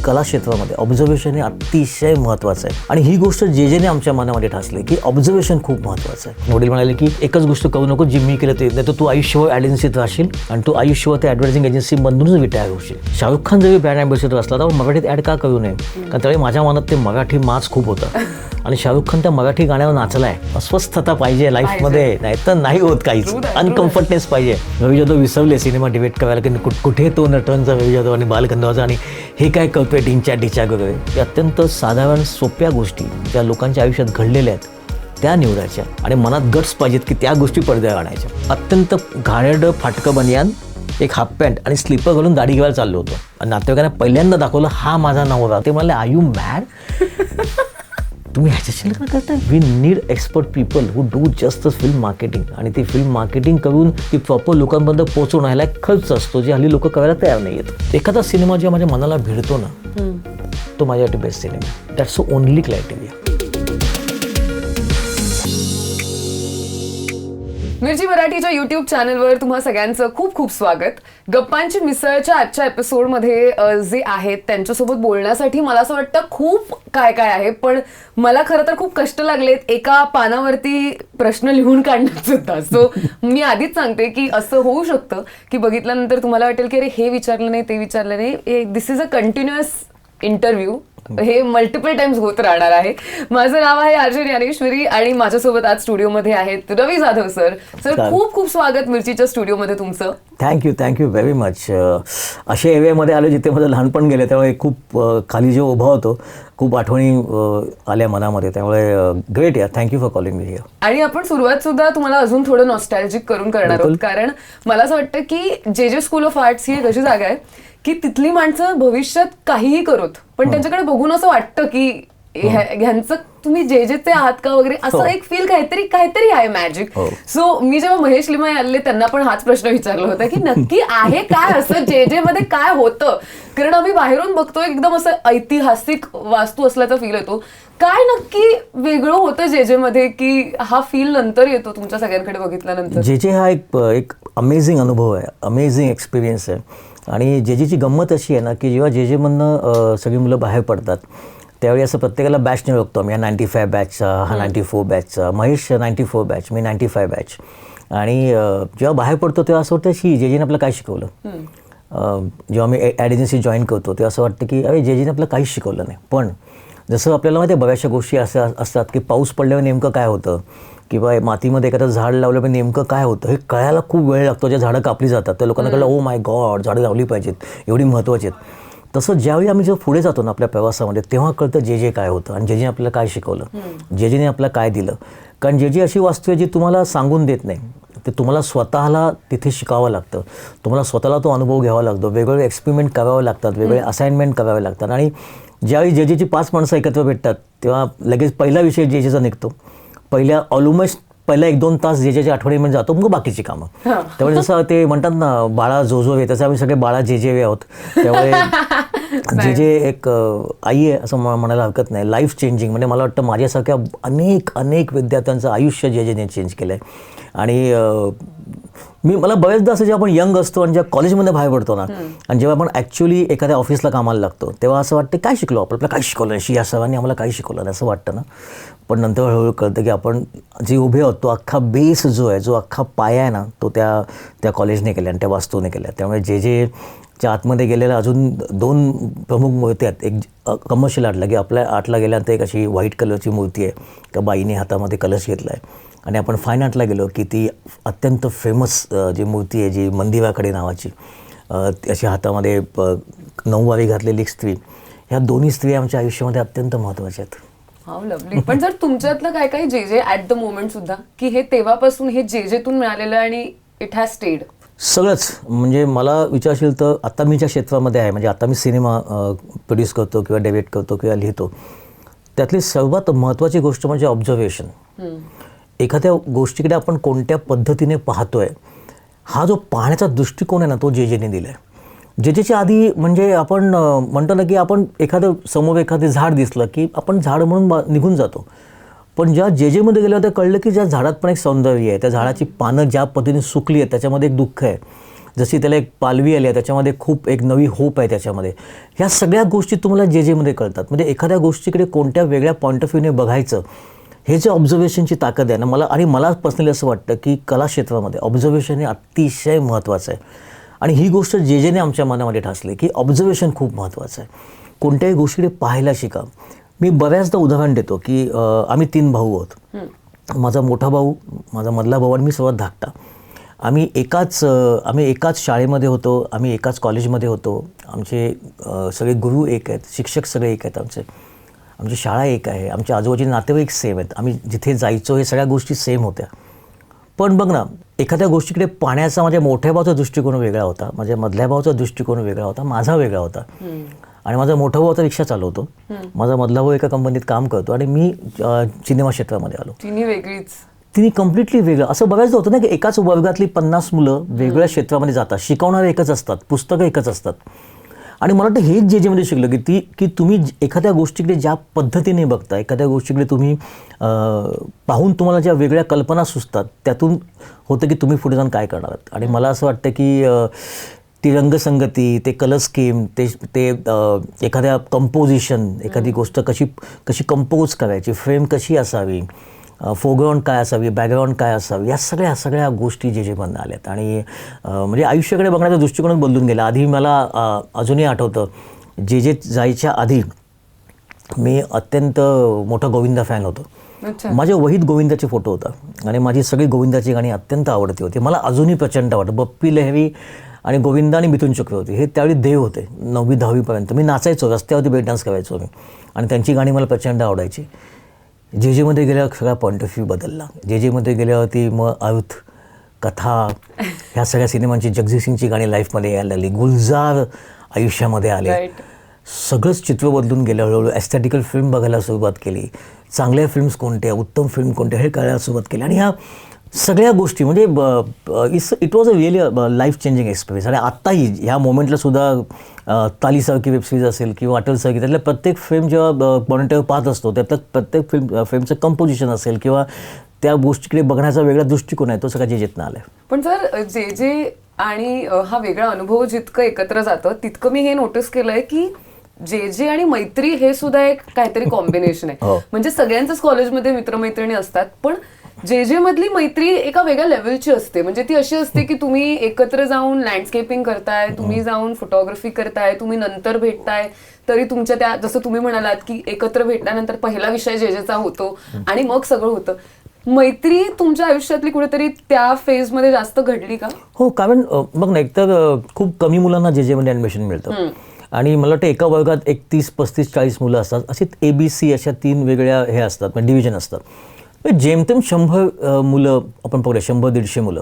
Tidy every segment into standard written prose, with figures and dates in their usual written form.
कला क्षेत्रामध्ये ऑब्झर्वेशन हे अतिशय महत्त्वाचं आहे. आणि ही गोष्ट जेने आमच्या मनामध्ये ठासली की ऑब्झर्वेशन खूप महत्त्वाचं आहे. वडील म्हणाले की एकच गोष्ट करू नको, जी मी केलं ते नाही तर तू आयुष्यभर एजन्सीत राहशील आणि तू आयुष्यभर त्या ॲडव्हर्टायझिंग एजन्सीमधूनच रिटायर होशील. शाहरुख खान जरी ब्रँड ॲम्बॅसेडर असला तर मराठीत ॲड का करू नये, कारण त्यावेळी माझ्या मनात ते मराठी माच खूप होतं. आणि शाहरुख खान त्या मराठी गाण्यावर नाचलाय. अस्वस्थता पाहिजे लाईफमध्ये, नाही तर नाही होत काहीच. अनकम्फर्टनेस पाहिजे. रवी जाधव विसरले सिनेमा डिबेट करायला की कुठे तो नटरांचा रवी जाधव आणि बालगंधर्वाचा आणि हे काय करतोय ढिंच्या ढिच्या वगैरे. हे अत्यंत साधारण सोप्या गोष्टी ज्या लोकांच्या आयुष्यात घडलेल्या आहेत त्या निवडायच्या आणि मनात गट्स पाहिजेत की त्या गोष्टी पडद्यावर आणायच्या. अत्यंत घाणेरडं फाटकं बनियान, एक हाफ पॅन्ट आणि स्लीपर घालून दाढी घ्यायला चाललो होतो आणि नातेवाईकांना पहिल्यांदा दाखवलं हा माझा नवरा. ते म्हणले आर यू मॅड, तुम्ही ह्याच्याशी लग्न करताय. We need expert people who do just film marketing. आणि ती फिल्म मार्केटिंग करून ती प्रॉपर लोकांपर्यंत पोहोचवणं ह्याला एक खर्च असतो जे हल्ली लोक करायला तयार नाही आहेत. एखादा सिनेमा जेव्हा माझ्या मनाला भिडतो ना तो माझ्यासाठी best cinema. That's only criteria. मिरची मराठीच्या यूट्यूब चॅनलवर तुम्हा सगळ्यांचं खूप खूप स्वागत. गप्पांची मिसळच्या आजच्या एपिसोडमध्ये जे आहेत त्यांच्यासोबत बोलण्यासाठी मला असं वाटतं खूप काय काय आहे, पण मला खरं तर खूप कष्ट लागलेत एका पानावरती प्रश्न लिहून काढण्यात सुद्धा. सो मी आधीच सांगते की असं होऊ शकतं की बघितल्यानंतर तुम्हाला वाटेल की अरे हे विचारलं नाही ते विचारलं नाही. दिस इज अ कंटिन्युअस इंटरव्ह्यू, हे मल्टिपल टाइम्स होत राहणार आहे. माझं नाव आहे आरजे ज्ञानेश्वरी आणि माझ्यासोबत आज स्टुडिओमध्ये आहेत रवी जाधव सर. सर खूप खूप स्वागत मिरचीच्या स्टुडिओमध्ये तुमचं. Thank you very much. अशा एरियामध्ये आलो जिथे माझं लहानपण गेलं त्यामुळे खूप खाली जे उभा होतो खूप आठवणी आल्या मनामध्ये, त्यामुळे ग्रेट या. Thank you for calling me here. आणि आपण सुरुवात सुद्धा तुम्हाला अजून थोडं नॉस्टॅल्जिक करून करणार आहोत, कारण मला असं वाटतं की जे स्कूल ऑफ आर्ट्स ही एक अशी जागा आहे की तिथली माणसं भविष्यात काहीही करोत पण त्यांच्याकडे बघून असं वाटतं की ह्यांचं तुम्ही जे आहात का वगैरे असं एक फील काहीतरी आहे मॅजिक. सो मी जेव्हा महेश लिमाय आले त्यांना पण हाच प्रश्न विचारला होता की नक्की आहे काय असं जे मध्ये काय होतं, कारण आम्ही बाहेरून बघतोय एकदम असं ऐतिहासिक वास्तू असल्याचा फील येतो. काय नक्की वेगळं होतं जे मध्ये की हा फील नंतर येतो तुमच्या सगळ्यांकडे बघितल्यानंतर? जे हा एक अमेझिंग अनुभव आहे, अमेझिंग एक्सपिरियन्स आहे. आणि जेची गंमत अशी आहे ना की जेव्हा जेमधनं सगळी मुलं बाहेर पडतात त्यावेळी असं प्रत्येकाला बॅचने ओळखतो आम्ही. हा 95 बॅचचा, हा 94 बॅचचा, महेश 94 बॅच, मी 95 बॅच. आणि जेव्हा बाहेर पडतो तेव्हा असं वाटतं की जेने आपलं काय शिकवलं. जेव्हा मी ॲड एजन्सी जॉईन करतो तेव्हा असं वाटतं की अरे जेने आपलं काहीच शिकवलं नाही. पण जसं आपल्याला माहिती आहे बऱ्याचशा गोष्टी अशा असतात की पाऊस पडल्यावर नेमकं काय होतं किंवा मातीमध्ये एखादं झाड लावल्यावर नेमकं काय होतं हे कळायला खूप वेळ लागतो. ज्या झाडं कापली जातात त्या लोकांना कळलं ओ माय गॉड झाडं लावली पाहिजेत, एवढी महत्त्वाची आहेत. तसं ज्यावेळी आम्ही जेव्हा पुढे जातो ना आपल्या प्रवासामध्ये तेव्हा कळतं जे काय होतं आणि जेने आपल्याला काय शिकवलं, जेने आपल्याला काय दिलं. कारण जे अशी वास्तू आहे जी तुम्हाला सांगून देत नाही, ते तुम्हाला स्वतःला तिथे शिकावं लागतं, तुम्हाला स्वतःला तो अनुभव घ्यावा लागतो, वेगवेगळे एक्सपेरिमेंट करावे लागतात, वेगवेगळे असाइनमेंट करावे लागतात. आणि ज्यावेळी जेची 5 माणसं एकत्र भेटतात तेव्हा लगेच पहिला विषय जेचा निघतो. ऑलमोस्ट पहिला 1-2 तास जेच्या आठवणीमध्ये जातो, मग बाकीची कामं. त्यामुळे जसं ते म्हणतात ना बाळा जोजोवे, तसं आम्ही सगळे बाळा जेजेवे आहोत. त्यामुळे जे एक आई आहे असं म्हणायला हरकत नाही. लाईफ चेंजिंग म्हणजे मला वाटतं माझ्यासारख्या अनेक विद्यार्थ्यांचं आयुष्य जेने चेंज केलं आहे. आणि मला बरेचदा असं जेव्हा आपण यंग असतो आणि जेव्हा कॉलेजमध्ये बाहेर पडतो ना आणि जेव्हा आपण ॲक्च्युली एखाद्या ऑफिसला कामाला लागतो तेव्हा असं वाटतं काय शिकलो आपल्याला, काय शिकवलं नाही, या सर्वांनी आम्हाला काही शिकवलं नाही असं वाटतं ना. पण नंतर हळूहळू कळतं की आपण जे उभे आहोत तो अख्खा बेस जो अख्खा पाया आहे ना तो त्या कॉलेजने केला आणि त्या वास्तूने केल्या. त्यामुळे जेच्या आतमध्ये गेलेल्या अजून 2 प्रमुख मूर्ती आहेत. एक कमर्शियल आर्टला की आपल्या आर्टला गेल्यानंतर एक अशी व्हाईट कलरची मूर्ती आहे का बाईने हातामध्ये कलश घेतला आहे. आणि आपण फाईन आर्टला गेलो की ती अत्यंत फेमस जी मूर्ती आहे जी मंदिराकडे नावाची, अशी हातामध्ये 9 वारी घातलेली एक स्त्री. ह्या दोन्ही स्त्रिया आमच्या आयुष्यामध्ये अत्यंत महत्त्वाच्या आहेत. How lovely. पण जर तुमच्यातलं काय काही जे ॲट द मोमेंट सुद्धा की हे तेव्हापासून हे जेतून मिळालेलं आणि इट हॅज स्टेड सगळंच. म्हणजे मला विचारशील तर आता मी ज्या क्षेत्रामध्ये आहे म्हणजे आता मी सिनेमा प्रोड्यूस करतो किंवा डायरेक्ट करतो किंवा लिहितो, त्यातली सर्वात महत्त्वाची गोष्ट म्हणजे ऑब्झर्वेशन. एखाद्या गोष्टीकडे आपण कोणत्या पद्धतीने पाहतोय हा जो पाहण्याचा दृष्टिकोन आहे ना तो जेने दिला आहे. जेच्या आधी म्हणजे आपण म्हणतो ना की आपण समोर एखादं झाड दिसलं की आपण झाड म्हणून निघून जातो. पण ज्या जेमध्ये गेलं तर कळलं की ज्या झाडात पण एक सौंदर्य आहे, त्या झाडाची पानं ज्या पद्धतीने सुकली आहेत त्याच्यामध्ये एक दुःख आहे. जशी त्याला एक पालवी आली आहे, त्याच्यामध्ये खूप एक नवी होप आहे त्याच्यामध्ये. ह्या सगळ्या गोष्टी तुम्हाला जेमध्ये कळतात. म्हणजे एखाद्या गोष्टीकडे कोणत्या वेगळ्या पॉईंट ऑफ व्ह्यूने बघायचं, हे जे ऑब्झर्वेशनची ताकद आहे ना, आणि मला पर्सनली असं वाटतं की कला क्षेत्रामध्ये ऑब्झर्वेशन हे अतिशय महत्त्वाचं आहे. आणि ही गोष्ट जेने आमच्या मनामध्ये ठासली की ऑब्झर्वेशन खूप महत्त्वाचं आहे. कोणत्याही गोष्टीकडे पाहायला शिका. मी बऱ्याचदा उदाहरण देतो की आम्ही 3 भाऊ आहोत. माझा मोठा भाऊ, माझा मधला भाऊ आणि मी सर्वात धाकटा. आम्ही एकाच शाळेमध्ये होतो, आम्ही एकाच कॉलेजमध्ये होतो. आमचे सगळे गुरु एक आहेत, शिक्षक सगळे एक आहेत. आमची शाळा एक आहे, आमच्या आजूबाजूचे नातेवाईक सेम आहेत, आम्ही जिथे जायचो हे सगळ्या गोष्टी सेम होत्या. पण बघ ना, एखाद्या गोष्टीकडे पाहण्याचा माझ्या मोठ्या भावाचा दृष्टिकोन वेगळा होता, माझ्या मधल्या भावाचा दृष्टिकोन वेगळा होता, माझा वेगळा होता. आणि माझा मोठा भाऊ आता रिक्षा चालवतो, माझा मधला भाऊ एका कंपनीत काम करतो आणि मी सिनेमा क्षेत्रामध्ये आलो. तिने कम्प्लिटली वेगळं. असं बघायचं होतं ना की एकाच वर्गातली 50 मुलं वेगळ्या क्षेत्रामध्ये जातात, शिकवणारे एकच असतात, पुस्तकं एकच असतात. आणि मला वाटतं हेच जेमध्ये शिकलं की तुम्ही एखाद्या गोष्टीकडे ज्या पद्धतीने बघता, एखाद्या गोष्टीकडे तुम्ही पाहून तुम्हाला ज्या वेगळ्या कल्पना सुचतात, त्यातून होतं की तुम्ही पुढे जाऊन काय करणार आहात. आणि मला असं वाटतं की ती रंगसंगती, ते कलर स्कीम, ते एखाद्या कंपोजिशन, एखादी गोष्ट कशी कंपोज करायची, फ्रेम कशी असावी, फोरग्राऊंड काय असावी, बॅकग्राऊंड काय असावी, या सगळ्या गोष्टी जेमधनं आल्यात. आणि म्हणजे आयुष्याकडे बघण्याचा दृष्टिकोनच बदलून गेला. आधी मला अजूनही आठवतं, जे जायच्या आधी मी अत्यंत मोठा गोविंदा फॅन होतो. माझ्या वहीत गोविंदाचे फोटो होता आणि माझी सगळी गोविंदाची गाणी अत्यंत आवडती होती. मला अजूनही प्रचंड आवडतं. बप्पी लहरी आणि गोविंदा आणि मिथुन चक्र होते, हे त्यावेळी देव होते. 9वी 10वीपर्यंत मी नाचायचो, रस्त्यावरती ब्रेक डान्स करायचो मी, आणि त्यांची गाणी मला प्रचंड आवडायची. जेमध्ये गेल्यावर सगळा पॉईंट ऑफ व्ह्यू बदलला. जेमध्ये गेल्यावरती मग अर्थ, कथा, ह्या सगळ्या सिनेमांची, जगजीत सिंगची गाणी लाईफमध्ये यायला लागली, गुलजार आयुष्यामध्ये आले. सगळंच चित्र बदलून गेलं. हळूहळू ॲस्थेटिकल फिल्म बघायला सुरुवात केली. चांगल्या फिल्म्स कोणत्या, उत्तम फिल्म कोणत्या, हे कळायला सुरुवात केली. आणि ह्या सगळ्या गोष्टी म्हणजे it was a really life changing experience. आणि आत्ताही ह्या मोमेंटला सुद्धा तालीसारखी वेबसिरीज असेल किंवा अटलसारखी, त्यातल्या प्रत्येक फिल्म जेव्हा मॉनिटर पाहत असतो, त्यातलं प्रत्येक फिल्मचं कंपोजिशन असेल किंवा त्या गोष्टीकडे बघण्याचा वेगळा दृष्टिकोन आहे, तो सगळा जेतनं आला आहे. पण सर, जे आणि हा वेगळा अनुभव जितकं एकत्र जातं, तितकं मी हे नोटीस केलंय की जे आणि मैत्री हे सुद्धा एक काहीतरी कॉम्बिनेशन आहे. म्हणजे सगळ्यांच्याच कॉलेजमध्ये मित्रमैत्रिणी असतात, पण जे मधली मैत्री एका वेगळ्या लेवलची असते. म्हणजे ती अशी असते की तुम्ही एकत्र जाऊन लँडस्केपिंग करताय, तुम्ही जाऊन फोटोग्राफी करताय, तुम्ही नंतर भेटताय, तरी तुमच्या त्या, जसं तुम्ही म्हणालात की एकत्र भेटल्यानंतर पहिला विषय जेचा होतो आणि मग सगळं होतं. मैत्री तुमच्या आयुष्यातली कुठेतरी त्या फेजमध्ये जास्त घडली का? हो, कारण बघ ना, एकतर खूप कमी मुलांना जेमध्ये ॲडमिशन मिळतं आणि मला वाटतं एका वर्गात 31, 35, 40 मुलं असतात. असे ABC अशा 3 वेगळ्या हे असतात, म्हणजे डिव्हिजन असतात. जेमतेम 100 मुलं आपण पकडूया, 100-150 मुलं,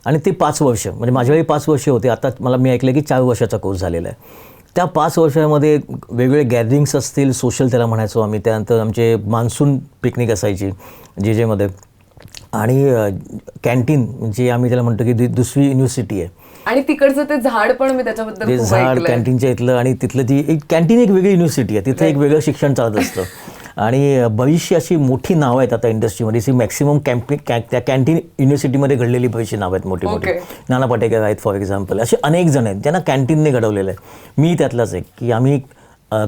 आणि ते 5 वर्ष, म्हणजे माझ्या वेळी 5 वर्ष होते. आता मी ऐकलं की 4 वर्षाचा कोर्स झालेला आहे. त्या 5 वर्षामध्ये वेगवेगळे गॅदरिंग्स असतील, सोशल त्याला म्हणायचो आम्ही. त्यानंतर आमचे मान्सून पिकनिक असायची जेमध्ये, आणि कॅन्टीन, जे आम्ही त्याला म्हणतो की दुसरी युनिव्हर्सिटी आहे. आणि तिकडचं ते झाड पण मी त्याच्याबद्दल ते झाड कॅन्टीनच्या इथलं, आणि तिथलं ती एक कॅन्टीन, एक वेगळी युनिव्हर्सिटी आहे, तिथे एक वेगळं शिक्षण चालत असतं. आणि बरीचशी अशी मोठी नावं आहेत आता इंडस्ट्रीमध्ये, ती मॅक्सिमम त्या कॅन्टीन युनिव्हर्सिटीमध्ये घडलेली बरीचशी नावं आहेत मोठी मोठी. नाना पाटेकर आहेत फॉर एक्झाम्पल. असे अनेक जण आहेत ज्यांना कॅन्टीनने घडवलेलं आहे. मी त्यातलाच आहे की आम्ही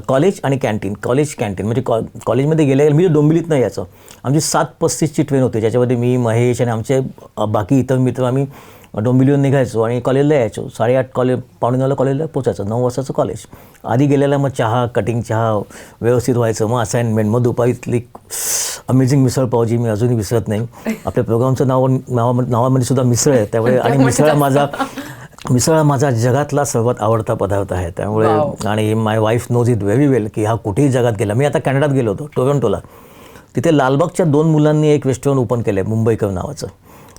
कॉलेज आणि कॅन्टीन, कॉलेज कॅन्टीन, म्हणजे कॉलेजमध्ये गेल्या मी डोंबिवलीतनं यायचो. आमची 7:35ची ट्रेन होती, ज्याच्यामध्ये मी, महेश आणि आमचे बाकी इतर मित्र आम्ही डोंबिवलीहून निघायचो आणि कॉलेजला यायचो. 8:30 पावणे 9ला कॉलेजला पोचायचं. 9 वाजताचं कॉलेज. आधी गेलेला मग चहा, कटिंग चहा व्यवस्थित व्हायचं, मग असाइनमेंट, मग दुपारीतली अमेझिंग मिसळ पावजी मी अजूनही विसरत नाही. आपल्या प्रोग्रामचं नावामध्ये सुद्धा मिसळ आहे त्यामुळे, आणि मिसळ हा माझा जगातला सर्वात आवडता पदार्थ आहे. त्यामुळे, आणि माय वाईफ नोज इट व्हेरी वेल की हा कुठेही जगात गेला. मी आता कॅनडात गेलो होतो, टोरंटोला. तिथे लालबागच्या 2 मुलांनी एक रेस्टॉरंट ओपन केलं आहे, मुंबईकर नावाचं,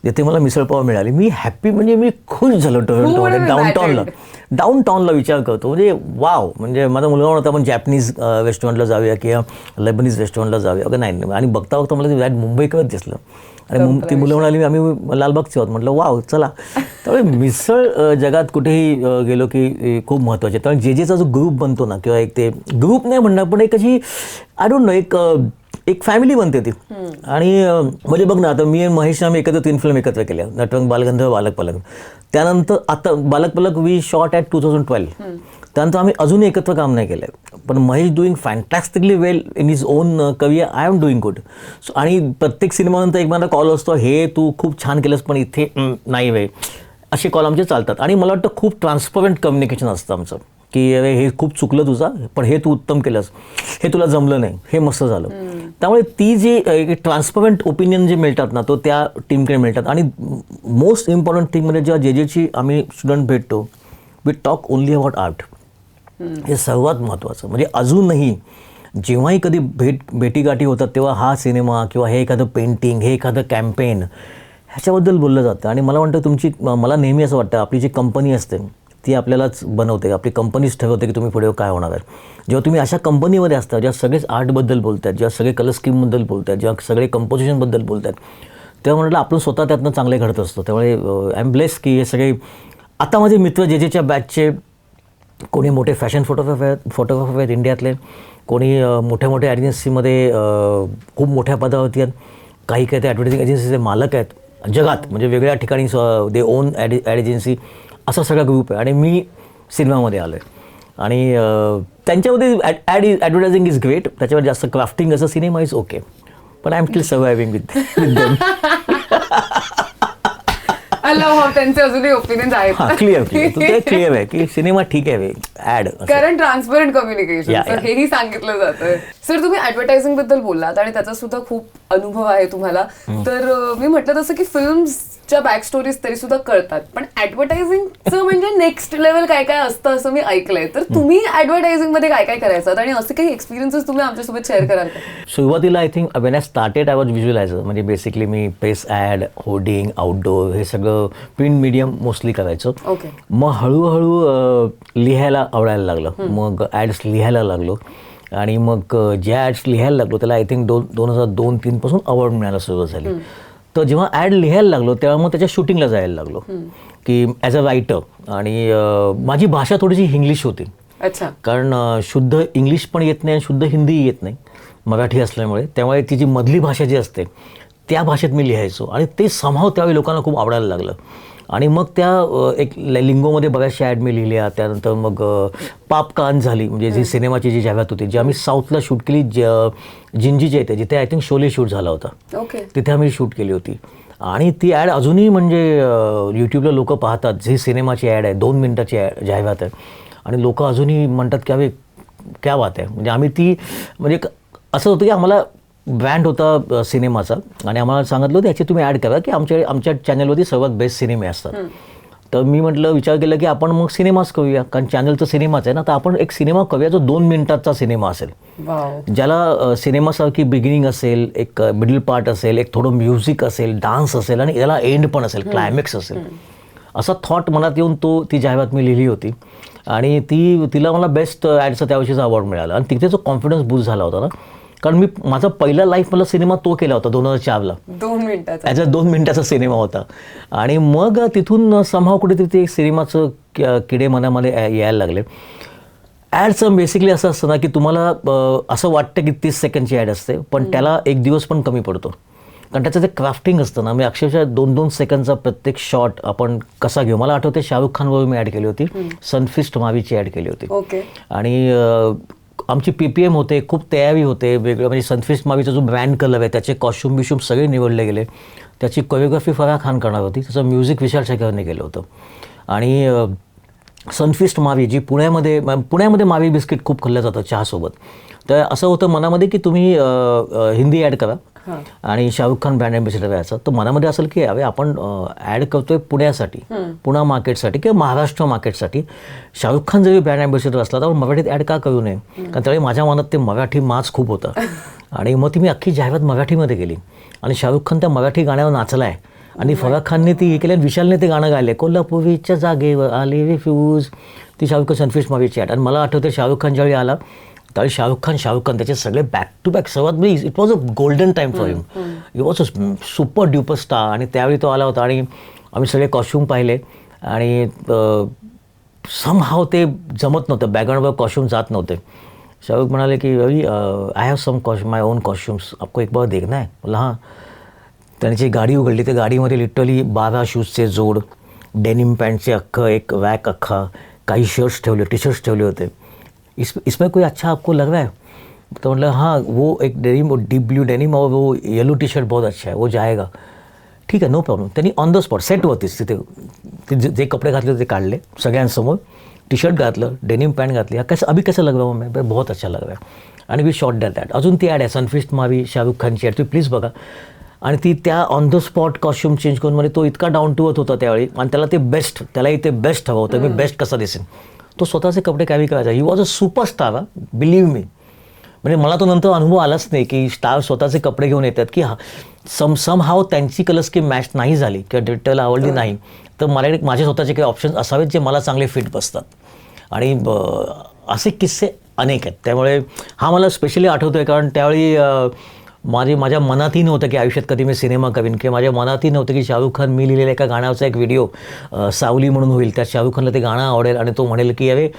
जिथे मला मिसळपाव मिळाली. मी हॅप्पी, म्हणजे मी खुश झालो. टोरंटोमध्ये डाऊन टाऊनला विचार करतो, म्हणजे वाव. म्हणजे माझा मुलगा म्हणत आपण जॅपनीज रेस्टॉरंटला जाऊया किंवा लेबनीज रेस्टॉरंटला जाऊया, अगं नाही. आणि बघता मला ते मुंबईकरच दिसलं. आणि ती मुलं म्हणाली आम्ही लालबागचे आहोत. म्हटलं वाव, चला. त्यामुळे मिसळ जगात कुठेही गेलो की खूप महत्त्वाचे. त्यामुळे जेचा जो ग्रुप बनतो ना, किंवा एक ते ग्रुप नाही म्हणणार, पण एक अशी आय डोंट नो, एक एक फॅमिली बनते ती. आणि म्हणजे बघ ना, आता मी आणि महेश आम्ही एकत्र 3 फिल्म एकत्र केल्या, नटरंग, बालगंधर्व, बालक पलक. त्यानंतर आता बालक पलक वी शॉट ॲट 2012. त्यानंतर आम्ही अजूनही एकत्र काम नाही केलं आहे. पण Mahesh doing fantastically well in his own career, I am doing good. आणि प्रत्येक सिनेमानंतर एक मला कॉल असतो, हे तू खूप छान केलंस पण इथे नाही वे, असे कॉल आमचे चालतात. आणि मला वाटतं खूप ट्रान्सपरंट कम्युनिकेशन असतं आमचं, की अरे हे खूप चुकलं तुझं, पण हे तू उत्तम केलंस, हे तुला जमलं नाही, हे मस्त झालं. त्यामुळे ती जी ट्रान्सपरंट ओपिनियन जे मिळतात ना, तो त्या टीमकडे मिळतात. आणि मोस्ट इम्पॉर्टंट थिंग म्हणजे जेव्हा जेची आम्ही स्टुडंट भेटतो, we talk only about art. हे सर्वात महत्त्वाचं. म्हणजे अजूनही जेव्हाही कधी भेटीगाठी होतात तेव्हा हा सिनेमा किंवा हे एखादं पेंटिंग, हे एखादं कॅम्पेन, ह्याच्याबद्दल बोललं जातं. आणि मला वाटतं मला नेहमी असं वाटतं, आपली जी कंपनी असते ती आपल्यालाच बनवते, आपली कंपनीच ठरवते की तुम्ही पुढे काय होणार आहे. जेव्हा तुम्ही अशा कंपनीमध्ये असता, जेव्हा सगळेच आर्टबद्दल बोलत आहेत, जेव्हा सगळे कलर स्कीमबद्दल बोलत आहेत, जेव्हा सगळे कंपोजिशनबद्दल बोलत आहेत, तेव्हा म्हटलं आपण स्वतः त्यातनं चांगले घडत असतो. त्यामुळे आय एम ब्लेस की हे सगळे आता माझे मित्र जेच्या बॅचचे, कोणी मोठे फॅशन फोटोग्राफर आहेत इंडियातले, कोणी मोठ्या मोठ्या एजन्सीमध्ये खूप मोठ्या पदावरती आहेत, काही ते ॲडव्हर्टायझिंग एजन्सीचे मालक आहेत जगात, म्हणजे वेगळ्या ठिकाणी दे ओन ॲड एजन्सी, असा सगळा ग्रुप आहे. आणि मी सिनेमामध्ये आलो आहे. आणि त्यांच्यामध्ये ॲडव्हर्टायझिंग इज ग्रेट, त्याच्यावर जास्त क्राफ्टिंग असं, सिनेमा इज ओके, पण I am still surviving with them. त्यांचे अजूनही ओपिनियन्स आहेत. क्लिअर आहे की सिनेमा ठीक आहे, ऍड, कारण ट्रान्सपरंट कम्युनिकेशन हेही सांगितलं जातं. सर, तुम्ही ऍडव्हर्टायझिंग बद्दल बोललात आणि त्याचा सुद्धा खूप अनुभव आहे तुम्हाला. तर मी म्हटलं तसं की फिल्म्सच्या बॅक स्टोरीज तरी सुद्धा कळतात, पण ऍडव्हर्टायझिंगचं म्हणजे नेक्स्ट लेवल काय काय असतं असं मी ऐकलंय. तर तुम्ही ऍडव्हर्टायझिंग मध्ये काय काय करायचं आणि असे काही एक्सपिरियन्सेस तुम्ही आमच्यासोबत शेअर कराल का? सुरुवातीला I think when I started I was visualiser. म्हणजे बेसिकली मी प्रेस ॲड, होर्डिंग, आउटडोअर हे सगळं प्रिंट मीडियम मोस्टली करायचं. मग हळूहळू लिहायला आवडायला लागलं, मग ॲड्स लिहायला लागलो. आणि मग ज्या ॲड्स लिहायला लागलो त्याला आय थिंक 2002-03 पासून अवॉर्ड मिळायला सुरुवात झाली. तर जेव्हा ॲड लिहायला लागलो तेव्हा मग त्याच्या शूटिंगला जायला लागलो की ॲज अ रायटर. आणि माझी भाषा थोडीशी इंग्लिश होती. अच्छा. कारण शुद्ध इंग्लिश पण येत नाही आणि शुद्ध हिंदीही येत नाही मराठी असल्यामुळे. त्यामुळे ती जी मधली भाषा जी असते त्या भाषेत मी लिहायचो आणि ते समाव त्यावेळी लोकांना खूप आवडायला लागलं. आणि मग त्या एक लिंगोमध्ये बऱ्याचशा ॲड मी लिहिल्या. त्यानंतर मग पाप कान झाली, म्हणजे जी सिनेमाची जी जाहिरात होती, जी आम्ही साऊथला शूट केली, जिंजीच्या इथे, जिथे आय थिंक शोले शूट झाला होता, तिथे आम्ही शूट केली होती. आणि ती ॲड अजूनही म्हणजे यूट्यूबला लोक पाहतात. जी सिनेमाची ॲड आहे, 2 मिनिटाची जाहिरात आहे, आणि लोक अजूनही म्हणतात की अरे क्या बात आहे. म्हणजे आम्ही ती म्हणजे असं होतं की आम्हाला ब्रँड होता सिनेमाचा आणि आम्हाला सांगितलं होतं याची तुम्ही ॲड करा की आमच्या चॅनलवरती सर्वात बेस्ट सिनेमे असतात. तर मी म्हटलं, विचार केला की आपण मग सिनेमाच करूया, कारण चॅनलचं सिनेमाच आहे ना, तर आपण एक सिनेमा करूया जो 2 मिनिटाचा सिनेमा असेल, ज्याला सिनेमासारखी बिगिनिंग असेल, एक मिडल पार्ट असेल, एक थोडं म्युझिक असेल, डान्स असेल आणि याला एंड पण असेल, क्लायमॅक्स असेल. असा थॉट मनात येऊन ती जाहिरात मी लिहिली होती. आणि तिला मला बेस्ट ॲडचा त्यावर्षीचा अवॉर्ड मिळाला. आणि तिथे जो कॉन्फिडन्स बूस्ट झाला होता ना, कारण मी माझा पहिला लाईफमधला सिनेमा तो केला होता 2004ला, 2 मिनिटाचा, ॲज अ 2 मिनिटाचा सिनेमा होता. आणि मग तिथून समहाव कुठेतरी ते सिनेमाचं किडे मनामध्ये यायला लागले. ॲडचं बेसिकली असं असतं ना की तुम्हाला असं वाटतं की 30 सेकंडची ॲड असते, पण त्याला 1 दिवस पण कमी पडतो. कारण त्याचं जे क्राफ्टिंग असतं ना, मी अक्षरशः 2-2 सेकंडचा प्रत्येक शॉट आपण कसा घेऊ. मला आठवते शाहरुख खानवर मी ॲड केली होती, सनफिस्ट मावीची ॲड केली होती. आणि आमची PPM होते, खूप तयारी होते वेगळं. म्हणजे सनफिस्ट मावीचा जो ब्रँड कलर आहे, त्याचे कॉस्ट्यूम बिश्यूम सगळे निवडले गेले. त्याची कोरिओग्राफी फराह खान करणार होती, त्याचं म्युझिक विशाल शेखरने केलं होतं. आणि सनफिस्ट मावी जी पुण्यामध्ये मावी बिस्किट खूप खाल्लं जातं चहासोबत. तर असं होतं मनामध्ये की तुम्ही हिंदी ॲड करा आणि शाहरुख खान ब्रँड ॲम्बॅसिडर व्हायचं. तर मनामध्ये असेल की अरे आपण ॲड करतोय पुण्यासाठी, पुणा मार्केटसाठी किंवा महाराष्ट्र मार्केटसाठी. शाहरुख खान जरी ब्रँड ॲम्बॅसिडर असला तर मराठीत ॲड का करू नये, कारण त्यावेळी माझ्या मनात ते मराठी माज खूप होता. आणि मग ती मी अख्खी जाहिरात मराठीमध्ये केली आणि शाहरुख खान त्या मराठी गाण्यावर नाचला आहे. आणि फराह खानने ती हे केली, विशालने ते गाणं गायले, कोल्हापुरीच्या जागेवर आले रिफ्यूज, ती शाहरुख खान सनफिस्ट मावीची ॲड. आणि मला आठवतं शाहरुख खान ज्यावेळी आला त्यावेळी शाहरुख खान त्याचे सगळे बॅक टू बॅक सर्वात म्हणजे it was a golden time for him. It was a super duper star. आणि त्यावेळी तो आला होता आणि आम्ही सगळे कॉस्ट्यूम पाहिले आणि समहाव ते जमत नव्हतं, बॅकग्राऊंडवर कॉस्ट्यूम जात नव्हते. शाहरुख म्हणाले की Ravi I have some my own costumes आपको एक बार देखना है. बोला हां. त्यांची गाडी उघडली, त्या गाडीमध्ये लिटरली 12 शूजचे जोड, डेनिम पॅन्टचे अख्खं एक वॅक अख्खा, काही शर्ट्स ठेवले, टी शर्ट्स ठेवले होते. इसमें कोई अच्छा आपको लग रहा है? तो मतलब हाँ वो एक डेनिम, वो डीप ब्लू डेनिम और वो येलो टी शर्ट बहुत अच्छा है, वो जाएगा. ठीक आहे, नो प्रॉब्लेम. त्यांनी ऑन द स्पॉट सेटवरतीच तिथे ते जे कपडे घातले होते ते काढले सगळ्यांसमोर, टी शर्ट घातलं, डेनिम पॅन्ट घातली. कैसा अभी कैसा लग रहा हूँ मैं? बहुत अच्छा लग रहा है. आणि वी शॉट दॅट. अजून ती ॲड आहे सनफिस्ट मावी शाहरुख खानची ॲड, तुम्ही प्लीज बघा. आणि ती त्या on the spot costume change करून म्हणजे तो इतका डाऊन टू अर्थ होता त्यावेळी, आणि त्याला ते बेस्ट, त्यालाही ते बेस्ट हवं होतं. मी बेस्ट कसा दिसेन, तो स्वतःचे कपडे कॅरी करायचा. He was a superstar, believe me. म्हणजे मला तो नंतर अनुभव आलाच नाही की स्टार स्वतःचे कपडे घेऊन येतात की सम हाव त्यांची कलर स्कीम मॅच नाही झाली किंवा डिटेल आवडली नाही तर माझे स्वतःचे काही ऑप्शन्स असावेत जे मला चांगले फिट बसतात. आणि असे किस्से अनेक आहेत. त्यामुळे हा मला स्पेशली आठवतो आहे, कारण त्यावेळी माझ्या मनातही नव्हतं की आयुष्यात कधी मी सिनेमा करीन, किंवा माझ्या मनातही नव्हतं की शाहरुख खान मी लिहिलेल्या एका गाण्याचा एक व्हिडिओ सावली म्हणून होईल, त्यात शाहरुख खानला ते गाणं आवडेल आणि तो म्हणेल की अरे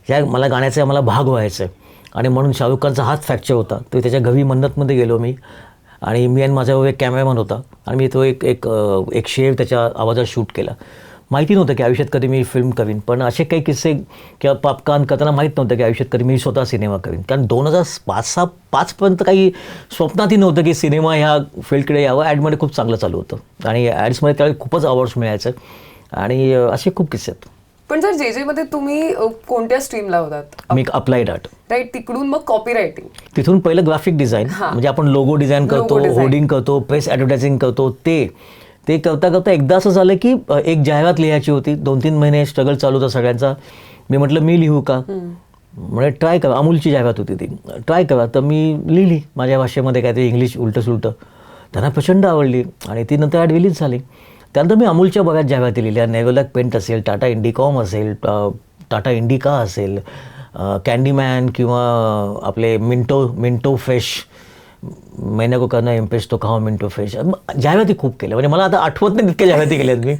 ह्या मला गाण्याचा मला भाग व्हायचं आहे. आणि म्हणून शाहरुख खानचा हाच फ्रॅक्चर होता. तो त्याच्या घरी मन्नतमध्ये गेलो मी, आणि मी आणि माझ्यावर एक कॅमेरामॅन होता, आणि मी तो एक शेर त्याच्या आवाजात शूट केला. माहिती नव्हतं की आयुष्यात कधी मी फिल्म करीन, पण असे काही किस्से किंवा पापकान करताना माहीत नव्हतं की आयुष्यात कधी मी स्वतः सिनेमा करीन. कारण 2005-6 पर्यंत स्वप्नातही नव्हतं की सिनेमा ह्या फील्डकडे यावं. ॲडमध्ये खूप चांगलं चालू होतं आणि ॲड्समध्ये त्यावेळी खूपच अवॉर्ड्स मिळायचं, आणि असे खूप किस्से आहेत. पण सर जे मध्ये तुम्ही कोणत्या स्ट्रीमला होतात? मी अप्लाइड आर्ट. राईट. तिकडून मग कॉपी रायटिंग, तिथून पहिलं ग्राफिक डिझाईन, म्हणजे आपण लोगो डिझाईन करतो, होर्डिंग करतो, प्रेस ॲडव्हर्टायझिंग करतो, ते करता करता एकदा असं झालं की एक जाहिरात लिहायची होती. 2-3 महिने स्ट्रगल चालू होता सगळ्यांचा. मी म्हटलं मी लिहू का, म्हणजे ट्राय करा. अमूलची जाहिरात होती ती, ट्राय करा. तर मी लिहिली माझ्या भाषेमध्ये काहीतरी इंग्लिश उलटं सुलटं. त्यांना प्रचंड आवडली आणि ती नंतर ॲड रिलीज झाली. त्यानंतर मी अमूलच्या बऱ्याच जाहिराती लिहिल्या. नेव्हलॅक पेंट असेल, टाटा इंडिकॉम असेल, टाटा इंडिका असेल, कॅन्डीमॅन, किंवा आपले मिंटो फ्रेश, मैंने को करना इम्प्रेस तो खाओ मिंटो फ्रेश. जाहिराती खूप केल्या, म्हणजे मला आता आठवत नाही तितक्या जाहिराती केल्यात मी.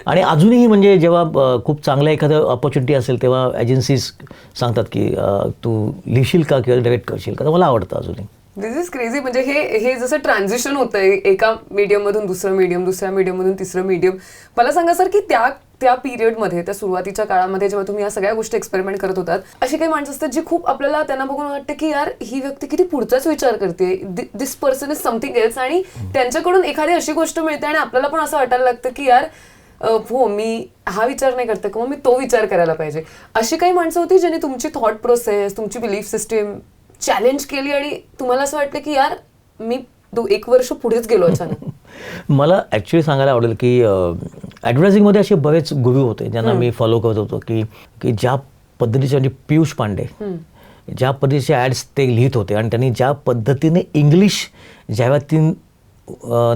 आणि अजूनही म्हणजे जेव्हा खूप चांगलं एखादं ऑपॉर्च्युनिटी असेल तेव्हा एजन्सीज सांगतात की तू लिहिशील का किंवा डायरेक्ट करशील का, तर मला आवडतं अजूनही. दिस इज क्रेझी. म्हणजे हे जसं ट्रान्झिशन होतंय एका मीडियममधून दुसरं मीडियम, दुसऱ्या मीडियममधून तिसरं मीडियम. मला सांगा सर की त्या पिरियडमध्ये, त्या सुरुवातीच्या काळामध्ये जेव्हा तुम्ही या सगळ्या गोष्टी एक्सपेरिमेंट करत होतात, अशी काही माणसं असतात जी खूप आपल्याला त्यांना बघून वाटतं की यार ही व्यक्ती किती पुढचाच विचार करते, दिस पर्सन इज समथिंग एल्स, आणि त्यांच्याकडून एखादी अशी गोष्ट मिळते आणि आपल्याला पण असं वाटायला लागतं की यार हो मी हा विचार नाही करते किंवा मी तो विचार करायला पाहिजे. अशी काही माणसं होती ज्यांनी तुमची थॉट प्रोसेस, तुमची बिलीफ सिस्टीम चॅलेंज केली आणि तुम्हाला असं वाटलं की यार मी 1 वर्ष पुढेच गेलो अचानक? मला ॲक्च्युली सांगायला आवडेल की ॲडव्हर्टायझिंगमध्ये असे बरेच गुरु होते ज्यांना मी फॉलो करत होतो की ज्या पद्धतीचे, म्हणजे पियुष पांडे, ज्या पद्धतीचे ॲड्स ते लिहित होते आणि त्यांनी ज्या पद्धतीने इंग्लिश जाहिरातीं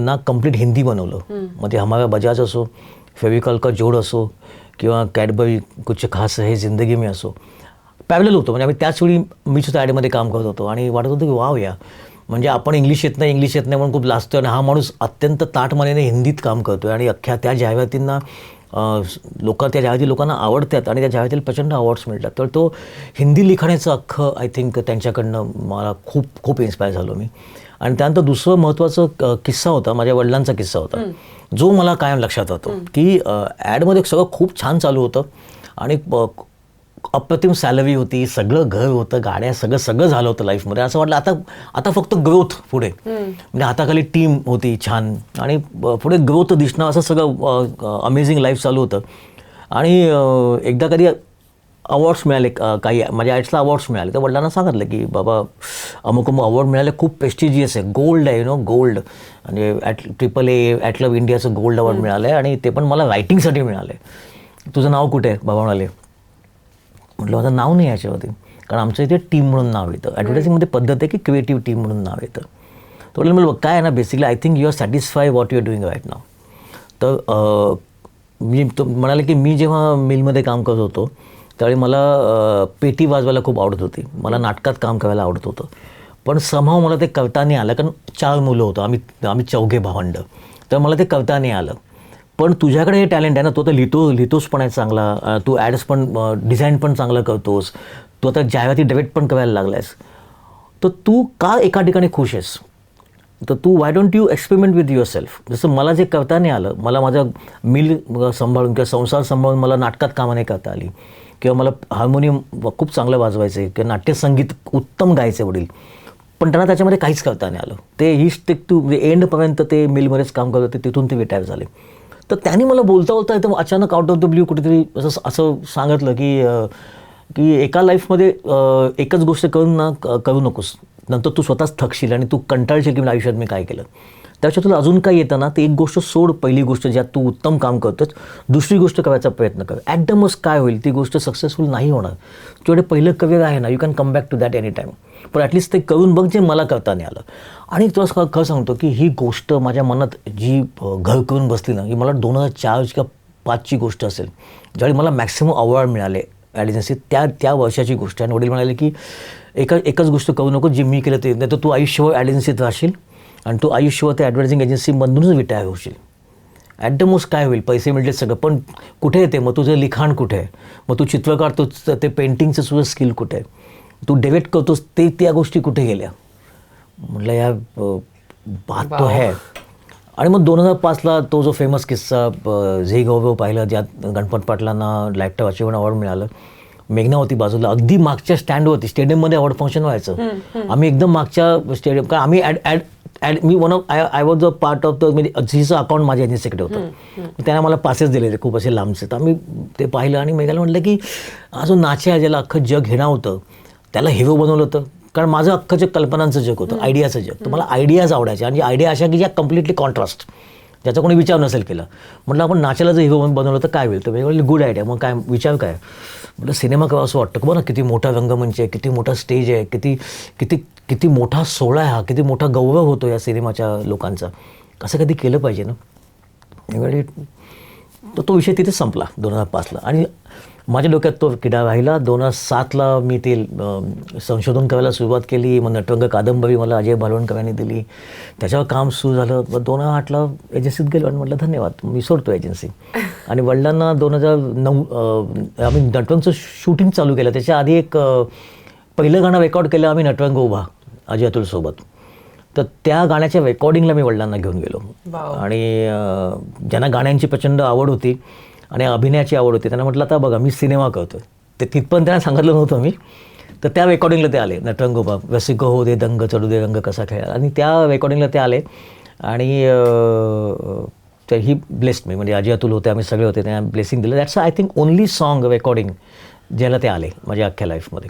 ना कम्प्लीट हिंदी बनवलं. मग ते हमारा बजाज असो, फेविकॉल का जोड असो, किंवा कॅडबरी कुछ खास है जिंदगी में असो, पॅरलल होतं. म्हणजे आम्ही त्याच वेळी मी सुद्धा ॲडमध्ये काम करत होतो आणि वाटत होतं की वाव या, म्हणजे आपण इंग्लिश येत नाही म्हणून खूप लाजतो, आणि हा माणूस अत्यंत ताठमानेने हिंदीत काम करतो आहे आणि अख्ख्या त्या जाहिरातींना त्या जाहिराती लोकांना आवडतात आणि त्या जाहिरातीला प्रचंड अवॉर्ड्स मिळतात. तर तो हिंदी लिखाणाचं अख्खं आय थिंक त्यांच्याकडनं मला खूप इन्स्पायर झालो मी. आणि त्यानंतर दुसरं महत्त्वाचं किस्सा होता, माझ्या वडिलांचा किस्सा होता, जो मला कायम लक्षात राहतो की ॲडमध्ये सगळं खूप छान चालू होतं आणि अप्रतिम सॅलरी होती, सगळं घर होतं, गाड्या, सगळं झालं होतं लाईफमध्ये. असं वाटलं आता फक्त ग्रोथ पुढे, म्हणजे हाताखाली टीम होती छान आणि पुढे ग्रोथ दिसणं, असं सगळं अमेझिंग लाईफ चालू होतं. आणि एकदा कधी अवॉर्ड्स मिळाले, काही माझ्या ॲड्सला अवॉर्ड्स मिळाले, तर वडिलांना सांगितलं की बाबा अमुक अवॉर्ड मिळाले, खूप प्रेस्टिजियस आहे, गोल्ड आहे, गोल्ड, म्हणजे AAA ॲटलव इंडियाचं गोल्ड अवॉर्ड मिळालं आहे आणि ते पण मला रायटिंगसाठी मिळालं आहे. तुझं नाव कुठे आहे? बाबा म्हणाले. म्हटलं माझं नाव नाही याच्यावरती, कारण आमचं इथे टीम म्हणून नाव येतं. ॲडव्हर्टायझिंगमध्ये पद्धत आहे की क्रिएटिव्ह टीम म्हणून नाव येतं. तर म्हटलं काय आहे ना, basically I think you are satisfy what you are doing right now. तर मी म्हणाले की मी जेव्हा मिलमध्ये काम करत होतो त्यावेळी मला पेटी वाजवायला खूप आवडत होती, मला नाटकात काम करायला आवडत होतं, पण समहाव मला ते करता नाही आलं, कारण 4 मुलं होतं, आम्ही 4घे भावंड, तर मला ते करता नाही आलं. पण तुझ्याकडे हे टॅलेंट आहे ना, तो तर लिहितोस पण आहे चांगला, तू ॲड्स पण डिझाईन पण चांगलं करतोस, तू आता जाहिराती डायरेक्ट पण करायला लागलायस, तर तू का एका ठिकाणी खुश आहेस? तर तू why don't you experiment with yourself. जसं मला जे करता नाही आलं, मला माझा मिल सांभाळून किंवा संसार सांभाळून मला नाटकात कामं नाही करता आली, किंवा मला हार्मोनियम खूप चांगलं वाजवायचं आहे किंवा नाट्यसंगीत उत्तम गायचे वडील, पण त्यांना त्याच्यामध्ये काहीच करता नाही आलं. ते ही स्टिक टू एंडपर्यंत ते मिलमध्येच काम करत होते, तिथून ते रिटायर झाले. तर त्यांनी मला बोलता बोलता एकदम अचानक आउट ऑफ द ब्ल्यू कुठेतरी असं सांगितलं की एका लाईफमध्ये एकच गोष्ट करू नकोस, नंतर तू स्वतःच थकशील आणि तू कंटाळशील की आयुष्यात मी काय केलं. त्याच्यात तुला अजून काय येतं ना, ते एक गोष्ट सोड, पहिली गोष्ट ज्यात तू उत्तम काम करतोस, दुसरी गोष्ट करायचा प्रयत्न कर. ॲट द मोस्ट काय होईल, ती गोष्ट सक्सेसफुल नाही होणार. तुझ्याकडे पहिलं करिअर आहे ना, you can come back to that any time, पण ॲटलिस्ट ते करून बघ जे मला करता नाही आलं. आणि तुला खरं सांगतो की ही गोष्ट माझ्या मनात जी घर करून बसली ना, ही मला 2004 किंवा 5ची गोष्ट असेल, ज्यावेळी मला मॅक्सिमम अवॉर्ड मिळाले ॲड एजन्सीत, त्या वर्षाची गोष्ट. आणि वडील म्हणाले की एकच गोष्ट करू नको, जे मी केलं ते, नाही तर तू आयुष्यभर ॲड एजन्सीत राहशील आणि तू आयुष्यभर त्या ॲडव्हर्टायझिंग एजन्सीमधूनच रिटायर होशील. ॲट द मोस्ट काय होईल, पैसे मिळतील सगळं, पण कुठे येते मग तुझं लिखाण, कुठे आहे मग तू चित्र काढतोस, ते पेंटिंगचं तुझं स्किल कुठे आहे, तू डेव्हेट करतोस ते त्या गोष्टी कुठे गेल्या. म्हटलं या बात तो है. आणि मग 2005ला तो जो फेमस किस्सा झी गौरव पाहिलं, ज्यात गणपत पाटलांना लाईफटाईम अचिव्हमेंट अवॉर्ड मिळालं. मेघना होती बाजूला, अगदी मागच्या स्टँडवरती, स्टेडियममध्ये अवॉर्ड फंक्शन व्हायचं, आम्ही एकदम मागच्या स्टेडियम, कारण आम्ही मी I was the part of the, म्हणजे झीचं अकाउंट माझ्या एजन्सीकडे होतं, त्याने मला पासेस दिले खूप असे लांबचे. तर आम्ही ते पाहिलं आणि मेघाला म्हटलं की हा जो नाचे आहे, ज्याला अख्खं जग घेणं होतं, त्याला हिरो बनवलं होतं. कारण माझं अख्खं जग कल्पनांचं जग होतं, आयडियाचं जग. तर मला आयडियाज आवडायच्या, आणि आयडिया अशा की ज्या कम्प्लिटली कॉन्ट्रास्ट, ज्याचा कोणी विचार नसेल केला. म्हटलं आपण नाचायला जर हिरो बनवलं तर काय होईल. तर मी गुड आयडिया, मग काय विचार काय. म्हटलं सिनेमा करावं असं वाटतं, बघा किती मोठा रंगमंच आहे, किती मोठा स्टेज आहे, किती मोठा सोहळा आहे हा, किती मोठा गौरव होतो या सिनेमाच्या लोकांचा, कसं कधी केलं पाहिजे ना. त्यावेळी तो विषय तिथेच संपला 2005ला. आणि माझ्या डोक्यात तो किडा राहिला. 2007ला मी ते संशोधन करायला सुरुवात केली. मग नटरंग कादंबरी मला अजय बालवणकरांनी दिली, त्याच्यावर काम सुरू झालं. मग 2008ला एजन्सीत गेलो आणि म्हटलं धन्यवाद, मी सोडतो एजन्सी. आणि वडिलांना 2009 आम्ही नटरंगचं शूटिंग चालू केलं. त्याच्या आधी एक पहिलं गाणं रेकॉर्ड केलं आम्ही, नटरंग उभा, अजय अतुलसोबत. तर त्या गाण्याच्या रेकॉर्डिंगला मी वडिलांना घेऊन गेलो. आणि ज्यांना गाण्यांची प्रचंड आवड होती आणि अभिनयाची आवड होती, त्यांना म्हटलं आता बघा मी सिनेमा करतो. ते तिथपर्यंत त्यांना सांगितलं नव्हतं मी. तर त्या रेकॉर्डिंगला ते आले, नटरंग उभा, रसिक हो दे दंग चढू दे रंग कसा खेळा. आणि त्या रेकॉर्डिंगला ते आले आणि तर ही ब्लेस्ड मी, म्हणजे अजय अतुल होते, आम्ही सगळे होते, त्यांना ब्लेसिंग दिलं. That's I think only song recording ज्याला ते आले माझ्या अख्ख्या लाईफमध्ये.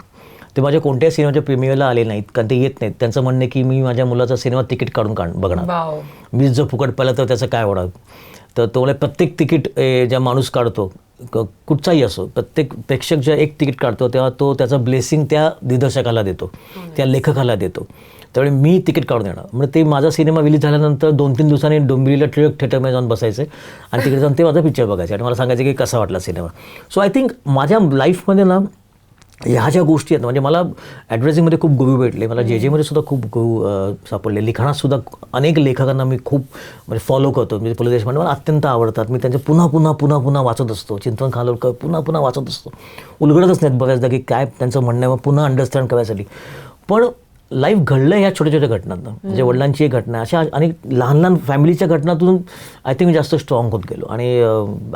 ते माझ्या कोणत्याही सिनेमाच्या प्रीमियरला आले नाहीत, कारण ते येत नाहीत. त्यांचं म्हणणं की मी माझ्या मुलाचा सिनेमा तिकीट काढून बघणार, मी जर फुकट पाहिलं तर त्याचं काय होणार. तर तो प्रत्येक तिकीट ज्या माणूस काढतो, कुठचाही असो, प्रत्येक प्रेक्षक ज्या एक तिकीट काढतो तेव्हा तो त्याचं ब्लेसिंग त्या दिग्दर्शकाला देतो, त्या लेखकाला देतो. त्यावेळी मी तिकीट काढून येणार. म्हणजे ते माझा सिनेमा रिलीज झाल्यानंतर 2-3 दिवसांनी डोंबिवलीला टिळक थिएटरमध्ये जाऊन बसायचे आणि तिकडे जाऊन ते माझा पिक्चर बघायचे आणि मला सांगायचे की कसा वाटला सिनेमा. सो आय थिंक माझ्या लाईफमध्ये ना ह्या ज्या गोष्टी आहेत, म्हणजे मला ॲडव्हर्टायझिंगमध्ये खूप गुरु भेटले, मला जे सुद्धा खूप गुरु सापडले. लिखाणातसुद्धा अनेक लेखकांना मी खूप म्हणजे फॉलो करतो. म्हणजे पु ल देशपांडे मला अत्यंत आवडतात. मी त्यांचे पुन्हा वाचत असतो. चिंतन खानोलकर पुन्हा वाचत असतो. उलगडतच नाहीत बऱ्याचदा की काय त्यांचं म्हणणं आहे, पुन्हा अंडरस्टँड करायसाठी. पण लाईफ घडलं ह्या छोट्या छोट्या घटनांना, म्हणजे वडिलांची एक घटना, अशा अनेक लहान फॅमिलीच्या घटनातून आय थिंक मी जास्त स्ट्रॉंग होत गेलो. आणि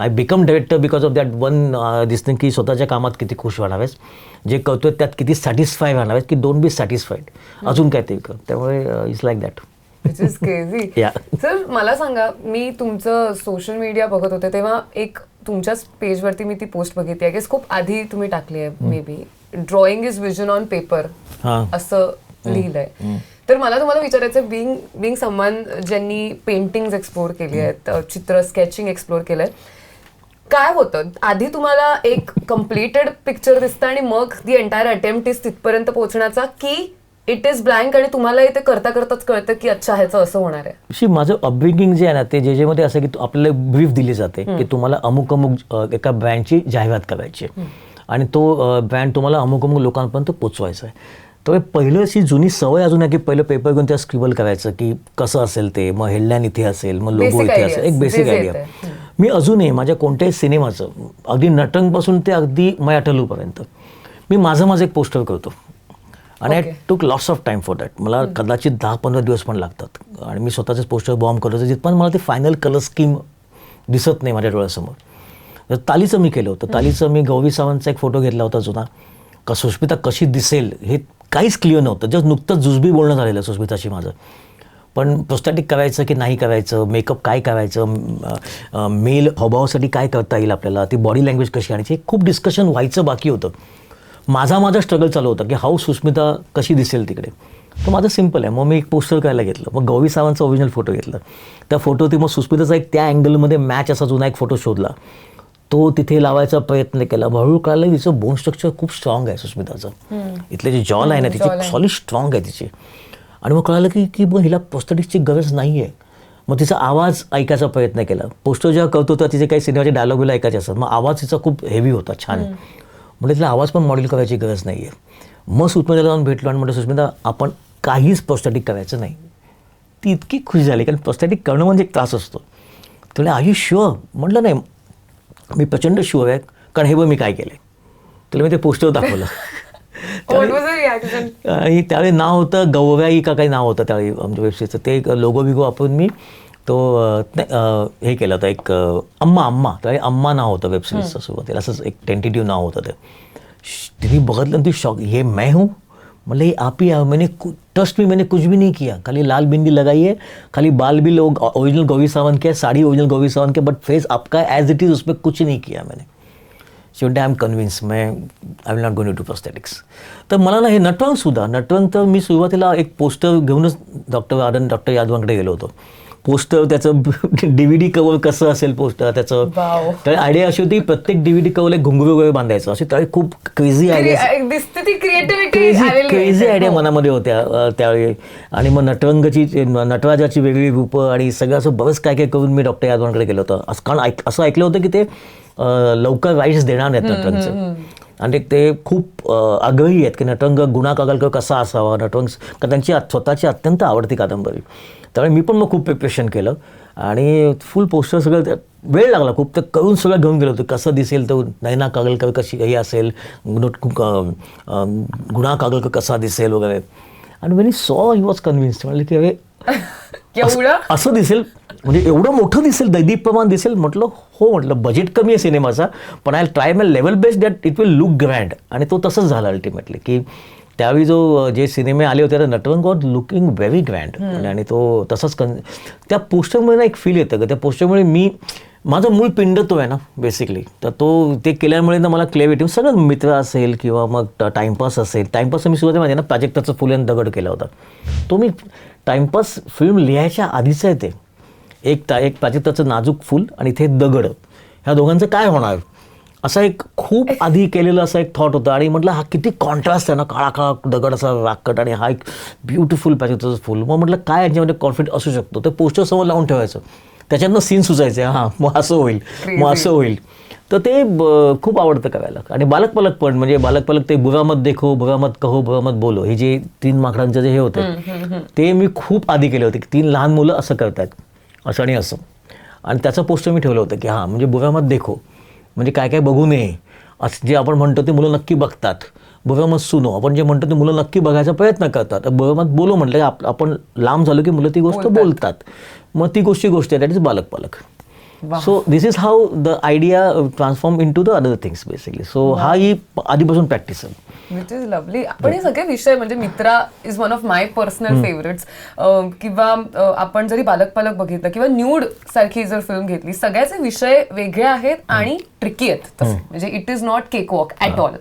I become director because of that one this thing, की स्वतःच्या कामात किती खुश व्हावेस, जे करतोय त्यात किती सॅटिस्फाय व्हावेस, की डोंट बी सॅटिस्फाईड, अजून काय ते कर. त्यामुळे it's like that. Which is crazy. Sir मला सांगा, मी तुमचं सोशल मीडिया बघत होते तेव्हा एक तुमच्याच पेजवरती मी ती पोस्ट बघितली आहे, खूप आधी तुम्ही टाकली आहे, may be drawing is vision on paper असं लिहिलंय. तर मला तुम्हाला विचारायचं, बिंग समवन ज्यांनी पेंटिंग्स एक्सप्लोर केली आहेत, चित्र स्केचिंग एक्सप्लोर केलंय, काय होतं आधी तुम्हाला एक कम्प्लिटेड पिक्चर दिसतं आणि मग दी एंटायर अटेम्प्ट इज तिथपर्यंत पोहोचण्याचा, की इट इज ब्लँक आणि तुम्हाला इथे करता करताच कळतं की अच्छा ह्याचं असं होणार आहे? माझं अपब्रिंगिंग जे आहे ना, ते जे मध्ये असं की आपल्याला ब्रीफ दिली जाते की तुम्हाला अमुक एका ब्रँडची जाहिरात करायची आणि तो ब्रँड तुम्हाला अमुक लोकांपर्यंत पोचवायचा आहे. तर पहिलं अशी जुनी सवय अजून आहे की पहिलं पेपर घेऊन त्या स्क्रिबल करायचं की कसं असेल ते, मग हेडलाईन इथे असेल, मग लोगो इथे असेल, एक बेसिक आयडिया. मी अजूनही माझ्या कोणत्याही सिनेमाचं, अगदी नटरंगपासून ते अगदी मयाठलूपर्यंत, मी माझं एक पोस्टर करतो आणि आय Okay. टूक lots of time for that. मला कदाचित 10-15 दिवस पण लागतात आणि मी स्वतःचेच पोस्टर बॉम्ब करतो जिथपर्यंत मला ते फायनल कलर स्कीम दिसत नाही माझ्या डोळ्यासमोर. तर तालीचं मी केलं होतं. तालीचं मी गौरी सावंतचा एक फोटो घेतला होता जुना. का सुष्मिता कशी दिसेल हे काहीच क्लिअर नव्हतं. जस्ट नुकतंच जुजबी बोलणं झालेलं सुष्मिताशी माझं. पण प्रोस्टॅटिक करायचं की नाही करायचं, मेकअप काय करायचं, मेल हावभावासाठी काय करता येईल आपल्याला, ती बॉडी लँग्वेज कशी आणायची, हे खूप डिस्कशन व्हायचं बाकी होतं. माझा स्ट्रगल चालू होता की हाऊ सुष्मिता कशी दिसेल तिकडे. तर माझं सिम्पल आहे. मग मी एक पोस्टर करायला घेतलं. मग गौरी सावंतचा ओरिजिनल फोटो घेतला. त्या फोटोवरती मग सुष्मिताचा एक त्या अँगलमध्ये मॅच असा जुना एक फोटो शोधला. तो तिथे लावायचा प्रयत्न केला. हळूहळू कळालं तिचं बोन स्ट्रक्चर खूप स्ट्रॉंग आहे सुष्मिताचं. इथले जे जॉल आहे ना तिची सॉलिड स्ट्रॉंग आहे तिची. आणि मग कळालं की मग हिला प्रोस्थेटिक्सची गरज नाही आहे. मग तिचा आवाज ऐकायचा प्रयत्न केला. पोस्टर जेव्हा करतो तर तिचे काही सिनेमाचे डायलॉग बिला ऐकायचे असतात. मग आवाज तिचा खूप हेवी होता, छान. म्हणजे तिला आवाज पण मॉडेल करायची गरज नाही आहे. मग सुष्मिताला जाऊन भेटलो आणि म्हटलं सुष्मिता आपण काहीच प्रोस्थेटिक करायचं नाही. ती इतकी खुश झाली कारण प्रोस्थेटिक करणं म्हणजे एक त्रास असतो. तुला आर यू शुअर? म्हटलं नाही मी प्रचंड शुअर आहे कारण हे बघ मी काय केलं. तुला मी ते पोस्टर दाखवलं. आणि त्यावेळी नाव होतं गौराई का काही नाव होतं त्यावेळी आमच्या वेबसाईटचं. ते एक लोगो बिगो आपण मी तो हे केलं होतं एक अम्मा त्यावेळी अम्मा नाव होतं वेबसिरीजचं सुरुवातीला. असंच एक टेंटेटिव्ह नाव होतं ते. तिने बघितलं ती शॉक, ये मैं हूँ. मतलब ये आप ही मैंने ट्रस्ट में मैंने कुछ भी नहीं किया. खाली लाल बिंदी लगाई है, खाली बाल भी लोग ओरिजिनल गौरी सावंत के, साड़ी ओरिजिनल गौरी सावंत के, बट फेस आपका एज इट इज़, उसमें कुछ नहीं किया मैंने. शेवटी I am convince I will not going to prosthetics. तर मला ना हे नटरंग तर मी सुरुवातीला एक पोस्टर घेऊनच डॉक्टर यादवांकडे गेलो होतो. पोस्टर त्याचं DVD कवर कसं असेल पोस्टर त्याचं. तर आयडिया अशी होती प्रत्येक DVD कवरला घुंगरू वगैरे बांधायचं. अशी त्यावेळी खूप क्रेझी आयडिया मनामध्ये होत्या त्यावेळी. आणि मग नटराजाची वेगळी रूपं आणि सगळं असं बरंच काय काय करून मी डॉक्टर यादवांकडे गेलो होतो. कारण असं ऐकलं होतं की ते लवकर राईट्स देणार नाहीत नटरंगचं. आणि ते खूप आग्रही आहेत की नटरंग गुणा कागलकर कसा असावा. नटरंग का त्यांची स्वतःची अत्यंत आवडती कादंबरी. त्यामुळे मी पण मग खूप प्रिपरेशन केलं आणि फुल पोस्टर सगळं वेळ लागला खूप. तर करून सगळं घेऊन गेलो होतं कसं दिसेल तर नैना कागलकर कशी हे असेल, गुणा कागलकर कसा दिसेल वगैरे. आणि वेन सॉ ही वॉज कन्व्हिन्स्ड. म्हणलं की अरे असं दिसेल म्हणजे एवढं मोठं दिसेल, दैदीप्यमान दिसेल. म्हटलं हो, म्हटलं बजेट कमी आहे सिनेमाचा पण I try my level best that it will look grand. आणि तो तसंच झालं अल्टिमेटली की त्यावेळी जे सिनेमे आले होते तर Natrang was looking very grand. आणि तो तसंच त्या पोस्टरमुळे ना एक फील येतं का त्या पोस्टरमुळे माझं मूळ पिंड तो आहे ना बेसिकली. तर ते केल्यामुळे ना मला क्लेविटी सगळं मित्र असेल किंवा मग टाइमपास असेल. टाइमपास मी सुरुवातीमध्ये ना प्राजक्ताचं फुल आणि दगड केला होता. तो मी टाइमपास फिल्म लिहायच्या आधीचं आहे ते. एक प्राजक्ताचं नाजूक फुल आणि इथे दगड, ह्या दोघांचं काय होणार असा एक खूप आधी केलेलं असा एक थॉट होता. आणि म्हटलं हा किती कॉन्ट्रास्ट आहे ना, काळा काळा दगड असा राखट आणि हा एक ब्युटिफुल प्राजक्ताचं फुल. मग म्हटलं काय याच्यामध्ये कॉन्फिडंट असू शकतो. ते पोस्टर समोर लावून ठेवायचं, त्याच्यातनं सीन सुचायचे. हां मग असं होईल. तर ते खूप आवडतं करायला. आणि बालक पलक पण म्हणजे बालक पलक ते बुरा मत देखो, बुरा मत कहो, बुरा मत बोलो, हे जे 3 माकडांचं जे हे होतं ते मी खूप आधी केले होते की 3 लहान मुलं असं करतात असं आणि असं. आणि त्याचं पोस्टर मी ठेवलं होतं की हां म्हणजे बुरा मत देखो म्हणजे काय काय बघू नये असं जे आपण म्हणतो ते मुलं नक्की बघतात. बुरा मत सुनो आपण जे म्हणतो ते मुलं नक्की बघायचा प्रयत्न करतात. बुरा मत बोलो म्हटलं की आपण लांब झालो की मुलं ती गोष्ट बोलतात. मग ती गोष्ट आहे that is Balak Palak. So this is how the idea transform into the other things basically. So हा ही आधीपासून प्रॅक्टिस आहे. Which is lovely. आपण हे सगळे विषय म्हणजे Mitra is one of my personal favourites. किंवा आपण जरी बालक पालक बघितलं किंवा न्यूड सारखी जर फिल्म घेतली, सगळ्याचे विषय वेगळे आहेत आणि ट्रिकी आहेत. म्हणजे it is not cake walk at all.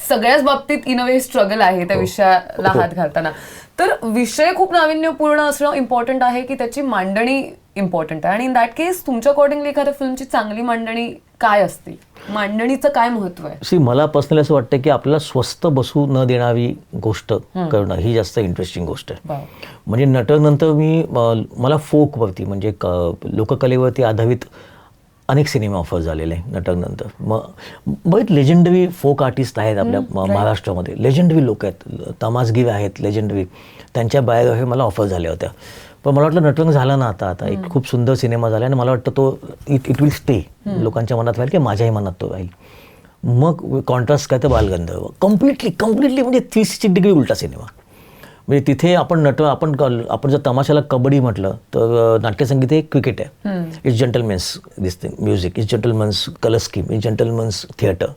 सगळ्याच बाबतीत इन अ वे स्ट्रगल आहे त्या विषयाला हात घालताना. तर विषय खूप नाविन्यपूर्ण असणं इम्पॉर्टंट आहे की त्याची मांडणी इम्पॉर्टंट आहे. आणि इन दॅट केस तुमच्या अकॉर्डिंगली एखाद्या फिल्मची चांगली मांडणी काय असते, मांडणीचं काय महत्व आहे? मला पर्सनली असं वाटतं की आपल्याला स्वस्त बसू न देणारी गोष्ट करणं ही जास्त इंटरेस्टिंग गोष्ट आहे. म्हणजे नटनंतर मला फोकवरती म्हणजे लोककलेवरती आधारित अनेक सिनेमे ऑफर झालेले नटनंतर. मग लेजंडरी फोक आर्टिस्ट आहेत आपल्या महाराष्ट्रामध्ये. लेजंडरी लोक आहेत, तमासगीर आहेत लेजंडरी. त्यांच्या बायोग्राफी मला ऑफर झाल्या होत्या. पण मला वाटलं नटरंग झाला ना आता एक खूप सुंदर सिनेमा झाला आणि मला वाटतं तो इट विल स्टे लोकांच्या मनात राहील की माझ्याही मनात तो राहील. मग कॉन्ट्रास्ट काय तर बालगंधर्व, कम्प्लिटली म्हणजे 360 डिग्री उलटा सिनेमा. म्हणजे तिथे आपण जर तमाशाला कबड्डी म्हटलं तर नाट्यसंगीत हे क्रिकेट आहे. इट्स जंटलमन्स दिसते music, it's gentleman's colour scheme, it's gentleman's theatre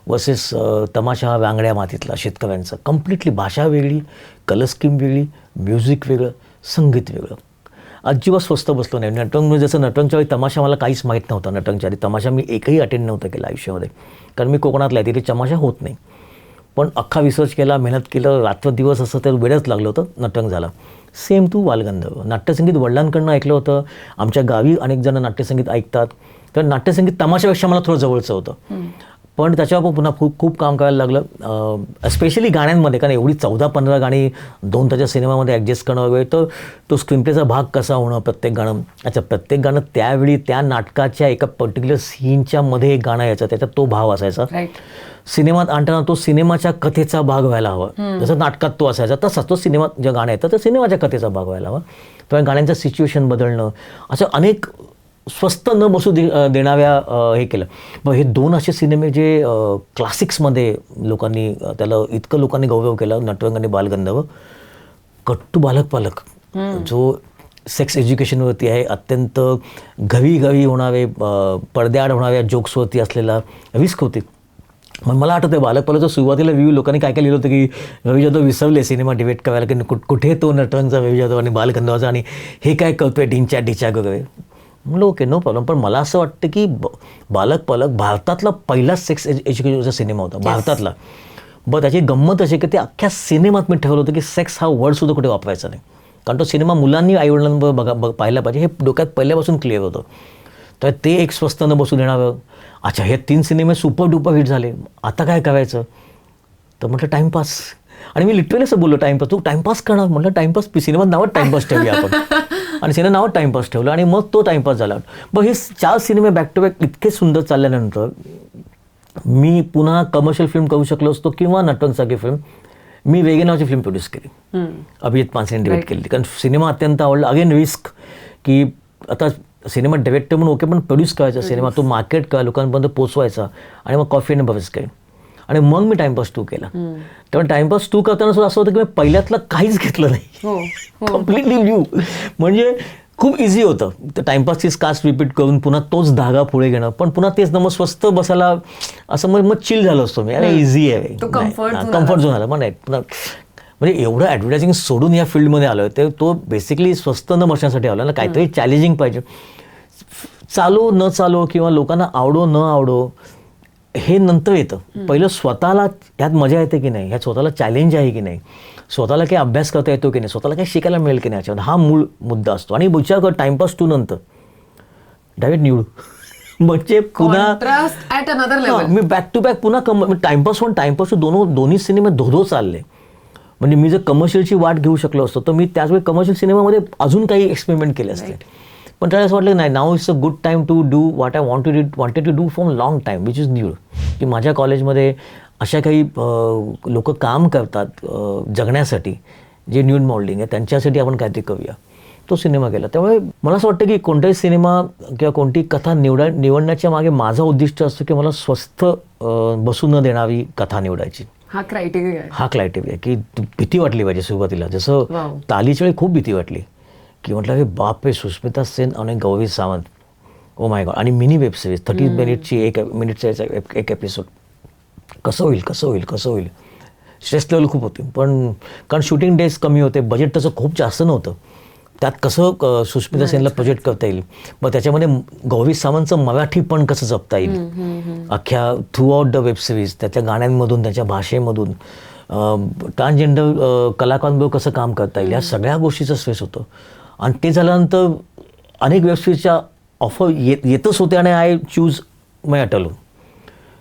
versus tamasha हा वांगड्या मातीतला शेतकऱ्यांचा. कम्प्लिटली भाषा वेगळी, कलर स्कीम वेगळी, म्युझिक वेगळं, संगीत वेगळं. अजिबात स्वस्त बसलो नाही. नटरंग जसं नटरंगच्या वेळी तमाशा मला काहीच माहीत नव्हता. नटरंगच्या आधी तमाशा मी एकही अटेंड नव्हता केला आयुष्यामध्ये, कारण मी कोकणातला आहे, तिथे तमाशा होत नाही. पण अख्खा रिसर्च केला, मेहनत केलं, रात्र दिवस असं तर वेळच लागलं होतं. नटरंग झाला. Same to Balgandharva. नाट्यसंगीत वडिलांकडनं ऐकलं होतं. आमच्या गावी अनेक जण नाट्यसंगीत ऐकतात, तर नाट्यसंगीत तमाशापेक्षा मला थोडं जवळचं होतं. पण त्याच्यावर पुन्हा खूप काम करायला लागलं, स्पेशली गाण्यांमध्ये, कारण एवढी 14-15 गाणी 2 ताच्या सिनेमामध्ये ॲडजस्ट करणं वगैरे. तर तो स्क्रीनप्लेचा भाग कसा होणं, प्रत्येक गाणं. प्रत्येक गाणं त्यावेळी त्या नाटकाच्या एका पर्टिक्युलर सीनच्या मध्ये एक गाणं यायचं, त्याच्यात तो भाव असायचा. सिनेमात आणताना तो सिनेमाच्या कथेचा भाग व्हायला हवा. जसं नाटकात तो असायचा तसाच तो सिनेमात ज्या गाणं येतं तर सिनेमाच्या कथेचा भाग व्हायला हवा. तेव्हा गाण्यांचं सिच्युएशन बदलणं, असं अनेक स्वस्त न बसू देणाऱ्या हे केलं. मग हे 2 असे सिनेमे जे क्लासिक्समध्ये लोकांनी त्याला इतकं लोकांनी गौरव केला, नटरंग आणि बालगंधर्व. कट्टू बालक पालक जो सेक्स एज्युकेशनवरती आहे, अत्यंत घवी होणारे पडद्याआड होणाऱ्या जोक्सवरती असलेला रिस्क होती. मग मला आठवतं बालक पालकचा सुरुवातीला रिव्ह्यू लोकांनी काय लिहिलं होतं की रवी जाधव विसरले सिनेमा डिबेट करायला, की कुठे तो नटरंगचा रवी जाधव आणि बालगंधर्वाचा, आणि हे काय करतोय ढिंच्या वगैरे. म्हणलं ओके, नो प्रॉब्लेम. पण मला असं वाटतं की बालक पालक भारतातला पहिला सेक्स एज्युकेशनचा सिनेमा होता भारतातला. बरं, त्याची गंमत अशी की ते अख्ख्या सिनेमात मी ठरवलं होतं की सेक्स हा वर्डसुद्धा कुठे वापरायचा नाही, कारण तो सिनेमा मुलांनी आईवडिलांबरोबर पाहिला पाहिजे, हे डोक्यात पहिल्यापासून क्लिअर होतं. तर ते एक स्वस्त न बसू देणारं. अच्छा, हे 3 सिनेमे सुपर डुपर हिट झाले, आता काय करायचं? तर म्हटलं टाईमपास. आणि मी लिटरली असं बोललो, टाईमपास, तू टाईमपास करणार? म्हटलं टाईमपास, सिनेमात नावात टाईमपास ठेवूया आपण. आणि सिनेमा नावात टाईमपास ठेवलं आणि मग तो टाईमपास झाला. मग हे 4 सिनेमे बॅक टू बॅक इतके सुंदर चालल्यानंतर मी पुन्हा कमर्शियल फिल्म करू शकलो असतो, किंवा नटरंगसारखी फिल्म. मी वेगळे नावाची फिल्म प्रोड्यूस केली, अभिजित पानसेने डिरेक्ट केली, कारण सिनेमा अत्यंत आवडला. अगेन रिस्क, की आता सिनेमा डायरेक्टर म्हणून ओके, पण प्रोड्यूस करायचा सिनेमा, तो मार्केट करा, लोकांपर्यंत पोचवायचा, आणि मग कॉफी आणि बरेच काही. आणि मग मी टाइमपास 2 केला. तेव्हा टाइमपास 2 करताना सुद्धा असं होतं की मी पहिल्यातलं काहीच घेतलं नाही, कम्प्लिटली न्यू. म्हणजे खूप इझी होतं तर टाइमपासची कास्ट रिपीट करून पुन्हा तोच धागा पुढे घेणं, पण पुन्हा तेच ना, मग स्वस्त बसायला असं मग चिल झालो असतो मी. अरे इझी आहे, कम्फर्ट झोन आला. पण नाही, म्हणजे एवढं ॲडव्हर्टायझिंग सोडून या फील्डमध्ये आलो आहे, तो बेसिकली स्वस्त न बसण्यासाठी आलो ना, काहीतरी चॅलेंजिंग पाहिजे. चालो न चालो किंवा लोकांना आवडो न आवडो हे नंतर येतं. पहिलं स्वतःला ह्यात मजा येते की नाही, ह्यात स्वतःला चॅलेंज आहे की नाही, स्वतःला काही अभ्यास करता येतो की नाही, स्वतःला काही शिकायला मिळेल की नाही, याच्यावर हा मूळ मुद्दा असतो. आणि विचार कर, टाइमपास 2 नंतर डायरेक्ट निवड, म्हणजे पुन्हा मी बॅक टू बॅक पुन्हा टाइमपास 1 टाइमपास 2 दोन्ही सिनेमे धोधो चालले. म्हणजे मी जर कमर्शियलची वाट घेऊ शकलो असतो तर मी त्याचवेळी कमर्शियल सिनेमामध्ये अजून काही एक्सपेरिमेंट केले असते. पण त्याला असं वाटलं नाही, now it's a good time to do what I wanted to do from long time, which is new. की माझ्या कॉलेजमध्ये अशा काही लोक काम करतात जगण्यासाठी, जे न्यूड मॉडेलिंग आहे, त्यांच्यासाठी आपण काहीतरी करूया. तो सिनेमा केला. त्यामुळे मला असं वाटतं की कोणताही सिनेमा किंवा कोणती कथा निवडण्याच्या मागे माझा उद्दिष्ट असतो की मला स्वस्त बसू न देणारी कथा निवडायची. हा क्रायटेरिया की भीती वाटली पाहिजे सुरुवातीला. जसं तालीच्या वेळी खूप भीती वाटली, की म्हटलं अरे बाप रे, सुष्मिता सेन आणि Gauri Sawant, oh my God. आणि मिनी वेब सिरीज 30 मिनिटची, 1 मिनिटचा एक एपिसोड, कसं होईल. स्ट्रेस लेवल खूप होती. पण कारण शूटिंग डेज कमी होते, बजेट त्याचं खूप जास्त नव्हतं, त्यात कसं सुष्मिता सेनला प्रोजेक्ट करता येईल. मग त्याच्यामध्ये गौरी सावंतचं मराठी पण कसं जपता येईल अख्ख्या through out the web series, त्याच्या गाण्यांमधून, त्याच्या भाषेमधून, ट्रान्सजेंडर कलाकारांबरोबर कसं काम करता येईल, या सगळ्या गोष्टीचं स्ट्रेस होतं. आणि ते झाल्यानंतर अनेक वेब सिरीजच्या ऑफर येतच होते, आणि आय चूज मै अटलो,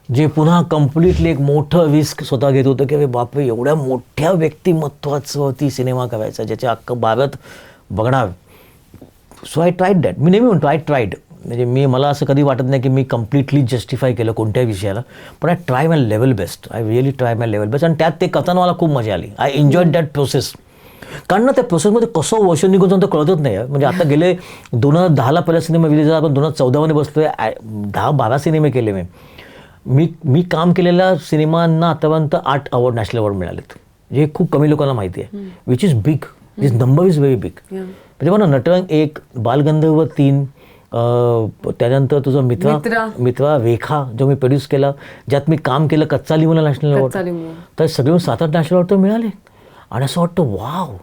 जे पुन्हा कम्प्लिटली एक मोठं रिस्क स्वतः घेत होतं की अरे बापरे, एवढ्या मोठ्या व्यक्तिमत्वावरती सिनेमा करायचा ज्याच्या अख्खं भारत बघणार. So I tried that. मी नेहमी म्हणतो आय ट्राईड, म्हणजे मला असं कधी वाटत नाही की मी कम्प्लिटली जस्टिफाय केलं कोणत्याही विषयाला, पण I try my level best, I really try my level best. आणि त्यात ते करताना मला खूप मजा आली. I enjoyed that process. कारण ना त्या प्रोसेसमध्ये कसं वर्ष निघून जाऊन तर कळतच नाही. म्हणजे आता गेले 2010ला पहिला सिनेमा रिलीज झाला, आपण 2014मध्ये बसतोय, 10-12 सिनेमे केले मी. मी काम केलेल्या सिनेमांना आतापर्यंत 8 अवॉर्ड नॅशनल अवॉर्ड मिळालेत, जे खूप कमी लोकांना माहिती आहे. Which is big, this number is very big. म्हणजे मला नटरंग 1, बालगंधर्व 3, त्यानंतर तुझं मित्रा रेखा जो मी प्रोड्यूस केला, ज्यात मी काम केलं, कच्चा लिमूला नॅशनल अवॉर्ड, तर सगळे 7-8 नॅशनल अवॉर्ड तर मिळाले. आणि असं वाटतं वाव.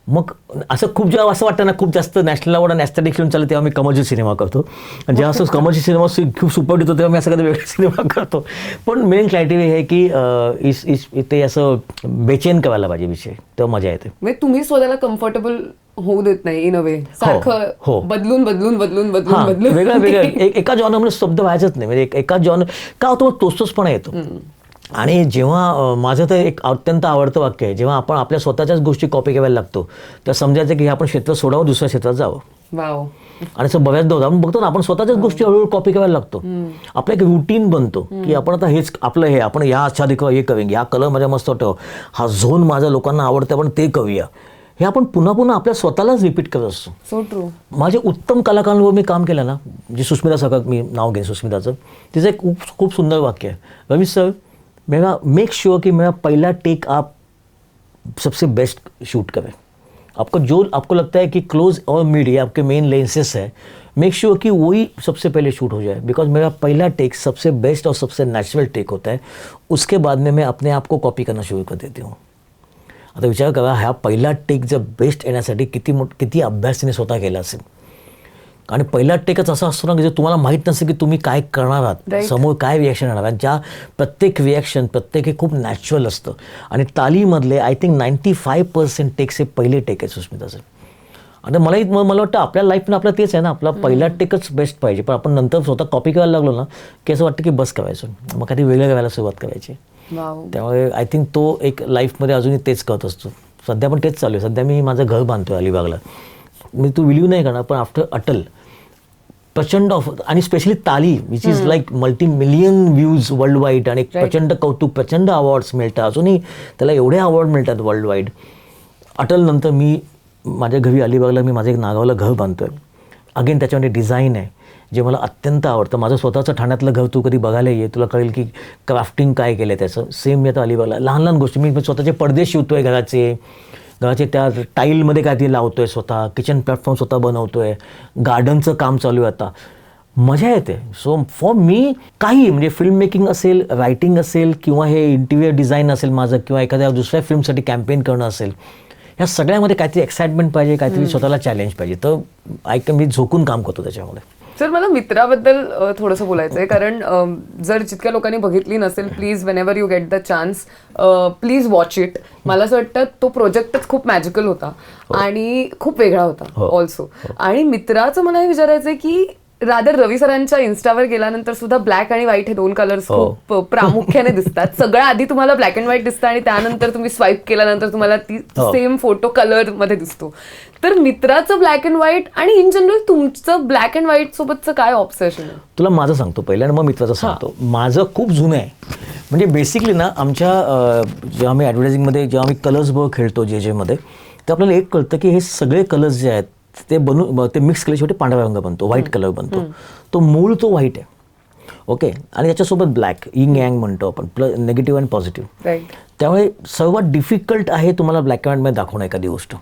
मग असं खूप जेव्हा असं वाटतं ना, खूप जास्त नॅशनल अवॉर्ड आणि ॲस्थेटिक फिल्म चाललं, तेव्हा मी कमर्शियल सिनेमा करतो. आणि जेव्हा असं कमर्शियल सिनेमा खूप सुपर होतो, तेव्हा मी असं कधी वेगळा सिनेमा करतो. पण मेन क्रायटेरिया आहे की ते असं बेचैन करायला पाहिजे विषय, तेव्हा मजा येते. म्हणजे तुम्ही स्वतःला कम्फर्टेबल होऊ देत नाही इन अ वे, सारखं बदलून वेगळं एका जॉनरमध्ये शब्द व्हायचंच नाही. म्हणजे एका जॉनर का होतो, तोच-तोचपणा येतो. आणि जेव्हा माझं तर एक अत्यंत आवडतं वाक्य आहे, जेव्हा आपण आपल्या स्वतःच्याच गोष्टी कॉपी करायला लागतो, तर समजायचं की हे आपण क्षेत्र सोडावं, दुसऱ्या क्षेत्रात जावं. आणि असं बऱ्याचदा होतं, आपण बघतो ना, आपण स्वतःच्याच गोष्टी हळूहळू कॉपी करायला लागतो. आपलं एक रुटीन बनतो की आपण आता हेच आपलं हे, आपण या आच्छादित हे करूया, हा कलर माझ्या मस्त वाटतो, हा झोन माझ्या लोकांना आवडतं, आपण ते करूया. हे आपण पुन्हा पुन्हा आपल्या स्वतःलाच रिपीट करत असतो. So true. माझे उत्तम कलाकारांवर मी काम केलं ना, जे सुस्मिता सगळं मी नाव घेईन सुस्मिताचं, तिचं एक खूप सुंदर वाक्य आहे, रवीश सर मेरा मेक श्योर कि मेरा पहला टेक आप सबसे बेस्ट शूट करें. आपको लगता है कि क्लोज और मिड ये आपके मेन लेंसेस है, मेक श्योर कि वही सबसे पहले शूट हो जाए, बिकॉज मेरा पहला टेक सबसे बेस्ट और सबसे नेचुरल टेक होता है. उसके बाद में मैं अपने आप को कॉपी करना शुरू कर देती हूँ. आता विचार करा, हा पहिला टेक जर बेस्ट येण्यासाठी किती अभ्यास तिने स्वतः केला असेल. आणि पहिला टेकच असा असतो ना की जर तुम्हाला माहीत नसेल की तुम्ही काय करणार आहात, समोर काय रिॲक्शन येणार आहे, ज्या प्रत्येक रिॲक्शन हे खूप नॅचरल असतं. आणि तालीमधले आय थिंक 95% टेक्स हे पहिले टेक आहे सुस्मिताचं. आता मला वाटतं आपल्या लाईफनं आपलं तेच आहे ना, आपला पहिला टेकच बेस्ट पाहिजे, पण आपण नंतर स्वतः कॉपी करायला लागलो ना की असं वाटतं की बस करायचं, मग काही वेगळं करायला सुरुवात करायची. त्यामुळे आय थिंक तो एक लाईफमध्ये अजूनही तेच करत असतो. सध्या पण तेच चालू आहे. सध्या मी माझं घर बांधतोय अलिबागला. मी तू बिलीव्ह नाही करणार, पण आफ्टर अटल प्रचंड आणि स्पेशली ताली which is like multi-million views world wide, आणि प्रचंड कौतुक, प्रचंड अवॉर्ड्स मिळतात, अजूनही त्याला एवढे अवॉर्ड मिळतात वर्ल्ड वाईड. अटल नंतर मी माझ्या घरी अलिबागला मी माझं एक नागावला घर बांधतोय. अगेन त्याच्यामध्ये डिझाईन आहे जे मला अत्यंत आवडतं. माझं स्वतःचं ठाण्यातलं घर तू कधी बघायला ये, तुला कळेल की क्राफ्टिंग काय केलं त्याचं. सेम मी आता अलिबागला लहान लहान गोष्टी, मी स्वतःचे पडदे शिवतोय घराचे त्या टाईलमध्ये काय ते लावतोय, स्वतः किचन प्लॅटफॉर्म स्वतः बनवतोय, गार्डनचं काम चालू आहे आता, मजा येते. सो फॉर मी काही म्हणजे फिल्म मेकिंग असेल, रायटिंग असेल, किंवा हे इंटिरियर डिझाईन असेल माझं, किंवा एखाद्या दुसऱ्या फिल्मसाठी कॅम्पेन करणं असेल, ह्या सगळ्यामध्ये काहीतरी एक्साइटमेंट पाहिजे, काहीतरी स्वतःला चॅलेंज पाहिजे. तर मी झोकून काम करतो त्याच्यामध्ये. सर मला मित्राबद्दल थोडंसं बोलायचं आहे, कारण जर जितक्या लोकांनी बघितली नसेल, please Wien ever you get the chance please watch it. मला असं वाटतं तो प्रोजेक्टच खूप मॅजिकल होता आणि खूप वेगळा होता ऑल्सो. आणि मित्राचं मला हे विचारायचं आहे की रादर रवी सरांच्या इन्स्टावर गेल्यानंतर सुद्धा ब्लॅक आणि व्हाईट हे 2 कलर्स खूप प्रामुख्याने दिसतात. सगळ्या आधी तुम्हाला ब्लॅक अँड व्हाईट दिसतं आणि त्यानंतर तुम्ही स्वाईप केल्यानंतर तुम्हाला ती सेम फोटो कलर मध्ये दिसतो. तर मित्राचं ब्लॅक अँड व्हाईट आणि इन जनरल तुमचं ब्लॅक अँड व्हाईट सोबतचं काय ऑब्सेशन आहे? तुला माझं सांगतो पहिल्या आणि मग मित्राचं सांगतो. माझं खूप जुनं आहे. म्हणजे बेसिकली ना आमच्या जेव्हा आम्ही ॲडव्हर्टायझिंगमध्ये जेव्हा आम्ही कलर्स बरोबर खेळतो जेमध्ये, तर आपल्याला एक कळतं की हे सगळे कलर्स जे आहेत ते मिक्स केल्या शेवटी पांढरा रंग बनतो, व्हाईट कलर बनतो. तो मूळ तो व्हाईट आहे, ओके. आणि त्याच्यासोबत ब्लॅक, यिंग यँग म्हणतो आपण, निगेटिव्ह आणि पॉझिटिव्ह. त्यामुळे सर्वात डिफिकल्ट आहे तुम्हाला ब्लॅक अँड व्हाईटमध्ये दाखवणं एखादी गोष्ट.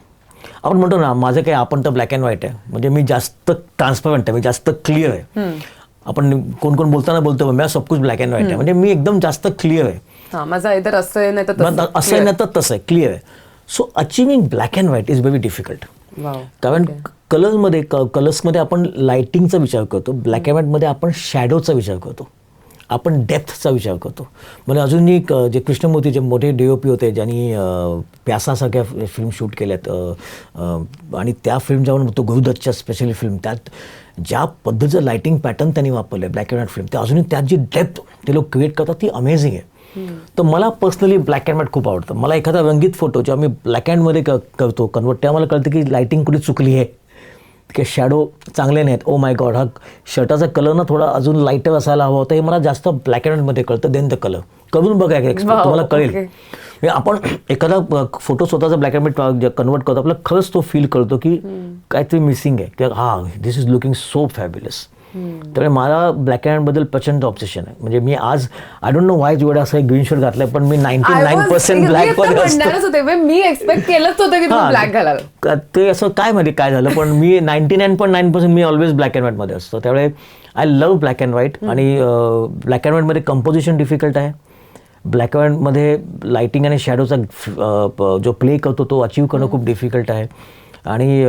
आपण म्हणतो ना माझं काय, आपण तर ब्लॅक अँड व्हाईट आहे, म्हणजे मी जास्त ट्रान्सपरंट आहे, मी जास्त क्लिअर आहे. आपण कोण बोलताना बोलतो मी सब कुछ ब्लॅक अँड व्हाईट आहे, म्हणजे मी एकदम जास्त क्लिअर आहे. माझा इधर असं आहे नाही तर तसं आहे, क्लिअर आहे. So achieving black and white is very difficult. कारण कलर्समध्ये आपण लाइटिंगचा विचार करतो, ब्लॅक अँड व्हाईटमध्ये आपण शॅडोचा विचार करतो, आपण डेप्थचा विचार करतो. म्हणजे अजूनही जे कृष्णमूर्ती जे मोठे DOP होते ज्यांनी प्यासासारख्या फिल्म शूट केल्यात, आणि त्या फिल्म जेव्हा तो गुरुदत्तच्या स्पेशली फिल्म, त्यात ज्या पद्धतीचं लाइटिंग पॅटर्न त्यांनी वापरलं आहे ब्लॅक अँड व्हाईट फिल्म, ते अजूनही त्यात जी डेप्थ ते लोक क्रिएट करतात ती अमेझिंग आहे. तर मला पर्सनली ब्लॅक अँड व्हाईट खूप आवडतं. मला एखादा रंगीत फोटो जेव्हा मी ब्लॅक अँडमध्ये करतो कन्वर्ट, तेव्हा मला कळतं की लाइटिंग कुठे चुकली आहे, की शॅडो चांगले नाहीत, ओ माय गॉड हा शर्टाचा कलर ना थोडा अजून लाईटर असायला हवा होता, हे मला जास्त ब्लॅक अँड व्हाईटमध्ये कळतं. देन द कलर करून बघा तुम्हाला कळेल. आपण एखादा फोटो स्वतःचा ब्लॅक अँड व्हाईट कन्वर्ट करतो, आपल्याला खरंच तो फील करतो की काहीतरी मिसिंग आहे, की हा दिस इज लुकिंग सो फॅब्युलस. त्यामुळे मला ब्लॅक अँड व्हाईटबद्दल प्रचंड ऑब्सेशन आहे. म्हणजे मी आज आय डोंट नो वाय जेवढा असं ग्रीन शर्ट घातलाय, पण मी 99% ब्लॅक मध्ये असतो. मी एक्सपेक्ट केलंच होतं की तुम्ही ब्लॅक घालाल. ते असं काय माहिती काय झालं, पण मी 99.9% मी ऑलवेज ब्लॅक अँड व्हाईटमध्ये असतो. त्यामुळे I love black and white. आणि ब्लॅक अँड व्हाईटमध्ये कंपोजिशन डिफिकल्ट आहे. ब्लॅक अँड व्हाईटमध्ये लाईटिंग आणि शॅडोचा जो प्ले करतो तो अचीव करणं खूप डिफिकल्ट आहे. आणि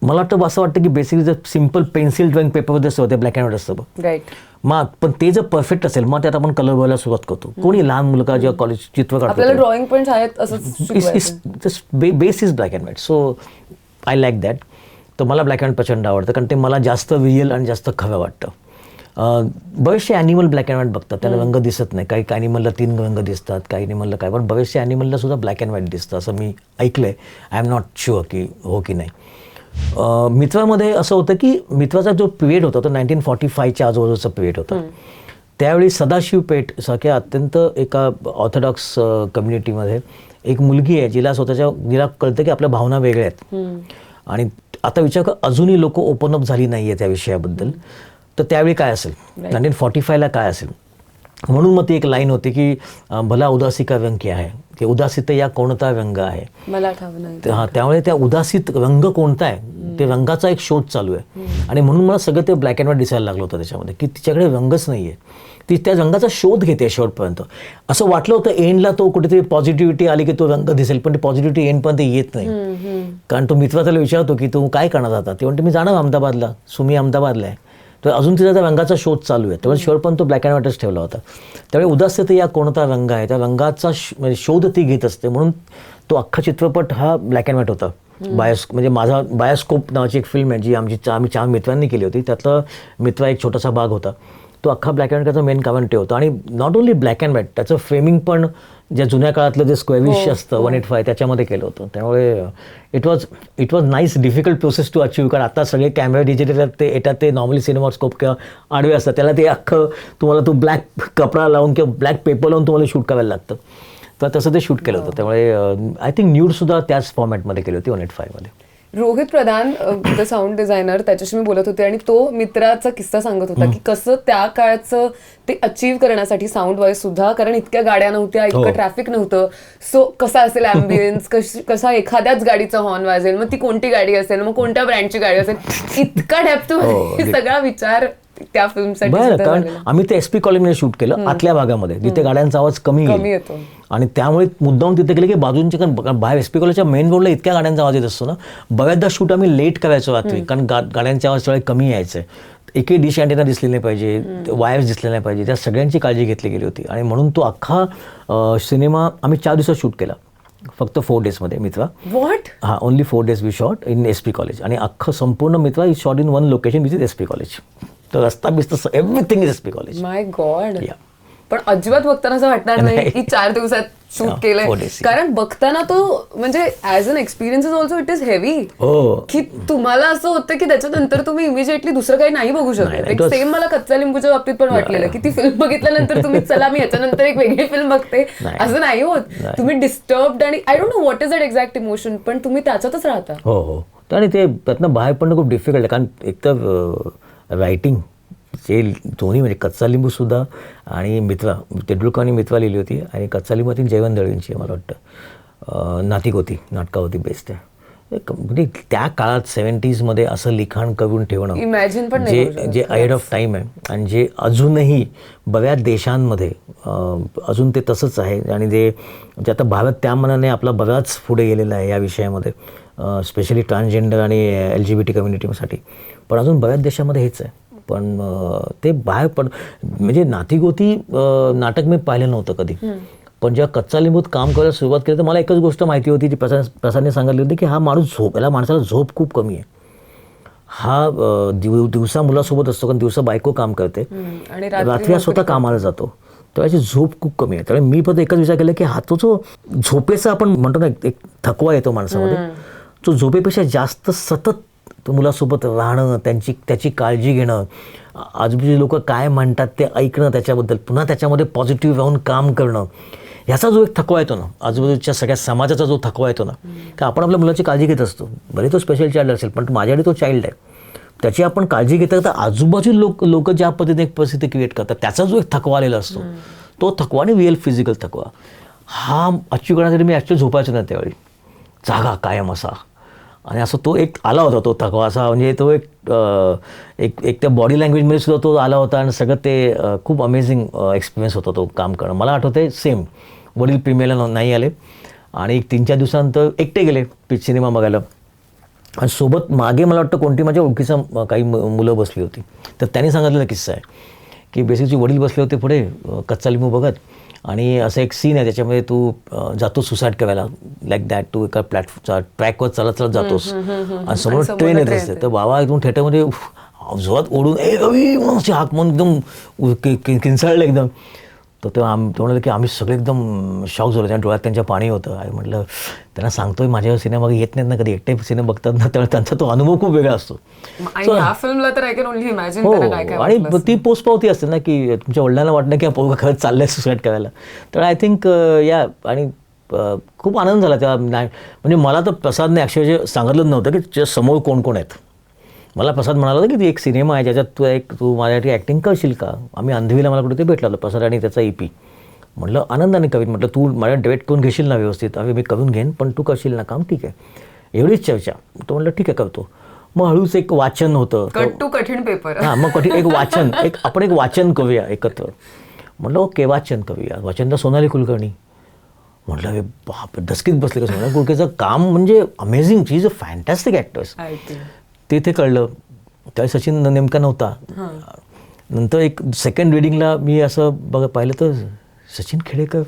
मला वाटतं असं वाटतं की बेसिकली जर सिम्पल पेन्सिल ड्रॉइंग पेपरमध्ये असतं ते ब्लॅक अँड व्हाईट असतं. राईट. मग पण ते जर परफेक्ट असेल मग त्यात आपण कलर बघायला सुरुवात करतो. कोणी लहान मुलगा जेव्हा कॉलेज चित्र आपल्याला काढतो ड्रॉइंग पण शाळेत असंच base is black and white. So I like that. तर मला ब्लॅक अँड व्हाईट प्रचंड आवडतं कारण ते मला जास्त रिअल आणि जास्त खरं वाटतं. बरेचसे ॲनिमल ब्लॅक अँड व्हाईट बघतात, त्याला रंग दिसत नाही. काही ॲनिमलला 3 रंग दिसतात, काही ॲनिमलला काय, पण बरेचसे ॲनिमलला सुद्धा ब्लॅक अँड व्हाईट दिसतं असं मी ऐकलं आहे. आय एम नॉट शुअर की हो की नाही. मित्रामध्ये असं होतं की मित्राचा जो पिरियड होता तो 1945च्या आजूबाजूचा पिरियड होता. त्यावेळी सदाशिव पेठ सारख्या अत्यंत एका ऑर्थोडॉक्स कम्युनिटीमध्ये एक मुलगी आहे जिला कळतं की आपल्या भावना वेगळ्या आहेत. आणि आता विचार कर, अजूनही लोक ओपन अप झाली नाही आहे त्या विषयाबद्दल. तर त्यावेळी काय असेल, 1945ला काय असेल. म्हणून मग ती एक लाईन होती की भला उदासी का रंग क्या है, की उदासीत या कोणता रंग आहे मला आठवण नाही. हां, त्यामुळे त्या उदासीत रंग कोणता आहे ते रंगाचा एक शोध चालू आहे. आणि म्हणून मला सगळं ते ब्लॅक अँड व्हाईट दिसायला लागलं होतं त्याच्यामध्ये की तिच्याकडे रंगच नाही आहे. ती त्या रंगाचा शोध घेते शेवटपर्यंत. असं वाटलं होतं एंडला तो कुठेतरी पॉझिटिव्हिटी आली की तो रंग दिसेल, पण ती पॉझिटिव्हिटी एंडपर्यंत येत नाही. कारण तो मित्र त्याला विचारतो की तू काय करणार आता, ते म्हणते मी जाणार अहमदाबादला, सुमी अहमदाबादला आहे. तर अजून तिचा त्या रंगाचा शोध चालू आहे. त्यामुळे शेवटपर्यंत तो ब्लॅक अँड व्हाईटच ठेवला होता. त्यामुळे उदासीत या कोणता रंग आहे त्या रंगाचा म्हणजे शोध ती घेत असते. म्हणून तो अख्खा चित्रपट हा ब्लॅक अँड व्हाईट होता. म्हणजे माझा बायोस्कोप नावाची एक फिल्म आहे जी आम्ही 4 मित्रांनी केली होती. त्यातला मित्र एक छोटासा भाग होता. तो अख्खा ब्लॅक अँड व्हाईटचा मेन कारण ते होतं. आणि not only black and white, त्याचं फ्रेमिंग पण ज्या जुन्या काळातलं जे स्क्वेअरिश असतं 185 त्याच्यामध्ये केलं होतं. त्यामुळे it was nice difficult process to achieve. कारण आता सगळे कॅमेरा डिजिटल ते येतात, ते नॉर्मली सिनेमास्कोप किंवा आडवे असतात, त्याला ते अख्खं तुम्हाला तो ब्लॅक कपडा लावून किंवा ब्लॅक पेपर लावून तुम्हाला शूट करायला लागतं. तर तसं ते शूट केलं होतं. त्यामुळे आय थिंक न्यूडसुद्धा त्याच फॉर्मॅटमध्ये केली होती 185 मध्ये. रोहित प्रधान द साऊंड डिझायनर, त्याच्याशी मी बोलत होते आणि तो मित्राचा किस्सा सांगत होता की कसं त्या काळचं ते अचीव्ह करण्यासाठी साऊंड वॉइस सुद्धा, कारण इतक्या गाड्या नव्हत्या, इतकं ट्रॅफिक नव्हतं. सो कसा असेल ॲम्बियन्स, कसा एखाद्याच गाडीचा हॉर्न वाजेल, मग ती कोणती गाडी असेल, मग कोणत्या ब्रँडची गाडी असेल, इतका डेप्थ सगळा विचार त्या फिल्मसाठी. बरं, कारण आम्ही ते SP कॉलेजमध्ये शूट केलं आतल्या भागामध्ये जिथे गाड्यांचा आवाज कमी येतो. आणि त्यामुळे मुद्दाम तिथे गेले की बाजूंचे, कारण बाहेर SP कॉलेजच्या मेन रोडला इतक्या गाड्यांचा आवाज येत असतो ना, बऱ्याचदा शूट आम्ही लेट करायचो रात्री, कारण गाड्यांचे आवाज सगळे कमी यायचे. एकही डिश अँटेना दिसले नाही पाहिजे, वायर्स दिसले नाही पाहिजे, त्या सगळ्यांची काळजी घेतली गेली होती. आणि म्हणून तो अख्खा सिनेमा आम्ही 4 दिवसात शूट केला, फक्त 4 डेजमध्ये. मित्रा हां, only 4 days we shot in SP college. आणि अख्खं संपूर्ण Mitra is shot in 1 location which is SP college. तर रस्ता बिस्ता everything is SP college. My god. पण अजिबात बघताना असं वाटणार नाही की 4 दिवसात शूट केलंय, कारण बघताना तो म्हणजे as an experience is also it is heavy. की तुम्हाला असं होतं की त्याच्यानंतर तुम्ही इमिजिएटली दुसरं काही नाही बघू शकत. सेम मला कच्चा लिंबूच्या बाबतीत पण वाटलेलं की ती फिल्म बघितल्यानंतर तुम्ही चला मी याच्यानंतर एक वेगळी फिल्म बघते, असं नाही होत. तुम्ही डिस्टर्ब्ड आणि I don't know what is that exact emotion, पण तुम्ही त्याच्यातच राहता. हो. आणि ते त्यातनं बाहेर पडणं खूप डिफिकल्ट आहे. कारण एकतर रायटिंग जे दोन्ही म्हणजे कच्चा लिंबूसुद्धा आणि मित्रा, तेंडुलकर आणि मित्रा लिहिली होती. आणि कच्चा लिंबू ती जयवंत दळवींची मला वाटतं नातिक नाटकावरती बेस्ट आहे. म्हणजे त्या काळात 70s मध्ये असं लिखाण करून ठेवणं इमॅजिन पण जे अहेड ऑफ टाईम आहे. आणि जे अजूनही बऱ्याच देशांमध्ये अजून ते तसंच आहे. आणि जे आता भारत त्या मनाने आपला बराच पुढे गेलेला आहे या विषयामध्ये, स्पेशली ट्रान्सजेंडर आणि LGBT कम्युनिटीसाठी. पण अजून बऱ्याच देशामध्ये हेच आहे. पण ते बाहेर म्हणजे नातिगोती नाटक मी पाहिलं नव्हतं कधी. पण जेव्हा कच्चा लिंबूत काम करायला सुरुवात केली तर मला एकच गोष्ट माहिती होती, जी प्रसादने सांगितली होती की हा माणूस माणसाला झोप खूप कमी आहे. हा दिवसा मुलासोबत असतो, कारण दिवसा बायको काम करते आणि रात्री स्वतः कामाला जातो, त्याची झोप खूप कमी आहे. त्यामुळे मी फक्त एकच विचार केला की हा तो जो झोपेचा आपण म्हणतो ना एक थकवा येतो माणसामध्ये, तो झोपेपेक्षा जास्त सतत तो मुलासोबत राहणं, त्याची काळजी घेणं, आजूबाजूचे लोक काय म्हणतात ते ऐकणं, त्याच्याबद्दल पुन्हा त्याच्यामध्ये पॉझिटिव्ह राहून काम करणं, ह्याचा जो एक थकवा येतो ना, आजूबाजूच्या सगळ्या समाजाचा जो थकवा येतो ना, की आपण आपल्या मुलाची काळजी घेत असतो, भले तो स्पेशल चाइल्ड असेल पण माझ्याकडे तो चाइल्ड आहे, त्याची आपण काळजी घेता तर आजूबाजू लोक ज्या पद्धतीने एक परिस्थिती क्रिएट करतात त्याचा जो एक थकवा आलेला असतो तो थकवा आणि रिअल फिजिकल थकवा हा अचीव करण्यासाठी मी ॲक्च्युली झोपायचो ना त्यावेळी जागा कायम असा आणि असं तो एक आला होता तो थकवा असा म्हणजे तो एक त्या बॉडी लँग्वेजमध्ये सुद्धा तो आला होता आणि सगळं ते खूप अमेझिंग एक्सपिरियन्स होता तो काम करणं. मला आठवतं आहे सेम वडील प्रीमियरला नाही आले आणि 3-4 दिवसानंतर एकटे गेले सिनेमा बघायला आणि सोबत मागे मला वाटतं कोणती माझ्या ओळखीचं काही मुलं बसली होती तर त्यांनी सांगितलेला किस्सा आहे की बेसिकली वडील बसले होते पुढे कच्चा लिंबू बघत आणि असं एक सीन आहे त्याच्यामध्ये तू जातो सुसाईड करायला लाईक दॅट तू एका ट्रॅकवर चालत जातोस आणि समोर ट्रेन येत असते तर बाबा एकदम थिएटरमध्ये जोरात ओढून ए रवी म्हणून हाक म्हणून एकदम किंचाळलं एकदम तर ते म्हणाले की आम्ही सगळे एकदम शॉक झालो त्या डोळ्यात त्यांच्या पाणी होतं आणि म्हटलं त्यांना सांगतोय माझ्या सिनेमा येत नाहीत ना कधी एकटे सिनेमा बघतात ना त्यामुळे त्यांचा तो अनुभव खूप वेगळा असतो. आणि ती पोचपावती असते ना की तुमच्या वडिलांना वाटणं की पोरगा खरंच चाललंय सुसाईड करायला तर आय थिंक या आणि खूप आनंद झाला त्या म्हणजे मला तर प्रसादने ॲक्च्युअली सांगितलंच नव्हतं की तुझ्या समोर कोण कोण आहेत. मला प्रसाद म्हणाला होता की ती एक सिनेमा आहे ज्याच्यात तू माझ्यासाठी ॲक्टिंग करशील का. आम्ही अंधवीला मला कुठे ते भेटला होता प्रसाद आणि त्याचा EP. म्हटलं आनंदाने कवीत म्हटलं तू माझ्या डिबेट करून घेशील ना व्यवस्थित आम्ही मी करून घेईन पण तू करशील ना काम ठीक आहे एवढीच चर्चा. तो म्हटलं ठीक आहे करतो. मग हळूच एक वाचन होतं कठीण पेपर हां मग कठीण एक वाचन आपण एक वाचन करूया एकत्र. म्हटलं ओके वाचन करूया. वाचन तर सोनाली कुलकर्णी. म्हटलं अरे बाप डस्कीत बसले का सोनाली कुलकर्णीचं काम म्हणजे amazing she is a fantastic actors. ते कळलं त्यावेळी सचिन नेमका नव्हता. नंतर एक सेकंड रिडिंगला मी असं पाहिलं तर सचिन खेडेकर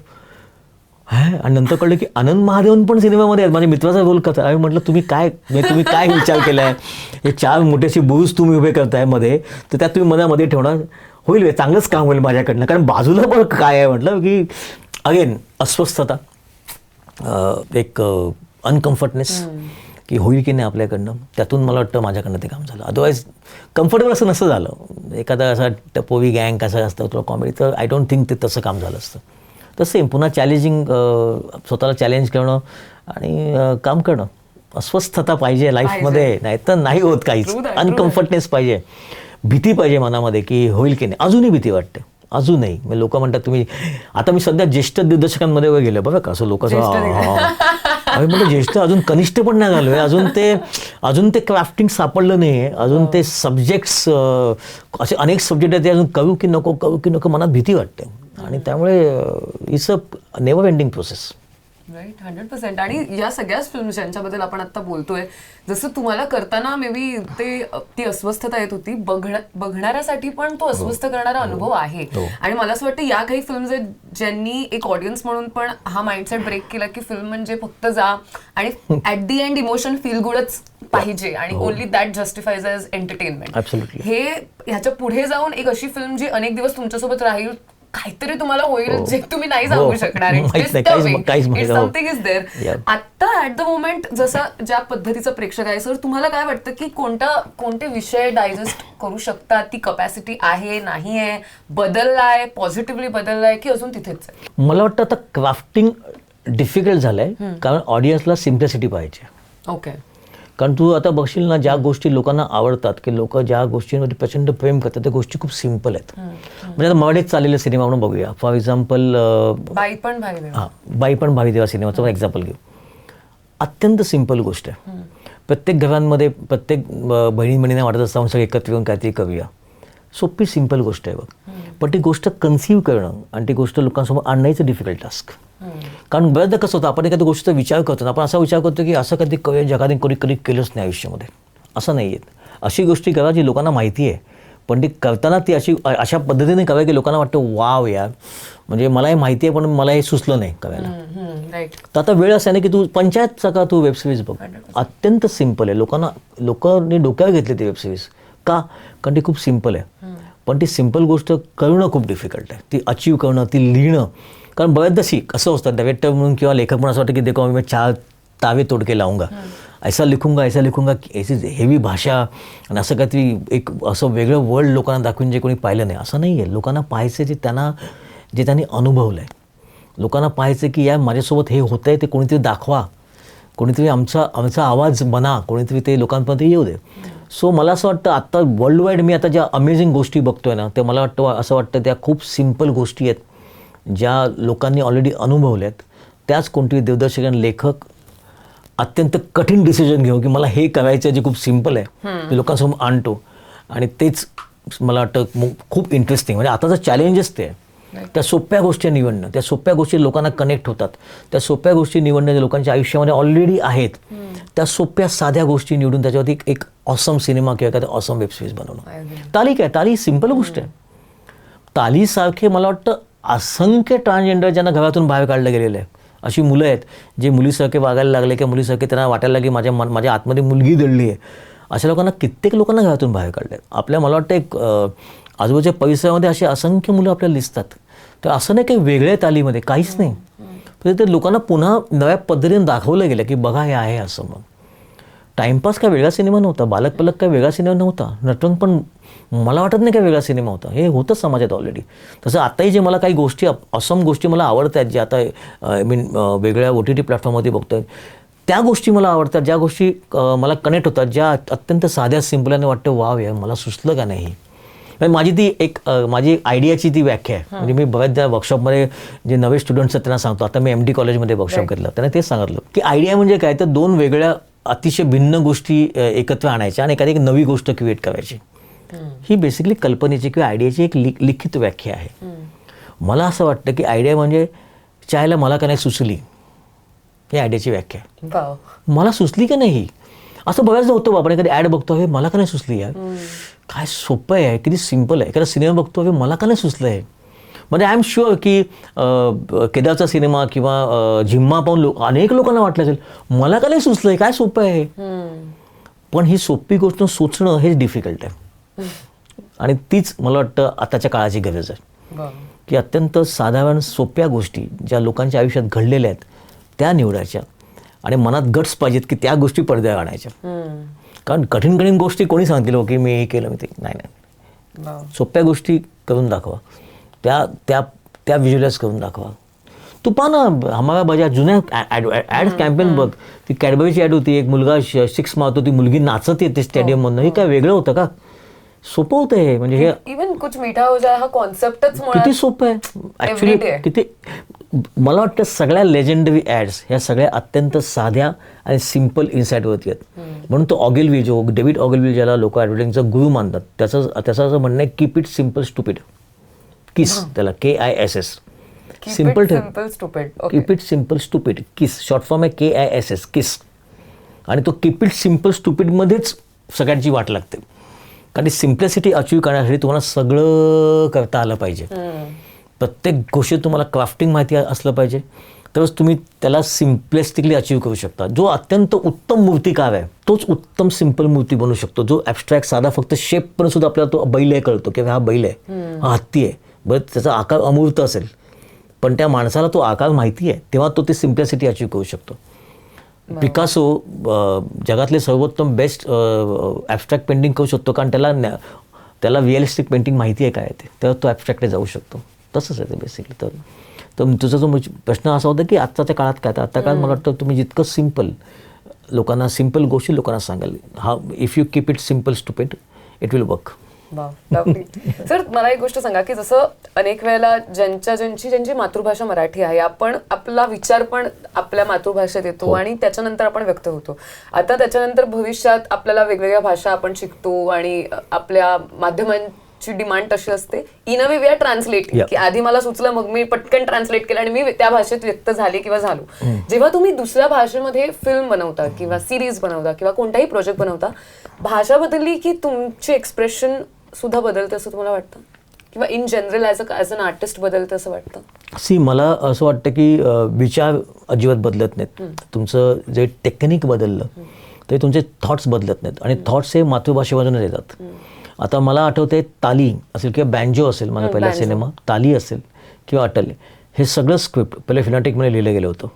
आहे आणि नंतर कळलं की आनंद महादेवन पण सिनेमामध्ये आहेत माझ्या मित्राचा रोल करता. आम्ही म्हटलं तुम्ही काय विचार केला आहे हे 4 मोठ्याचे बुरुज तुम्ही उभे करताय मध्ये तर त्यात तुम्ही मनामध्ये ठेवणार होईल चांगलंच काम होईल माझ्याकडनं कारण बाजूला पण काय आहे म्हटलं की अगेन अस्वस्थता एक अनकम्फर्टनेस की होईल की नाही आपल्याकडनं त्यातून मला वाटतं माझ्याकडनं ते काम झालं. अदरवाईज कम्फर्टेबल असं नसतं झालं एखादा असा टपोवी गँग कसं असतं तुला कॉमेडी तर आय डोंट थिंक ते तसं काम झालं असतं. तर सेम पुन्हा चॅलेंजिंग स्वतःला चॅलेंज करणं आणि काम करणं अस्वस्थता पाहिजे लाईफमध्ये नाही तर नाही होत काहीच. अनकम्फर्टनेस पाहिजे भीती पाहिजे मनामध्ये की होईल की नाही. अजूनही भीती वाटते अजूनही म्हणजे लोक म्हणतात तुम्ही आता मी सध्या ज्येष्ठ दिग्दर्शकांमध्ये वगैरे गेलं बघा कसं लोक आम्ही म्हणजे ज्येष्ठ अजून कनिष्ठ पण नाही झालो आहे अजून ते क्राफ्टिंग सापडलं नाही आहे अजून ते सब्जेक्ट्स असे अनेक सब्जेक्ट आहेत ते अजून करू की नको मनात भीती वाटते आणि त्यामुळे it's a never ending process. Right 100%. आणि या सगळ्याच फिल्म्स ज्यांच्याबद्दल आपण आता बोलतोय जसं तुम्हाला करताना मे बी ती अस्वस्थता येत होती बघणाऱ्यासाठी पण तो अस्वस्थ करणारा अनुभव आहे. आणि मला असं वाटतं या काही फिल्म्स आहेत ज्यांनी एक ऑडियन्स म्हणून पण हा माइंडसेट ब्रेक केला की फिल्म म्हणजे फक्त जा आणि at the end emotion feel गुडच पाहिजे आणि only that justifies as entertainment. हे ह्याच्या पुढे जाऊन एक अशी फिल्म जी अनेक दिवस तुमच्यासोबत राहील काहीतरी तुम्हाला होईल जे तुम्ही नाही सांगू शकणार. Something is there. आता ऍट द मोमेंट जसं ज्या पद्धतीचा प्रेक्षक आहे सर तुम्हाला काय वाटतं की कोणते विषय डायजेस्ट करू शकतात ती कपॅसिटी आहे नाही आहे बदललाय पॉझिटिव्हली बदललाय की अजून तिथेच आहे. मला वाटतं आता क्राफ्टिंग डिफिकल्ट झालंय कारण ऑडियन्सला सिम्प्लिसिटी पाहिजे. ओके. कारण तू आता बघशील ना ज्या गोष्टी लोकांना आवडतात की लोक ज्या गोष्टींमध्ये प्रचंड प्रेम करतात त्या गोष्टी खूप सिम्पल आहेत. म्हणजे आता मराठीत चाललेले सिनेमा म्हणून बघूया फॉर एक्झाम्पल बाई पण भावी देवा सिनेमाचं एक्झाम्पल घेऊ. अत्यंत सिम्पल गोष्ट आहे. प्रत्येक घरांमध्ये प्रत्येक बहिणींना वाटत असतं सगळं एकत्र येऊन काहीतरी करूया. सोपी सिम्पल गोष्ट आहे बघ पण ती गोष्ट कन्सिव्ह करणं आणि ती गोष्ट लोकांसमोर आणण्याचं डिफिकल्ट टास्क. कारण बऱ्याचदा कसं होतं आपण एखाद्या गोष्टीचा विचार करतो आपण असा विचार करतो की असं कधी जगाने कधी केलंच नाही आयुष्यामध्ये असं नाही आहेत. अशी गोष्टी करा जी लोकांना माहिती आहे पण ती करताना ती अशा पद्धतीने करा की लोकांना वाटतं वाव यार म्हणजे मला हे माहिती आहे पण मला हे सुचलं नाही करायला. तर आता वेळ असा नाही की तू पंचायतचा का तू वेबसिरीज बघ अत्यंत सिम्पल आहे. लोकांनी डोक्यावर घेतले ती वेबसिरीज का कारण ती खूप सिम्पल आहे पण ती सिम्पल गोष्ट करणं खूप डिफिकल्ट आहे. ती अचीव करणं ती लिहिणं कारण बऱ्याचदा असं असतं डायरेक्टर म्हणून किंवा लेखक म्हणून असं वाटतं की देखो मी 4 तावे तोडके लावूंगा ऐसा लिखूंगा ऐसी हेवी भाषा आणि असं काहीतरी एक असं वेगळं वर्ल्ड लोकांना दाखवून जे कोणी पाहिलं नाही असं नाही आहे. लोकांना पाहायचं जे त्यांनी अनुभवलं आहे. लोकांना पाहायचं की या माझ्यासोबत हे होतं आहे ते कोणीतरी दाखवा कोणीतरी आमचा आवाज बना कोणीतरी ते लोकांपर्यंत येऊ दे. सो मला असं वाटतं आत्ता वर्ल्ड वाईड मी आता ज्या अमेझिंग गोष्टी बघतोय ना, ते मला वाटतं असं वाटतं त्या खूप सिम्पल गोष्टी आहेत ज्या लोकांनी ऑलरेडी अनुभवल्या आहेत. त्याच कोणतरी दिग्दर्शक आणि लेखक अत्यंत कठीण डिसिजन घेऊ की मला हे करायचं जे खूप सिम्पल आहे ते लोकांसमोर आणतो, आणि तेच मला वाटतं खूप इंटरेस्टिंग. म्हणजे आताचं चॅलेंजच ते आहे. त्या सोप्या गोष्टी निवडणं, त्या सोप्या गोष्टी लोकांना कनेक्ट होतात, त्या सोप्या गोष्टी निवडणं ज्या लोकांच्या आयुष्यामध्ये ऑलरेडी आहेत, त्या सोप्या साध्या गोष्टी निवडून त्याच्यावरती एक ऑसम सिनेमा किंवा एखादा ऑसम वेबसिरीज बनवणं. ताली काय, ताली सिम्पल गोष्ट आहे. तालीसारखे मला वाटतं असंख्य ट्रान्सजेंडर ज्यांना घरातून बाहेर काढलं गेलेलं आहे, अशी मुलं आहेत जे मुलीसारखे वागायला लागले किंवा मुलीसारखे त्यांना वाटायला लागले माझ्या आतमध्ये मुलगी दडली आहे, अशा लोकांना कित्येक लोकांना घरातून बाहेर काढलं आहे. आपल्या मला वाटतं एक आजूबाजूच्या परिसरामध्ये अशी असंख्य मुलं आपल्याला दिसतात. तर असं नाही काही वेगळ्या तालीमध्ये काहीच नाही, तर ते लोकांना पुन्हा नव्या पद्धतीने दाखवलं गेलं की बघा हे आहे असं. मग टाइमपास काय वेगळा सिनेमा नव्हता, बालक पलक काय वेगळा सिनेमा नव्हता, नटरंग पण मला वाटत नाही काय वेगळा सिनेमा होता, हे होतंच समाजात ऑलरेडी. तसं आताही जे मला काही गोष्टी असम गोष्टी मला आवडत आहेत, जे आता वेगळ्या OTT प्लॅटफॉर्ममध्ये बघतोय, त्या गोष्टी मला आवडतात, ज्या गोष्टी मला कनेक्ट होतात, ज्या अत्यंत साध्या सिम्पलाने वाटतं वाव या मला सुचलं का नाही. माझी ती एक माझी आयडियाची ती व्याख्या आहे. म्हणजे मी बऱ्याचदा वर्कशॉपमध्ये जे नवे स्टुडंट्स आहेत त्यांना सांगतो, आता मी MD कॉलेजमध्ये वर्कशॉप घेतलं, त्यांना तेच सांगितलं की आयडिया म्हणजे काय, तर दोन वेगळ्या अतिशय भिन्न गोष्टी एकत्र आणायच्या आणि एखादी एक नवी गोष्ट क्रिएट करायची. ही बेसिकली कल्पनेची किंवा आयडियाची एक लिखित व्याख्या आहे. मला असं वाटतं की आयडिया म्हणजे चायला मला का नाही सुचली, ही आयडियाची व्याख्या आहे. मला सुचली का नाही असं बऱ्याचदा होतं. आपण एखादी ॲड बघतो, हे मला का नाही सुचली यार, काय सोपं आहे, किती सिम्पल आहे. एखादा सिनेमा बघतो, हे मला का नाही सुचलं आहे. म्हणजे आय एम शुअर की केदारचा सिनेमा किंवा झिम्मा पाहून अनेक लोकांना वाटलं असेल मला का नाही सुचलं आहे, काय सोपं आहे. पण ही सोपी गोष्ट सुचणं हेच डिफिकल्ट आहे. आणि तीच मला वाटतं आताच्या काळाची गरज आहे की अत्यंत साधारण सोप्या गोष्टी ज्या लोकांच्या आयुष्यात घडलेल्या आहेत त्या निवडायच्या आणि मनात गट्स पाहिजेत की त्या गोष्टी पडद्यावर आणायच्या. कारण कठीण कठीण गोष्टी कोणी सांगतील की मी हे केलं मी ते नाही. सोप्या गोष्टी करून दाखवा, त्या व्हिज्युअलाइज करून दाखवा. तू पहा ना, हमारा बजाज जुन्या ॲड कॅम्पेन बघ, ती कॅडबरीची ॲड होती, एक मुलगा 6 मारतो, ती मुलगी नाचत येते स्टेडियममधनं. हे काय वेगळं होतं का, सोपं होतं हे. म्हणजे हे इवन कुछ मीठा हो जाए हा कॉन्सेप्टच किती सोपं आहे ॲक्च्युली. किती मला वाटतं सगळ्या लेजेंडरी ॲड्स ह्या सगळ्या अत्यंत साध्या आणि सिम्पल इन्साईटवरती आहेत. म्हणून तो ऑगिलवी, जो डेव्हिड ऑगिलवी ज्याला लोक ॲडव्हर्टायझिंगचा गुरु मानतात, त्याचं असं म्हणणं आहे कीप इट सिम्पल स्टुपिड. किस, त्याला KISS, सिम्पल ठेव, keep it simple stupid. Kiss short form आहे KISS, किस. आणि तो कीप इट सिम्पल स्टुपिडमध्येच सगळ्यांची वाट लागते. कारण सिम्प्लिसिटी अचीव करण्यासाठी तुम्हाला सगळं करता आलं पाहिजे. प्रत्येक गोष्टीत तुम्हाला क्राफ्टिंग माहिती असलं पाहिजे, तरच तुम्ही त्याला सिम्प्लिस्टिकली अचीव करू शकता. जो अत्यंत उत्तम मूर्तिकार आहे तोच उत्तम सिम्पल मूर्ती बनवू शकतो. जो ॲबस्ट्रॅक्ट साधा फक्त शेप पण सुद्धा आपल्याला तो बैल आहे कळतो की हा बैल आहे, हा हत्ती आहे, बरं त्याचा आकार अमूर्त असेल पण त्या माणसाला तो आकार माहिती आहे, तेव्हा तो ती सिम्प्लिसिटी अचीव करू शकतो. पिकासो जगातले सर्वोत्तम बेस्ट ॲबस्ट्रॅक्ट पेंटिंग करू शकतो, कारण त्याला रिअलिस्टिक पेंटिंग माहिती आहे काय ते, तर तो ॲबस्ट्रॅक्टला जाऊ शकतो. तसंच आहे ते बेसिकली. तर तुझा जो प्रश्न असा होता की आत्ताच्या काळात काय, तर आत्ता काळात मला वाटतं तुम्ही जितकं सिम्पल लोकांना सिम्पल गोष्टी लोकांना सांगाल, हा if you keep it simple stupid it will work. Sir मला एक गोष्ट सांगा की जसं अनेक वेळेला ज्यांची मातृभाषा मराठी आहे, आपण आपला विचार पण आपल्या मातृभाषेत येतो आणि त्याच्यानंतर आपण व्यक्त होतो. आता त्याच्यानंतर भविष्यात आपल्याला वेगवेगळ्या भाषा आपण शिकतो आणि आपल्या माध्यमांची डिमांड तशी असते in a way we are translate, की आधी मला सुचलं मग मी पटकन ट्रान्सलेट केलं आणि मी त्या भाषेत व्यक्त झाले किंवा झालो. जेव्हा तुम्ही दुसऱ्या भाषेमध्ये फिल्म बनवता किंवा सिरीज बनवता किंवा कोणताही प्रोजेक्ट बनवता, भाषा बदलली की तुमचे एक्सप्रेशन सुद्धा बदलतं असं तुम्हाला वाटतं, किंवा in general as an artist बदलतं असं वाटतं? मला असं वाटतं की विचार अजिबात बदलत नाहीत. तुमचं जे टेक्निक बदललं ते तुमचे थॉट्स बदलत नाहीत आणि थॉट्स हे मातृभाषेमधूनच येतात. आता मला आठवते ताली असेल किंवा बँजो असेल, माझा पहिला सिनेमा ताली असेल किंवा अटल, हे सगळं स्क्रिप्ट पहिले फिनाटिकमध्ये लिहिलं गेलं होतं.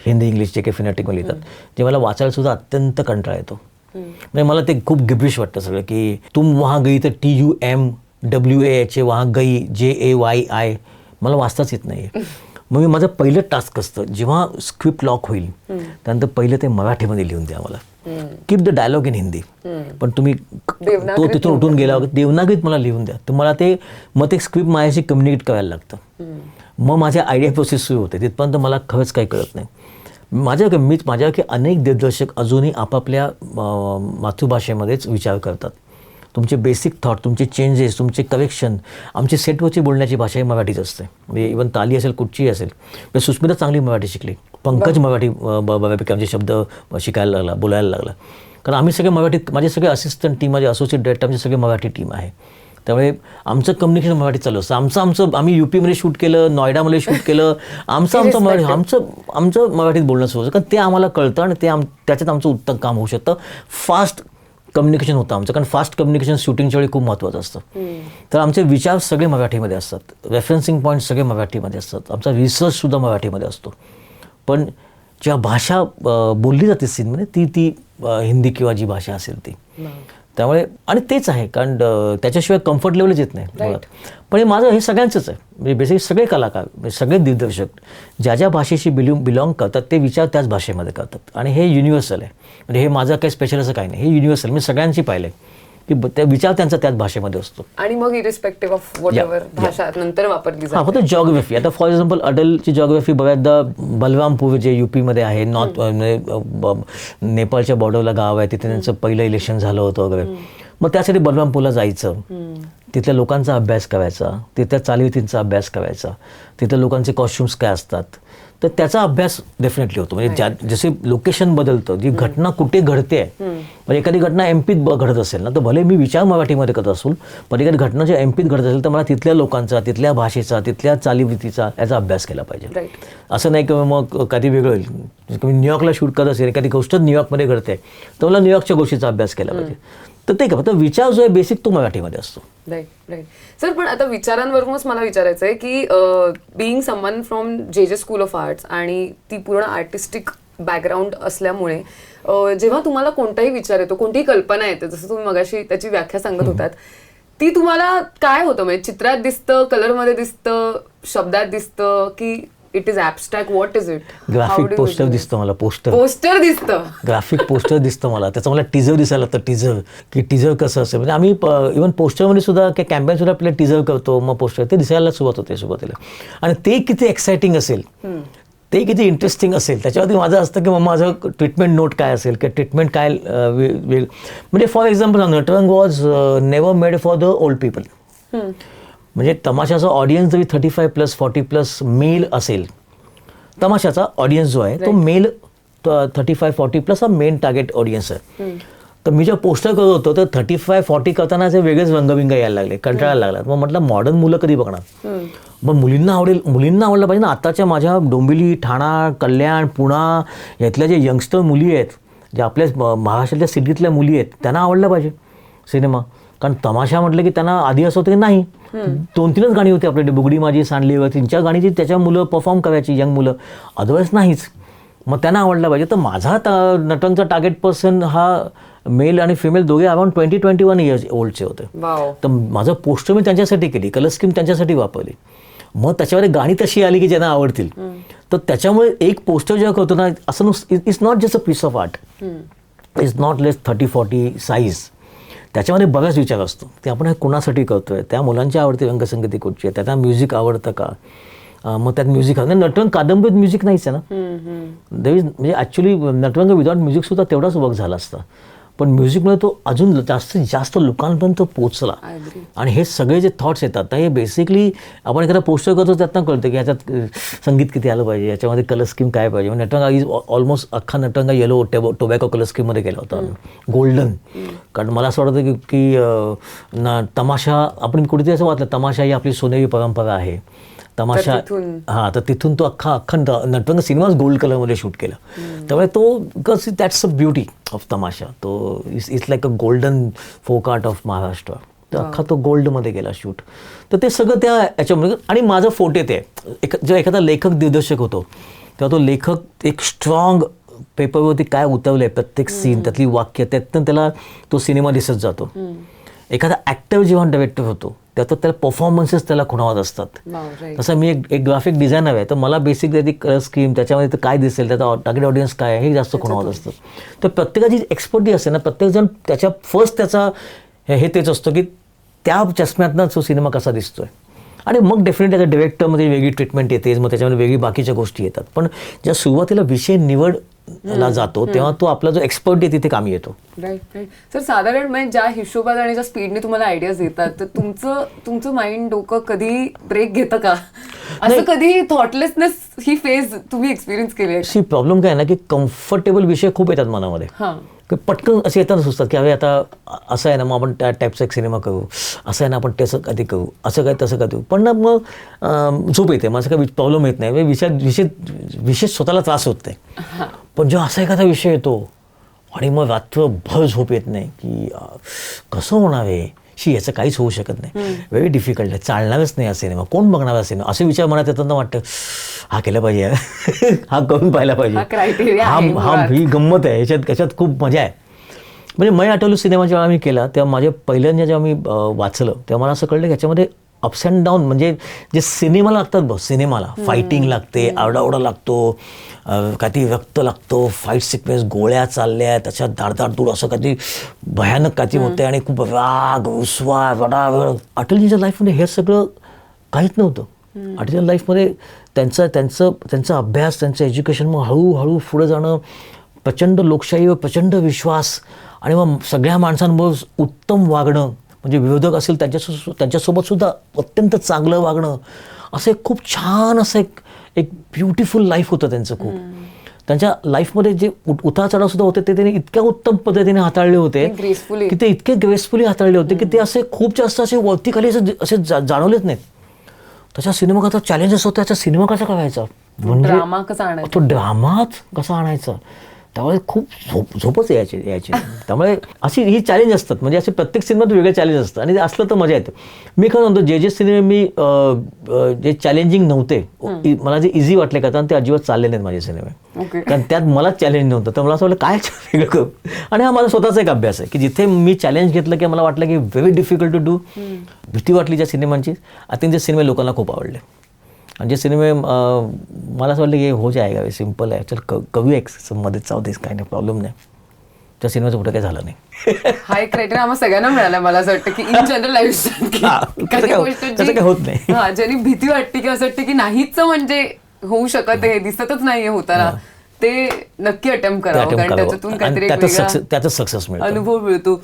हिंदी इंग्लिश जे काही फिनाटिकमध्ये लिहितात, जे मला वाचायला सुद्धा अत्यंत कंटाळा येतो. म्हणजे मला ते खूप गिब्रिश वाटतं सगळं, की तुम वहाँ गई तर TUMWAH वहाँ गई JAYI मला वाचताच येत नाही. मग मी माझं पहिलं टास्क असतं जेव्हा स्क्रिप्ट लॉक होईल त्यानंतर पहिलं ते मराठीमध्ये लिहून द्या मला. Keep the dialogue in Hindi, पण तुम्ही तो तिथून उठून गेला देवनागरीत मला लिहून द्या. तर मला ते स्क्रिप्ट माझ्याशी कम्युनिकेट करायला लागतं. मग माझ्या आयडिया प्रोसेस सुरू होते. तिथपर्यंत मला खरंच काही कळत नाही. माझ्याकडे अनेक दिग्दर्शक अजूनही आपापल्या मातृभाषेमध्येच विचार करतात. तुमचे बेसिक थॉट, तुमचे चेंजेस, तुमचे करेक्शन, आमची सेटवरची बोलण्याची भाषा ही मराठीच असते. म्हणजे इव्हन ताली असेल, कुठचीही असेल. म्हणजे सुस्मिता चांगली मराठी शिकली, पंकज मराठी बऱ्यापैकी आमचे शब्द शिकायला लागला, बोलायला लागला. कारण आम्ही सगळे मराठीत, माझे सगळे असिस्टंट टीम, माझे असोसिएट डायरेक्टर, आमचे सगळे मराठी टीम आहे. त्यामुळे आमचं कम्युनिकेशन मराठीत चालू असतं. आम्ही UP मध्ये शूट केलं, नॉयडामध्ये शूट केलं, आमचं मराठीत बोलणं सुरू होतं. कारण ते आम्हाला कळतं आणि त्याच्यात आमचं उत्तम काम होऊ शकतं. फास्ट कम्युनिकेशन होतं आमचं, कारण फास्ट कम्युनिकेशन शूटिंगच्या वेळी खूप महत्त्वाचं असतं. तर आमचे विचार सगळे मराठीमध्ये असतात, रेफरन्सिंग पॉईंट सगळे मराठीमध्ये असतात, आमचा रिसर्चसुद्धा मराठीमध्ये असतो. पण जेव्हा भाषा बोलली जाते सीनमध्ये ती हिंदी किंवा जी भाषा असेल ती. त्यामुळे आणि तेच आहे, कारण त्याच्याशिवाय कम्फर्ट लेवलच येत नाही मुळात. पण हे सगळ्यांचंच आहे. म्हणजे बेसिकली सगळे कलाकार, सगळे दिग्दर्शक ज्या भाषेशी बिलॉंग करतात ते विचार त्याच भाषेमध्ये करतात. आणि हे युनिव्हर्सल आहे. म्हणजे हे माझं काही स्पेशल असं काही नाही, हे युनिव्हर्सल. मी सगळ्यांची पाहिलं की ते विचार त्यांचा त्याच भाषेमध्ये असतो. आणि मग इरिस्पेक्टिव्ह ऑफ व्हॉट एव्हर भाषा नंतर वापरली जाते. फक्त जॉग्राफी. आता फॉर एक्झाम्पल अटलची जॉग्राफी बऱ्याचदा बलरामपूर जे UP मध्ये आहे, नेपाळच्या बॉर्डरला गाव आहे, तिथे त्यांचं पहिलं इलेक्शन झालं होतं वगैरे. मग त्यासाठी बलरामपूरला जायचं, तिथल्या लोकांचा अभ्यास करायचा, तिथल्या चालीरीतींचा अभ्यास करायचा, तिथल्या लोकांचे कॉस्ट्युम्स काय असतात, तर त्याचा अभ्यास डेफिनेटली होतो. म्हणजे जसे लोकेशन बदलतं, जी घटना कुठे घडते, म्हणजे एखादी घटना MPत घडत असेल ना, तर भले मी विचार मराठीमध्ये करत असू, पण एखादी घटना जे MPत घडत असेल तर मला तिथल्या लोकांचा, तिथल्या भाषेचा, तिथल्या चालीरीतीचा याचा अभ्यास केला पाहिजे. असं नाही की मग कधी वेगळं होईल. मी न्यूयॉर्कला शूट करत असेल, एखादी गोष्ट न्यूयॉर्कमध्ये घडते, तर मला न्यूयॉर्कच्या गोष्टीचा अभ्यास केला पाहिजे. तर ते का फक्त विचार जो आहे बेसिक तो मराठीमध्ये असतो. राईट. सर, पण आता विचारांवरूनच मला विचारायचं आहे की being someone from JJ school of arts आणि ती पूर्ण आर्टिस्टिक बॅकग्राऊंड असल्यामुळे जेव्हा तुम्हाला कोणताही विचार येतो, कोणतीही कल्पना येते, जसं तुम्ही मगाशी त्याची व्याख्या सांगत होतात, ती तुम्हाला काय होतं? म्हणजे चित्रात दिसतं, कलरमध्ये दिसतं, शब्दात दिसतं, की it is abstract? What is it? Graphic poster दिसतं मला. पोस्टर दिसतं, ग्राफिक पोस्टर दिसतं मला. त्याचं मला टीजर दिसायला लागतं. टीजर कसं असेल, म्हणजे आम्ही इव्हन पोस्टरमध्ये सुद्धा कॅम्पेन सुद्धा आपल्याला टीजर करतो, मग पोस्टर ते दिसायला सुरुवात होते सुरुवातीला. आणि ते किती एक्साइटिंग असेल, ते किती इंटरेस्टिंग असेल, त्याच्यावरती माझं असतं की मग माझं ट्रीटमेंट नोट काय असेल, की ट्रीटमेंट काय म्हणजे for example Natrang was never made for the old people. म्हणजे तमाशाचा ऑडियन्स जरी 35+ 40+ मेल असेल, तमाशाचा ऑडियन्स जो आहे तो मेल 35-40+ हा मेन टार्गेट ऑडियन्स आहे. तर मी जेव्हा पोस्टर करत होतो तर 35-40 करताना जे वेगळेच रंगबिंग यायला लागले, कंटाळायला लागला. मग म्हटलं मॉडर्न मुलं कधी बघणार, मग मुलींना आवडलं पाहिजे ना. आताच्या माझ्या डोंबिवली, ठाणा, कल्याण, पुणा यातल्या जे यंगस्टर मुली आहेत, ज्या आपल्या महाराष्ट्रातल्या सिटीतल्या मुली आहेत, त्यांना आवडलं पाहिजे सिनेमा. कारण तमाशा म्हटलं की त्यांना आधी असं होतं की नाही, 2-3च गाणी होती आपल्याकडे, बुगडी माझी, सांडली वगैरे, 3-4 गाणीची त्याच्या मुलं परफॉर्म करायची, यंग मुलं, अदरवाईज नाहीच. मग त्यांना आवडला पाहिजे. तर माझा नटरंगचा टार्गेट पर्सन हा मेल आणि फिमेल दोघे अराउंड 20-21 इयर्स ओल्डचे होते. तर माझं पोस्टर मी त्यांच्यासाठी केली, कलर स्कीम त्यांच्यासाठी वापरली. मग त्याच्यावर गाणी तशी आली की ज्यांना आवडतील. तर त्याच्यामुळे एक पोस्टर जेव्हा करतो ना, असं it's not just a piece of art, it's not less 30-40 size. त्याच्यामध्ये बराच विचार असतो. ते आपण हे कोणासाठी करतोय, त्या मुलांची आवडती रंगसंगती कुठची आहे, त्यांना म्युझिक आवडतं का, मग त्यात म्युझिक नटरंग कादंबरीत म्युझिक नाहीच आहे ना. म्हणजे ॲक्च्युली नटरंग विदाउट म्युझिक सुद्धा तेवढाच वर्क झाला असता, पण म्युझिकमुळे तो अजून जास्तीत जास्त लोकांपर्यंत पोहोचला. आणि हे सगळे जे थॉट्स येतात, तर हे बेसिकली आपण एखादा पोस्टर करतो त्यातनं कळतं की ह्याच्यात संगीत किती आलं पाहिजे, याच्यामध्ये कलर स्कीम काय पाहिजे. म्हणजे नटरंग ऑलमोस्ट अख्खा नटरंग येलो टोबॅको कलर स्कीममध्ये केला होता, गोल्डन. कारण मला असं वाटतं की तमाशा, आपण कुठेतरी असं वाटलं तमाशा ही आपली सोनेरी परंपरा आहे, तमाशा. हां, तर तिथून तो अख्खा नटरंग सिनेमाच गोल्ड कलरमध्ये शूट केला. त्यामुळे तो कस that's a beauty of tamasha. तो it's like a golden folk art of Maharashtra. तर अख्खा तो गोल्डमध्ये गेला शूट. तर ते सगळं त्या याच्यामध्ये. आणि माझं फोटे ते जेव्हा एखादा लेखक दिग्दर्शक होतो तेव्हा तो लेखक एक स्ट्रॉंग पेपरवरती काय उतरलं आहे प्रत्येक सीन, त्यातली वाक्य, त्यातनं त्याला तो सिनेमा दिसत जातो. एखादा ॲक्टर जेव्हा डायरेक्टर होतो त्याला परफॉर्मन्सेस त्याला खुणावत असतात. तसं मी एक ग्राफिक डिझायनर आहे, तर मला बेसिक त्याची कलर स्कीम, त्याच्यामध्ये तर काय दिसेल, त्याचा टार्गेट ऑडियन्स काय आहे हे जास्त खुणावत असतं. तर प्रत्येकाची एक्सपर्टी असते ना, प्रत्येकजण त्याच्या फर्स्ट त्याचा हे तेच असतं की त्या चष्म्यातनं तो सिनेमा कसा दिसतोय. आणि मग डेफिनेटली त्या डिरेक्टरमध्ये वेगळी ट्रीटमेंट येते, मग त्याच्यामध्ये वेगळी बाकीच्या गोष्टी येतात. पण जेव्हा सुरुवातीला विषय निवडला जातो तेव्हा तो आपला जो एक्सपर्ट आहे तिथे कामी येतो. राईट. सर साधारण म्हणजे ज्या हिशोबात आणि ज्या स्पीडने तुम्हाला आयडियाज येतात, तर तुमचं माइंड, डोकं कधी ब्रेक घेतं का? असं कधी थॉटलेसनेस ही फेज तुम्ही एक्सपिरियन्स केली आहे? सी प्रॉब्लेम काय आहे ना की कम्फर्टेबल विषय खूप येतात मनामध्ये, पटकन असे येताना सुचतात की अरे आता असं आहे ना, मग आपण त्या टाईपचा एक सिनेमा करू, असं आहे ना आपण तसं कधी करू, असं काय तसं करू. पण ना मग झोप येते, माझं काही प्रॉब्लेम येत नाही, विषय स्वतःला त्रास होत नाही. पण जेव्हा असा एखादा विषय येतो आणि मग रात्रभर झोप येत नाही की कसं होणार आहे, याचं काहीच होऊ शकत नाही, व्हेरी डिफिकल्ट आहे, चालणारच नाही हा सिनेमा, कोण बघणार हा सिनेमा, असे विचार मनात येताना वाटतं हा केला पाहिजे, हा करून पाहायला पाहिजे, ही गंमत आहे, याच्यात खूप मजा आहे. म्हणजे मैं आठवलं सिनेमा जेव्हा मी केला तेव्हा माझ्या पहिल्यांदा जेव्हा मी वाचलं तेव्हा मला असं कळलं की याच्यामध्ये अप्स अँड डाऊन, म्हणजे जे सिनेमाला लागतात बघ, सिनेमाला फायटिंग लागते, आरडाओरडा लागतो, काही रक्त लागतो, फाईट सिक्वेन्स, गोळ्या चालल्या, त्याच्यात धाडधाडधूड असं काही भयानक काही होते आणि खूप राग, रुसवा, रडारड. अटलजीच्या लाईफमध्ये हे सगळं काहीच नव्हतं. अटलजीच्या लाईफमध्ये त्यांचा अभ्यास, त्यांचं एज्युकेशन, मग हळूहळू पुढे जाणं, प्रचंड लोकशाहीवर प्रचंड विश्वास, आणि मग सगळ्या माणसांबरोबर उत्तम वागणं, म्हणजे विरोधक असेल त्यांच्यासोबत सुद्धा अत्यंत चांगलं वागणं, असं एक खूप छान असं एक ब्युटिफुल लाईफ होतं त्यांचं. खूप त्यांच्या लाईफमध्ये जे उतार चढाव सुद्धा होते ते त्यांनी इतक्या उत्तम पद्धतीने हाताळले होते की ते इतके ग्रेसफुली हाताळले होते की ते असे खूप जास्त असे वरती खाली असे जाणवलेच नाहीत. त्याच्या सिनेमाचा चॅलेंजेस होता, त्याचा सिनेमा कसा करायचा, म्हणजे तो ड्रामाच कसा आणायचा, त्यामुळे खूप झोपच यायची. त्यामुळे अशी ही चॅलेंज असतात, म्हणजे असे प्रत्येक सिनेमात वेगळे चॅलेंज असतात आणि ते असलं तर मजा येते. मी खरं म्हणतो जे सिनेमे मी जे चॅलेंजिंग नव्हते, मला जे इझी वाटले का ते अजिबात चालले नाहीत माझे सिनेमे, कारण त्यात मला चॅलेंज नव्हतं. तर मला असं वाटलं काय वेगळं करू, आणि हा माझा स्वतःचा एक अभ्यास आहे की जिथे मी चॅलेंज घेतलं की मला वाटलं की व्हेरी डिफिकल्ट टू डू, भीती वाटली ज्या सिनेमांची, आय थिंक ते सिनेमे लोकांना खूप आवडले. आणि जे सिनेमे मला असं वाटलं की हो जाएगा, सिम्पल आहे, चल करूया एक मध्ये जाऊ देस, काही नाही, प्रॉब्लेम नाही. त्या सिनेमाचं कुठं काही झालं नाही. हा एक क्रायटेरिया आम्हाला सगळ्यांना मिळाला, मला असं वाटतं की इन जनरल काही होत नाही, ज्यांनी भीती वाटते की असं वाटतं की नाहीच म्हणजे होऊ शकत, हे दिसतच नाहीये होताना, ते नक्की अटेम्प्ट करावं, कारण त्याच्यातून काहीतरी त्याचा सक्सेस मिळतो, अनुभव मिळतो.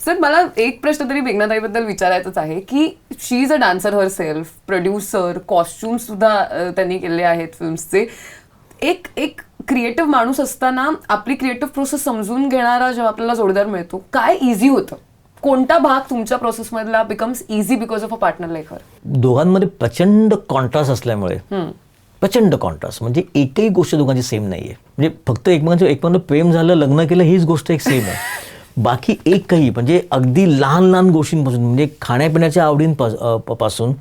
सर मला एक प्रश्न तरी मेघनाताईबद्दल विचारायचाच आहे की she is a dancer herself, producer, costume सुद्धा त्यांनी केले आहेत फिल्म्सचे. एक क्रिएटिव्ह माणूस असताना आपली क्रिएटिव्ह प्रोसेस समजून घेणारा जेव्हा आपल्याला जोडीदार मिळतो, काय इझी होतं, कोणता भाग तुमच्या प्रोसेसमधला becomes easy because of a partner like her? दोघांमध्ये प्रचंड कॉन्ट्रास्ट असल्यामुळे, प्रचंड कॉन्ट्रास्ट, म्हणजे एकही गोष्ट दोघांची सेम नाही आहे. म्हणजे फक्त एकमेकांचं प्रेम झालं, लग्न केलं, हीच गोष्ट एक सेम आहे. बाकी एकही, म्हणजे अगदी लहान लहान गोष्टींपासून, म्हणजे खाण्यापिण्याच्या आवडींपासून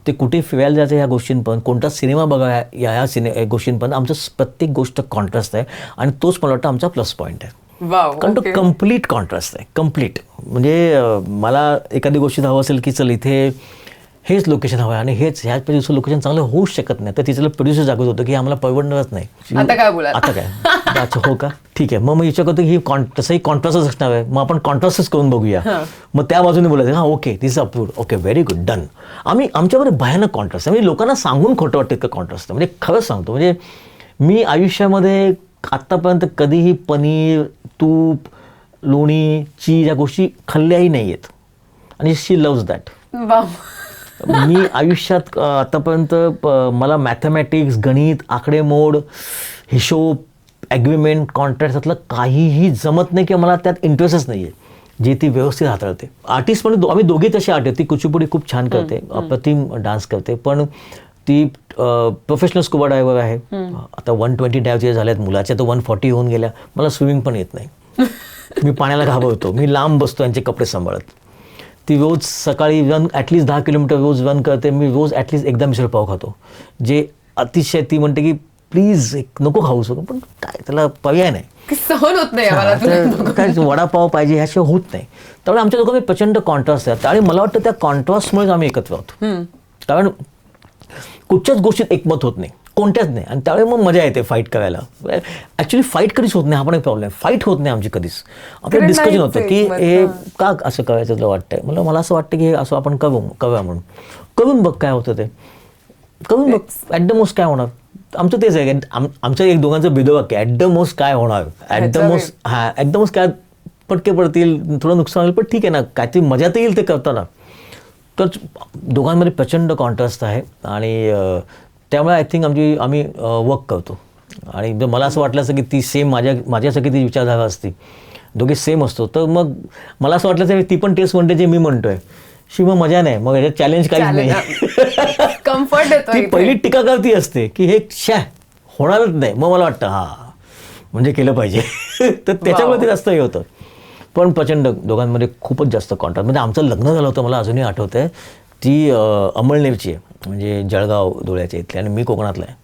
ते कुठे फिरायला जायचं ह्या गोष्टींपर्यंत, कोणता सिनेमा बघा या गोष्टींपर्यंत आमचं प्रत्येक गोष्ट कॉन्ट्रास्ट आहे. आणि तोच मला वाटतं आमचा प्लस पॉईंट आहे, कारण तो कम्प्लीट कॉन्ट्रास्ट आहे, कम्प्लीट. म्हणजे मला एखादी गोष्टीत हवं असेल की चल इथे हेच लोकेशन हवं आहे आणि ह्याच दुसरं लोकेशन चांगलं होऊच शकत नाही, तर तिचं प्रोड्युसर जागत होतं की आम्हाला परवडणारच नाही, आता काय बोला, आता काय, अच्छा हो का, ठीक आहे, मग विचार करतो ही तसंही कॉन्ट्रास्टच असणार आहे, मग आपण कॉन्ट्रास्टच करून बघूया. मग त्या बाजूने बोलायचं, हां okay this approved, okay very good, done. आमच्यामध्ये भयानक कॉन्ट्रास्ट आहे, म्हणजे लोकांना सांगून खोटं वाटतं इतकं कॉन्ट्रास्ट, म्हणजे खरंच सांगतो. म्हणजे मी आयुष्यामध्ये आत्तापर्यंत कधीही पनीर, तूप, लोणी, चीज या गोष्टी खाल्ल्याही नाही आहेत, आणि शी लव्ज दॅट. मी आयुष्यात आतापर्यंत मला मॅथमॅटिक्स, गणित, आकडेमोड, हिशोब, ॲग्रीमेंट, कॉन्ट्रॅक्टमधलं काहीही जमत नाही, किंवा मला त्यात इंटरेस्टच नाही आहे, जे ती व्यवस्थित हाताळते. आर्टिस्ट म्हणून आम्ही दोघे तसे आर्टिस्ट, ती कुचीपुडी खूप छान करते, अप्रतिम डान्स करते, पण ती प्रोफेशनल स्कुबा डायव्हर आहे. आता 120 डायव्ह झाल्यात, मुलाच्या तर 140 होऊन गेल्या. मला स्विमिंग पण येत नाही, मी पाण्याला घाबरतो, मी लांब बसतो यांचे कपडे सांभाळत. ती रोज सकाळी ॲटलिस्ट 10 किलोमीटर रोज रन करते, मी रोज ॲटलिस्ट एकदा मिसळपाव खातो, जे अतिशय ती म्हणते की प्लीज एक नको खाऊ शकतो, पण काय त्याला पर्याय नाही. की सहन होत नाही आम्हाला तुला. तर काय वडापाव पाहिजे ह्याशिवाय होत नाही. त्यामुळे आमच्या दोघांमध्ये प्रचंड कॉन्ट्रास्ट आहे आणि मला वाटतं त्या कॉन्ट्रास्टमुळेच आम्ही एकत्र आहोत. कारण कुठच्याच गोष्टीत एकमत होत नाही, कोणत्याच नाही, आणि त्यावेळी मग मजा येते फाईट करायला. ॲक्च्युली फाईट कधीच होत नाही, हा पण एक प्रॉब्लेम. फाईट होत नाही आमची कधीच. आपलं डिस्कशन होतं की हे का असं करायचं तुला वाटतंय. मला असं वाटतं की हे असं आपण करूया म्हणून. करून बघ काय होतं ते, करून बघ. ॲट द मोस्ट काय होणार. आमचं तेच आहे, आमचं एक दोघांचं भेदवाक्य, ॲट द मोस्ट काय होणार, ॲट द मोस्ट काय पटके पडतील, थोडं नुकसान होईल, पण ठीक आहे ना, काहीतरी मजा तर येईल ते करताना. तर दोघांमध्ये प्रचंड कॉन्ट्रास्ट आहे आणि त्यामुळे आय थिंक आम्ही वर्क करतो. आणि जर मला असं वाटलं असं की ती सेम माझ्यासारखी ती विचारधारा असती, दोघे सेम असतो, तर मग मला असं वाटलं की ती पण तेच म्हणते जे मी म्हणतोय. मग मजा नाही, मग याच्यात चॅलेंज काहीच नाही. कम्फर्ट येतो. ती पहिली टीका करती असते की हे होणारच नाही, मग मला वाटतं म्हणजे केलं पाहिजे. तर त्याच्यामुळे ते जास्त हे होतं. पण प्रचंड दोघांमध्ये खूपच जास्त कॉन्ट्रास्ट. म्हणजे आमचं लग्न झालं होतं, मला अजूनही आठवतं आहे. ती अमळनेरची आहे, म्हणजे जळगाव धुळ्याच्या इथली, आणि मी कोकणातला आहे.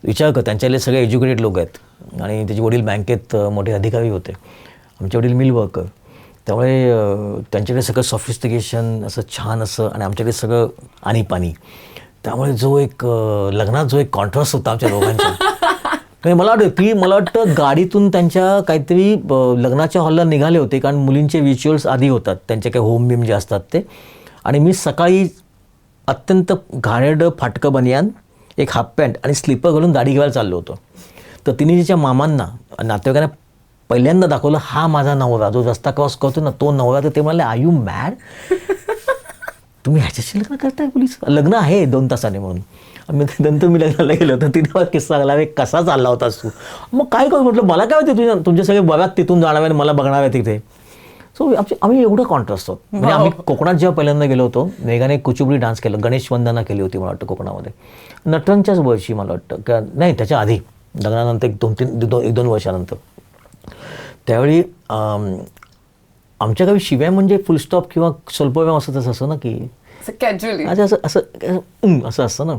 विचार कर, त्यांच्याकडे सगळे एज्युकेटेड लोक आहेत आणि त्याचे वडील बँकेत मोठे अधिकारी होते, आमचे वडील मिल वर्कर. त्यामुळे त्यांच्याकडे सगळं सॉफिस्टिकेशन असं छान असं, आणि आमच्याकडे सगळं आणि पाणी. त्यामुळे जो एक लग्नात जो एक कॉन्ट्रास्ट होता आमच्या दोघांचा. मला वाटतं गाडीतून त्यांच्या काहीतरी लग्नाच्या हॉलला निघाले होते, कारण मुलींचे रिच्युअल्स आधी होतात त्यांचे काही होम बिम जे असतात ते. आणि मी सकाळी अत्यंत घाणेरडं फाटकं बनियान, एक हाफ पॅन्ट आणि स्लीपर घालून दाढी घ्यायला चाललो होतो. तर तिने तिच्या मामांना, नातेवाईकांना पहिल्यांदा दाखवलं, हा माझा नवरा जो रस्ता क्रॉस करतो ना तो नवरा. तर ते म्हणाले, आर यू मॅड, तुम्ही ह्याच्याशी लग्न करताय, पोलीस लग्न आहे 2 तासाने म्हणून. नंतर मी लग्नाला गेलो होतं, तिने मला किस्सा लागला, कसा चालला होतास तू. मग काय करू म्हटलं, मला काय होते तुमचे सगळे बघा तिथून जाणार आणि मला बघणार आहे तिथे. सो आम्ही एवढं कॉन्ट्रास्ट आहोत. म्हणजे आम्ही कोकणात जेव्हा पहिल्यांदा गेलो होतो, मेघाने कुचुबडी डान्स केलं, गणेश वंदना केली होती मला वाटतं कोकणामध्ये, नटरंगच्याच वर्षी मला वाटतं, का नाही त्याच्या आधी, लग्नानंतर 1-2 वर्षानंतर. त्यावेळी आमच्या गावी शिव्या म्हणजे फुलस्टॉप किंवा स्वल्पव्याम असं असं ना, की कॅज्युअली असं असतं ना.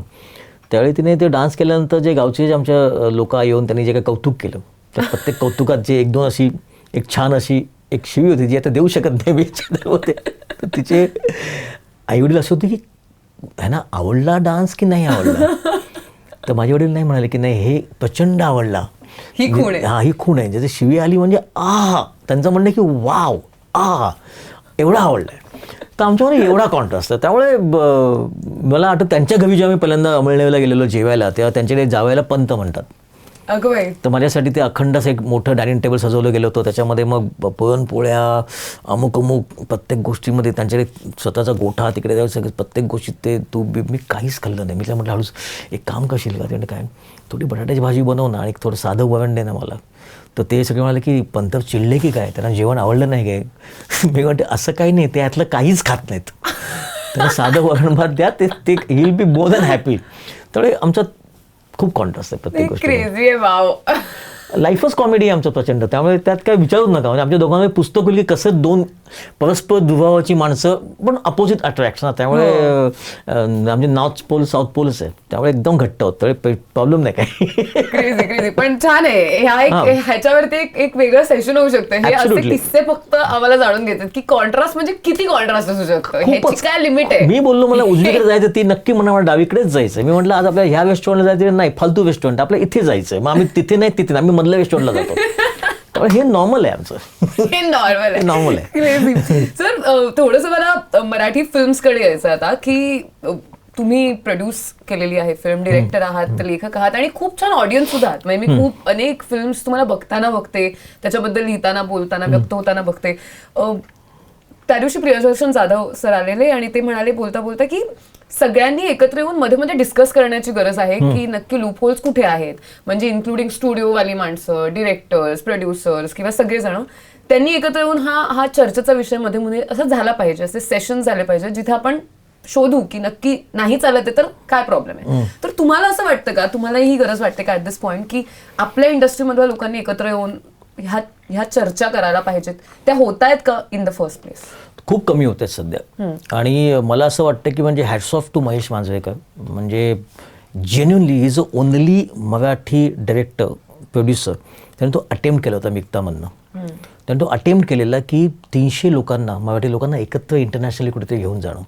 त्यावेळी तिने ते डान्स केल्यानंतर जे गावचे आमच्या लोक येऊन त्यांनी जे काही कौतुक केलं, त्या प्रत्येक कौतुकात जे 1-2 अशी एक छान अशी एक शिवी होती जी आता देऊ शकत नाही मी होते. तर तिचे आईवडील असं होते की ह्यांना आवडला डान्स की नाही आवडला. तर माझे वडील नाही म्हणाले की नाही हे प्रचंड आवडला, ही खूण आहे. ही खूण आहे. ज्याची शिवी आली म्हणजे त्यांचं म्हणणं की वाव एवढा आवडला आहे. तर आमच्यामध्ये एवढा कॉन्ट्रास्ट आहे. त्यामुळे मला आठवतं त्यांच्या घरी जेव्हा मी पहिल्यांदा अमळनेरला गेलेलो जेवायला, तेव्हा त्यांच्याकडे जावयाला पंत म्हणतात. अगं बाई. तर माझ्यासाठी ते अखंड असं एक मोठं डायनिंग टेबल सजवलं गेलं होतं. त्याच्यामध्ये मग पुरणपोळ्या, अमुक प्रत्येक गोष्टीमध्ये त्यांच्याकडे स्वतःचा गोठा, तिकडे जाऊन सगळं प्रत्येक गोष्टीत ते तूप मी काहीच खाल्लं नाही. मी त्याला म्हटलं हळूच एक काम करशील का, ते काय थोडी बटाट्याची भाजी बनव ना आणि थोडं साधं वरण दे ना मला. तर ते सगळे म्हणाले की पंत चिडले की काय, त्यांना जेवण आवडलं नाही काय. मी म्हणते असं काही नाही, ते यातलं काहीच खात नाहीत, त्यांना साधं वरण भात द्या, ते he will be more than happy. त्यामुळे आमचा खूप कॉन्ट्रास्ट आहे प्रत्येक गोष्ट. क्रेझी आहे वाव. लाईफच कॉमेडी आहे आमचं प्रचंड. त्यामुळे त्यात काय विचारूच नका. म्हणजे आमच्या दोघांमध्ये पुस्तक होईल की कसं 2 परस्पर दुभावाची माणसं पण अपोजिट अट्रॅक्शन. त्यामुळे आमचे नॉर्थ पोल साऊथ पोलच आहे, त्यामुळे एकदम घट्ट होत. त्यामुळे प्रॉब्लेम नाही काय. क्रेझी पण छान आहे. ह्याच्यावरती एक वेगळं सेशन होऊ शकतं. हे असे किस्से फक्त आम्हाला जाणून घेतात की कॉन्ट्रास्ट म्हणजे किती कॉन्ट्रास्ट असू शकतं, ह्याची काय लिमिट आहे. मी बोललो मला उजवीकडे जायचं, ती नक्की म्हणा मला डावीकडेच जायचं. मी म्हटलं आज आपल्या ह्या रेस्टॉरंटला जायचं नाही, फालतू रेस्टॉरंट आपल्या इथे जायचं. मग आम्ही तिथे नाही तिथे, आम्ही मधल्या रेस्टॉरंटला जातो. त्यामुळे हे नॉर्मल आहे आमचं. हे नॉर्मल आहे. सर थोडंसं मला मराठी फिल्म्सकडे यायचं आता, की तुम्ही प्रोड्यूस केलेली आहे, फिल्म डिरेक्टर आहात, लेखक आहात आणि खूप छान ऑडियन्स सुद्धा आहात. म्हणजे मी खूप अनेक फिल्म्स तुम्हाला बघताना बघते, त्याच्याबद्दल लिहिताना बोलताना व्यक्त होताना बघते. त्या दिवशी प्रियदर्शन जाधव सर आलेले आणि ते म्हणाले बोलता बोलता की सगळ्यांनी एकत्र येऊन मध्ये मध्ये डिस्कस करण्याची गरज आहे की नक्की लूप होल्स कुठे आहेत. म्हणजे इन्क्लुडिंग स्टुडिओवाली माणसं, डिरेक्टर्स, प्रोड्युसर्स किंवा सगळेजण त्यांनी एकत्र येऊन हा चर्चेचा विषय मध्ये मध्ये असं झाला पाहिजे, असे सेशन झाले पाहिजे जिथे आपण शोधू की नक्की नाही चालत आहे तर काय प्रॉब्लेम आहे. तर तुम्हाला असं वाटतं का, तुम्हाला ही गरज वाटते का ऍट दिस पॉइंट की आपल्या इंडस्ट्रीमधल्या लोकांनी एकत्र येऊन ह्या चर्चा करायला पाहिजेत, त्या होत आहेत का इन द फर्स्ट प्लेस? खूप कमी होत आहेत सध्या. आणि मला असं वाटतं की म्हणजे hats off to Mahesh Manjrekar. म्हणजे genuinely is a only Marathi director producer त्याने तो अटेम्प्ट केला होता मिक्तामधनं. त्याने तो अटेम्प्ट केलेला की 300 लोकांना मराठी लोकांना एकत्र इंटरनॅशनली कुठेतरी घेऊन जाणं.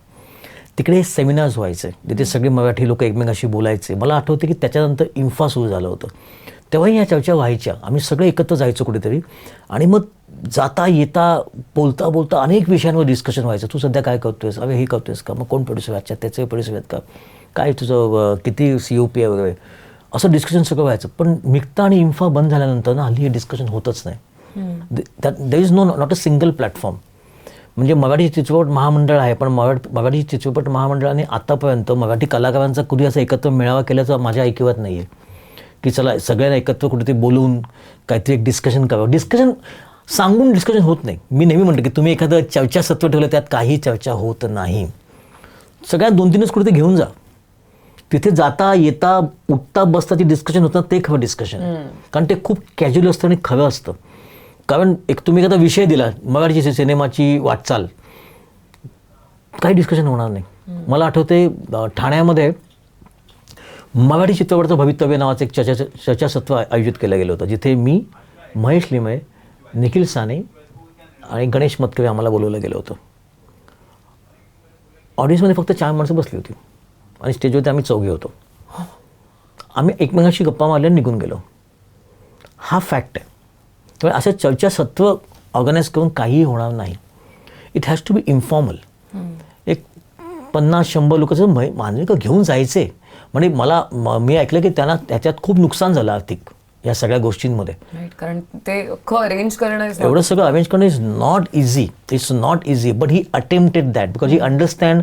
तिकडे सेमिनार्स व्हायचे जिथे सगळे मराठी लोक एकमेकांशी बोलायचे. मला आठवते की त्याच्यानंतर इन्फा सुरू झालं होतं तेव्हाही ह्या चर्चा व्हायच्या. आम्ही सगळे एकत्र जायचो कुठेतरी आणि मग जाता येता बोलता बोलता अनेक विषयांवर डिस्कशन व्हायचं. तू सध्या काय करतोयस, अरे हे करतोयस का, मग कोण प्रोड्युसर अच्छा त्याचे प्रोड्युसर आहेत का, काय तुझं किती COP आहे वगैरे, असं डिस्कशन सगळं व्हायचं. पण मिक्ता आणि इन्फा बंद झाल्यानंतर ना हल्ली हे डिस्कशन होतच नाही. There is not a single platform. म्हणजे मराठी चित्रपट महामंडळ आहे पण मराठी चित्रपट महामंडळाने आतापर्यंत मराठी कलाकारांचा कधी असं एकत्र मेळावा केल्याचं माझ्या ऐकिवात नाही आहे की चला सगळ्यांना एकत्र कुठेतरी बोलून काहीतरी एक डिस्कशन करावं. डिस्कशन सांगून डिस्कशन होत नाही. मी नेहमी म्हणतो की तुम्ही एखादं चर्चासत्व ठेवलं त्यात काही चर्चा होत नाही. सगळ्यात 2-3च कुठेतरी घेऊन जा. तिथे जाता येता उठता बसता जे डिस्कशन होतं ते खरं डिस्कशन आहे. कारण ते खूप कॅज्युअल असतं आणि खरं असतं. कारण एक तुम्ही एखादा विषय दिला मराठी सिनेमाची वाटचाल, काही डिस्कशन होणार नाही. मला आठवते ठाण्यामध्ये मराठी चित्रपटाचं भवितव्य नावाचं एक चर्चासत्र आयोजित केलं गेलं होतं जिथे मी, महेश लिमये, निखिल साने आणि गणेश मतकरी आम्हाला बोलवलं गेलं होतं. ऑडियन्समध्ये फक्त 4 माणसं बसली होती आणि स्टेजवरती आम्ही 4 होतो. आम्ही एकमेकांशी गप्पा मारल्या निघून गेलो. हा फॅक्ट आहे. त्यामुळे असं चर्चासत्र ऑर्गनाईज करून काहीही होणार नाही. It has to be informal. एक 50-100 लोकांचं मानविक घेऊन जायचे. म्हणजे मी ऐकलं की त्यांना त्याच्यात खूप नुकसान झालं आर्थिक या सगळ्या गोष्टींमध्ये. कारण ते अरेंज करणं एवढं सगळं अरेंज करणं is not easy. It's not easy but he attempted that because he understand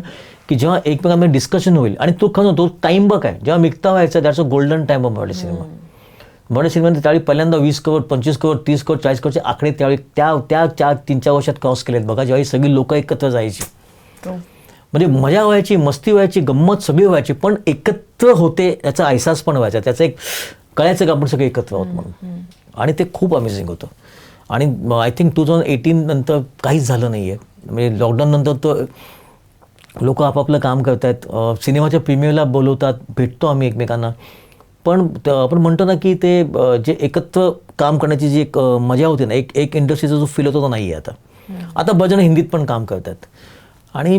की जेव्हा एकमेकांमध्ये डिस्कशन होईल आणि तो खरं तो टाईम बघ आहे जेव्हा मिक्ता व्हायचा that's a golden time of Marathi cinema. Marathi सिनेमाने त्यावेळी पहिल्यांदा 20 करोड, 25 करोड, 30 करोड, 40 करोडचे आकडे त्यावेळी त्या 3-4 वर्षात क्रॉस केलेत बघा. ज्यावेळी सगळी लोक एकत्र जायची म्हणजे मजा व्हायची, मस्ती व्हायची, गंमत सगळी व्हायची पण एकत्र होते याचा अहसास पण व्हायचा. त्याचं एक कळायचं का आपण सगळे एकत्र आहोत म्हणून. आणि ते खूप अमेझिंग होतं. आणि आय थिंक 2018 नंतर काहीच झालं नाही आहे. म्हणजे लॉकडाऊन नंतर तर लोक आपापलं काम करत आहेत. सिनेमाच्या प्रीमियरला बोलवतात, भेटतो आम्ही एकमेकांना. पण आपण म्हणतो ना की ते जे एकत्र काम करण्याची जी एक मजा होती ना, एक इंडस्ट्रीचा जो फील होतो तो नाही आहे आता. आता बजन हिंदीत पण काम करतात. आणि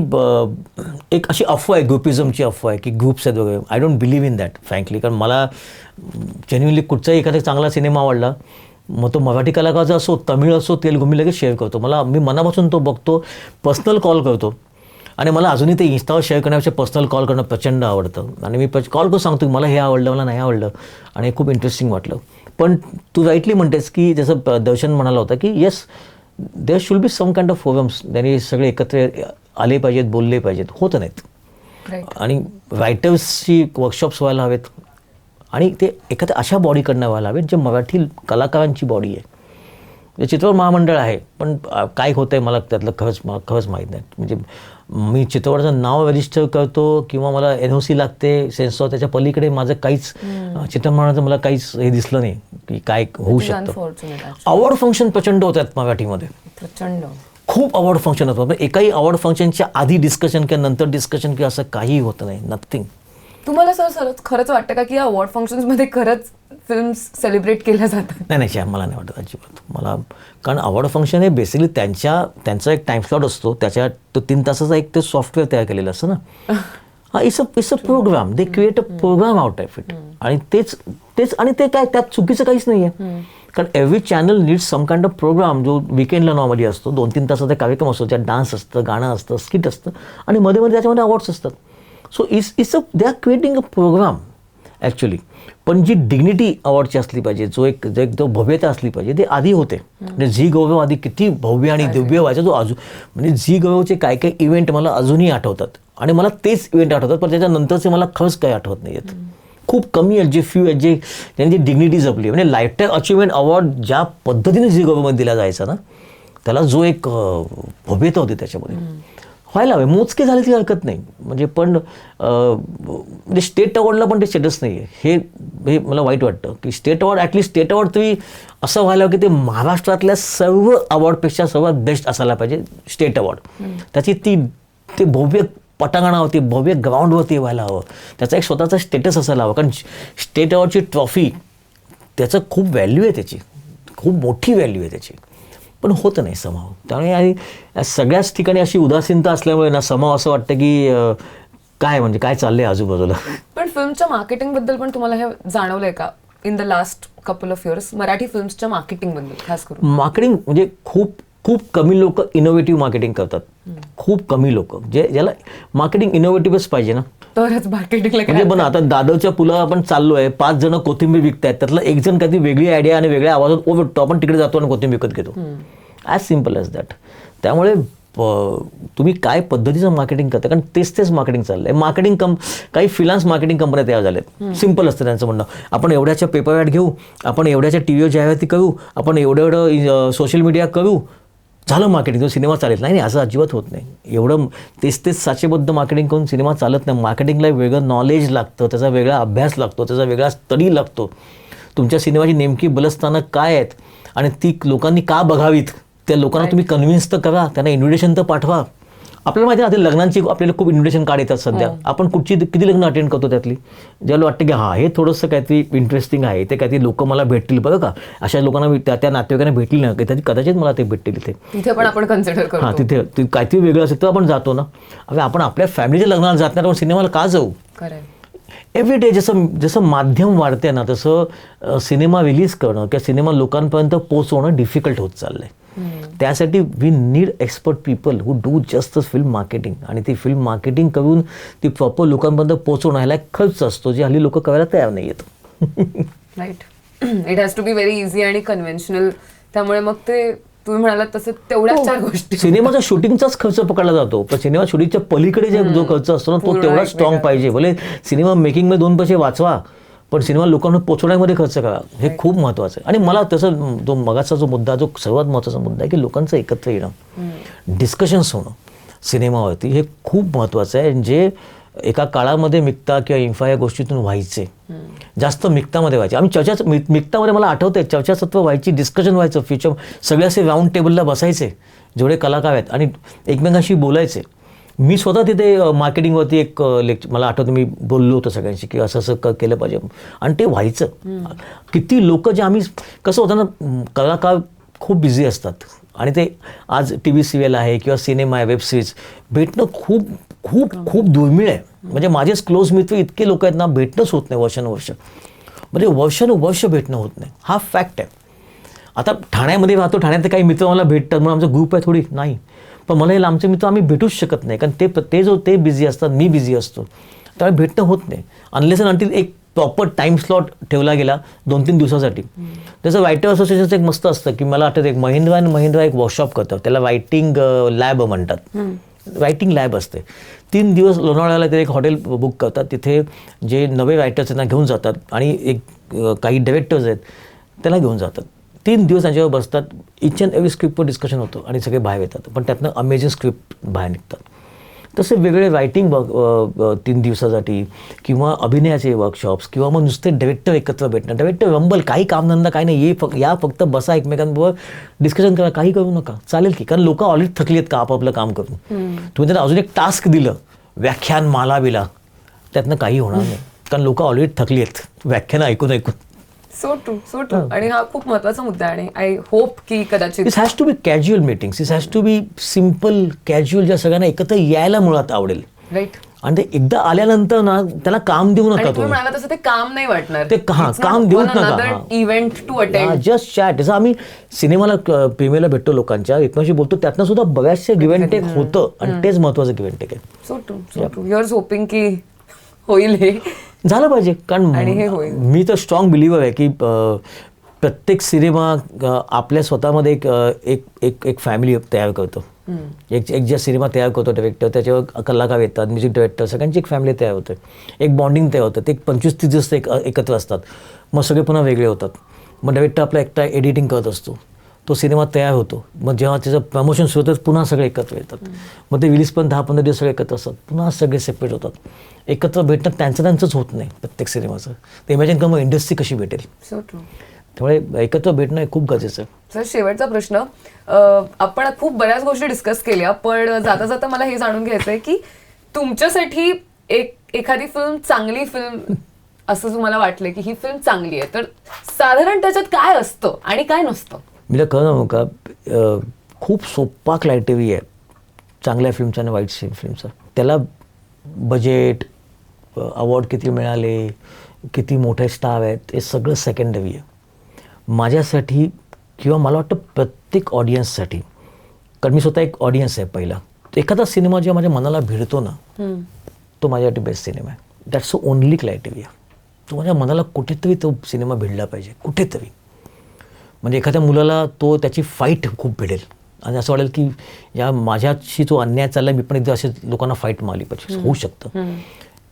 एक अशी अफवा आहे, ग्रुपिझमची अफवा आहे की ग्रुप्स आहेत वगैरे. I don't believe in that frankly. कारण मला जेन्युअनली कुठचाही एखादा चांगला सिनेमा आवडला मग तो मराठी कलाकाराचा असो, तमिळ असो, तेलुगू, मी लगेच शेअर करतो. मी मनापासून तो बघतो, पर्सनल कॉल करतो. आणि मला अजूनही ते इन्स्टावर शेअर करण्यापेक्षा पर्सनल कॉल करणं प्रचंड आवडतं. आणि मी कॉल करून सांगतो की मला हे आवडलं, मला नाही आवडलं आणि खूप इंटरेस्टिंग वाटलं. पण तू राईटली म्हणतेस की जसं दर्शन म्हणाला होता की yes there should be some kind of forums. त्यांनी सगळे एकत्र आले पाहिजेत, बोलले पाहिजेत, होत नाहीत. आणि रायटर्सची वर्कशॉप्स व्हायला हवेत आणि ते एखाद्या अशा बॉडीकडनं व्हायला हवेत जे मराठी कलाकारांची बॉडी आहे. चित्रपट महामंडळ आहे पण काय होतं आहे मला त्यातलं खरंच माहीत नाही. म्हणजे मी चित्रपटाचं नाव रजिस्टर करतो किंवा मला NOC लागते सेन्सॉर, त्याच्या पलीकडे माझं काहीच चित्रपटाचं मला काहीच हे दिसलं नाही की काय होऊ शकतं. अवॉर्ड फंक्शन प्रचंड होत आहेत मराठीमध्ये, प्रचंड खूप अवॉर्ड फंक्शन होतं. पण एकाही अवॉर्ड फंक्शनच्या आधी डिस्कशन किंवा नंतर डिस्कशन किंवा असं काही होतं नाही, नथिंग. तुम्हाला सर खरंच वाटतं का की या अवॉर्ड फंक्शन्समध्ये खरंच फिल्म्स सेलिब्रेट केल्या जातात? नाही मला नाही वाटत अजिबात. मला कारण अवॉर्ड फंक्शन हे बेसिकली त्यांचा एक टाइम स्लॉट असतो, त्याच्या तो 3 तासाचा एक ते सॉफ्टवेअर तयार केलेलं असतं ना. It's a programme. They create a programme out of it. आणि तेच आणि ते काय त्यात चुकीचं काहीच नाही आहे. कारण every channel needs some kind of programme जो विकेंडला नॉर्मली असतो. 2-3 तासाचा कार्यक्रम असतो, त्यात डान्स असतं, गाणं असतं, स्किट असतं आणि मध्ये त्याच्यामध्ये अवॉर्ड्स असतात. So they are creating a programme actually. पण जी डिग्निटी अवॉर्डची असली पाहिजे, जो भव्यता असली पाहिजे ते आधी होते. म्हणजे झी गौरव आधी किती भव्य आणि दिव्य व्हायचा. म्हणजे झी गौरवचे काय इव्हेंट मला अजूनही आठवतात आणि मला तेच इव्हेंट आठवतात. पण त्याच्यानंतरचे मला खरंच काही आठवत नाही आहेत. खूप कमी आहेत जे फ्यू आहेत जे त्यांनी जी डिग्निटी जपली. म्हणजे लाईफटाईम अचिव्हमेंट अवॉर्ड ज्या पद्धतीने झी गौरवमध्ये दिला जायचा ना, त्याला जो एक भव्यता होती त्याच्यामध्ये व्हायला हवे. मोजके झाले ती हरकत नाही. म्हणजे पण म्हणजे स्टेट अवॉर्डला पण ते स्टेटस नाही आहे. हे मला वाईट वाटतं की state award at least state award तरी असं व्हायला हवं की ते महाराष्ट्रातल्या सर्व अवॉर्डपेक्षा सर्वात बेस्ट असायला पाहिजे स्टेट अवॉर्ड. त्याची ते भव्य पटांगणावरती भव्य ग्राउंडवरती व्हायला हवं. त्याचा एक स्वतःचा स्टेटस असायला हवा, कारण स्टेट अवॉर्डची ट्रॉफी त्याचं खूप व्हॅल्यू आहे, त्याची खूप मोठी व्हॅल्यू आहे त्याची, पण होतं नाही समाव. त्यामुळे या सगळ्याच ठिकाणी अशी उदासीनता असल्यामुळे ना समाव असं वाटतं की काय म्हणजे काय चाललंय आजूबाजूला. पण फिल्मच्या मार्केटिंग बद्दल पण तुम्हाला हे जाणवलंय का in the last couple of years, Marathi फिल्म्सच्या मार्केटिंग बद्दल खास करून? मार्केटिंग म्हणजे खूप खूप कमी लोक इनोव्हेटिव्ह मार्केटिंग करतात, खूप कमी लोक. ज्याला मार्केटिंग इनोव्हेटिव्हच पाहिजे ना, तरच मार्केटिंगला म्हणजे पण आता दादरच्या पुलावर आपण चाललोय, 5 जण कोथिंबीर विकतायत, त्यातलं एक जण काहीतरी वेगळी आयडिया आणि वेगळ्या आवाजात ओरडतो, आपण तिकडे जातो आणि कोथिंबीर विकत घेतो. As simple as that. त्यामुळे तुम्ही काय पद्धतीचं मार्केटिंग करता, कारण तेच मार्केटिंग चाललंय. काही फ्रीलान्स मार्केटिंग कंपन्या तयार झाल्यात. सिम्पल असतं त्यांचं म्हणणं, आपण एवढ्याच्या पेपर ॲड घेऊ, आपण एवढ्याच्या टीव्हीवर जाहिराती करू, आपण एवढं सोशल मीडिया करू, झालं मार्केटिंग, तो सिनेमा चालेल. नाही, असं अजिबात होत नाही. एवढं तेच साचेबद्ध मार्केटिंग करून सिनेमा चालत नाही. मार्केटिंगला वेगळं नॉलेज लागतं, त्याचा वेगळा अभ्यास लागतो, त्याचा वेगळा स्टडी लागतो. तुमच्या सिनेमाची नेमकी बलस्थानं काय आहेत आणि ती लोकांनी का बघावीत, त्या लोकांना तुम्ही कन्व्हिन्स तर करा, त्यांना इन्व्हिटेशन तर पाठवा. आपल्याला माहिती आहे, आता लग्नांची आपल्याला खूप इन्व्हिटेशन कार्ड येतात सध्या. आपण किती लग्न अटेंड करतो त्यातली, ज्याला वाटतं की हां हे थोडंसं काहीतरी इंटरेस्टिंग आहे, ते काहीतरी लोक मला भेटतील बरं का, अशा लोकांना त्या नातेवाईकांना भेटली ना, कदाचित मला ते भेटतील तिथे पण आपण कन्सिडर करतो. हां, तिथे काहीतरी वेगळं असेल तर आपण जातो ना. आपण आपल्या फॅमिलीच्या लग्नाला जात नाही, आपण सिनेमाला का जाऊ? एव्हरी डे जसं माध्यम वाढते ना, तसं सिनेमा रिलीज करणं किंवा सिनेमा लोकांपर्यंत पोहोचवणं डिफिकल्ट होत चाललंय. त्यासाठी we need expert people who do just film marketing, आणि ती फिल्म मार्केटिंग करून ती प्रॉपर लोकांपर्यंत पोहोचवणं, ह्याला एक खर्च असतो जे हल्ली लोक करायला तयार नाही आहेत. Right. It has to be very easy आणि कन्व्हेन्शनल. त्यामुळे मग ते तुम्ही म्हणालात तसं तेवढ्याच 4 गोष्टी. सिनेमाचा शूटिंगचाच खर्च पकडला जातो, पण सिनेमा शूटिंगच्या पलीकडे जो खर्च असतो ना, तो तेवढा स्ट्रॉंग पाहिजे. भले सिनेमा मेकिंगमध्ये 2 पैसे वाचवा, पण सिनेमा लोकांना पोचवण्यामध्ये खर्च करा, हे खूप महत्त्वाचं आहे. आणि मला तसं तो मगाचा जो मुद्दा, जो सर्वात महत्त्वाचा मुद्दा आहे की लोकांचं एकत्र येणं, डिस्कशन्स होणं सिनेमावरती, हे खूप महत्त्वाचं आहे. जे एका काळामध्ये मिक्ता किंवा इन्फा या गोष्टीतून व्हायचे, जास्त मिक्तामध्ये व्हायचे. आम्ही मिक्तामध्ये मला आठवतंय चर्चासत्र व्हायची, डिस्कशन व्हायचं, फ्युचर सगळे असे राऊंड टेबलला बसायचे जेवढे कलाकार आहेत आणि एकमेकांशी बोलायचे. मी स्वतः तिथे मार्केटिंगवरती एक मला आठवतं, मी बोललो होतो सगळ्यांशी की असं केलं पाहिजे, आणि ते व्हायचं. किती लोक जे आम्ही, कसं होतं ना, कलाकार खूप बिझी असतात आणि ते आज TV सिरियल आहे किंवा सिनेमा आहे, वेब सिरीज, भेटणं खूप खूप खूप दुर्मिळ आहे. म्हणजे माझेच क्लोज मित्र इतके लोक आहेत ना, भेटणंच होत नाही वर्षानुवर्ष, म्हणजे वर्षानुवर्ष भेटणं होत नाही. हा फॅक्ट आहे. आता ठाण्यामध्ये राहतो, ठाण्यात काही मित्र मला भेटतात म्हणून आमचा ग्रुप आहे थोडी नाही, पण मला हे आमचे मित्र आम्ही भेटूच शकत नाही, कारण ते बिझी असतात, मी बिझी असतो, त्यामुळे भेटणं होत नाही. अनलेस अँड अंटिल एक प्रॉपर टाईम स्लॉट ठेवला गेला 2-3 दिवसासाठी. त्याचं रायटर असोसिएशनचं एक मस्त असतं की मला आठवतं, एक महिंद्रा एक वर्कशॉप करतात, त्याला रायटिंग लॅब म्हणतात. रायटिंग लॅब असते. 3 दिवस लोणावळ्याला ते एक हॉटेल बुक करतात, तिथे जे नवे रायटर्स त्यांना घेऊन जातात आणि एक काही डायरेक्टर्स आहेत त्याला घेऊन जातात. 3 दिवस त्यांच्यावर बसतात, इच अँड एव्हरी स्क्रिप्टवर डिस्कशन होतं आणि सगळे बाहेर येतात, पण त्यातनं अमेझिंग स्क्रिप्ट बाहेर निघतात. तसे वेगळे रायटिंग 3 दिवसासाठी, किंवा अभिनयाचे वर्कशॉप्स, किंवा मग नुसते डायरेक्टर एकत्र भेटणं, डायरेक्टर रंबल, काही कामधंदा काही नाही, या फक्त बसा एकमेकांबरोबर डिस्कशन करा, काही करू नका, चालेल की, कारण लोक ऑलरेडी थकली आहेत का आपापलं काम करून. तुम्ही त्यांना अजून एक टास्क दिलं, व्याख्यान माला बिला, त्यातनं काही होणार नाही, कारण लोक ऑलरेडी थकली आहेत व्याख्यानं ऐकून. So true. आणि हा खूप महत्त्वाचा मुद्दा आहे, आणि आय होप की कदाचित it has to be casual meetings, it has to be simple casual, ज्या सगळ्यांना एकत्र यायला मुळात आवडेल. राईट. आणि ते एकदा आल्यानंतर ना त्याला काम देऊ नका. तुम्ही म्हणाला तसं ते काम नाही वाटणार, ते काम देऊच नका. Event to attend, just chat. जसं आम्ही सिनेमाला प्रेमीला भेटतो, लोकांच्या एकमेकांशी बोलतो, त्यातनं सुद्धा बऱ्याचशे गिव्ह अँड टेक होतं, आणि तेच महत्त्वाचं गिव्ह अँड टेक आहे. So true. You are hoping की होईल हे झालं पाहिजे, कारण मी तर स्ट्रॉंग बिलिव्हर आहे की प्रत्येक सिनेमा आपल्या स्वतःमध्ये एक फॅमिली तयार करतो. एक ज्या सिनेमा तयार करतो डायरेक्टर, त्याच्यावर कलाकार येतात, म्युझिक डायरेक्टर, सगळ्यांची एक फॅमिली तयार होते, एक बॉन्डिंग तयार होतं. ते 25-30 दिवस एकत्र असतात, मग सगळे पुन्हा वेगळे होतात. मग डायरेक्टर आपला एकटा एडिटिंग करत असतो, तो सिनेमा तयार होतो, मग जेव्हा त्याचं प्रमोशन सुरू होतं पुन्हा सगळे एकत्र येतात, मग ते रिलीज पण 10-15 दिवस सगळे एकत्र असतात, पुन्हा सगळे सेपरेट होतात. एकत्र भेटणं त्यांचंच होत नाही प्रत्येक सिनेमाचं. ते इमॅजिन कर मग इंडस्ट्री कशी भेटेल. So true. त्यामुळे एकत्र भेटणं हे खूप गरजेचं आहे. सर, शेवटचा प्रश्न, आपण खूप बऱ्याच गोष्टी डिस्कस केल्या, पण जाता जाता मला हे जाणून घ्यायचं आहे की तुमच्यासाठी एखादी फिल्म चांगली फिल्म असं तुम्हाला वाटलं की ही फिल्म चांगली आहे, तर साधारण त्याच्यात काय असतं आणि काय नसतं? मी कळलं का खूप सोपा क्रायटेरिया आहे चांगल्या फिल्मचा आणि वाईट फिल्मचा. त्याला बजेट, अवॉर्ड किती मिळाले, किती मोठे स्टार आहेत, हे सगळं सेकंडरी आहे माझ्यासाठी किंवा मला वाटतं प्रत्येक ऑडियन्ससाठी. कारण मी स्वतः एक ऑडियन्स आहे पहिला. एखादा सिनेमा जेव्हा माझ्या मनाला भिडतो ना, तो माझ्यासाठी बेस्ट सिनेमा आहे. That's the only criteria. तो माझ्या मनाला कुठेतरी तो सिनेमा भिडला पाहिजे, कुठेतरी. म्हणजे एखाद्या मुलाला तो त्याची फाईट खूप भिडेल आणि असं वाटेल की या माझ्याशी जो अन्याय चालला मी पण एकदा असे लोकांना फाईट मारली पाहिजे. होऊ शकतं.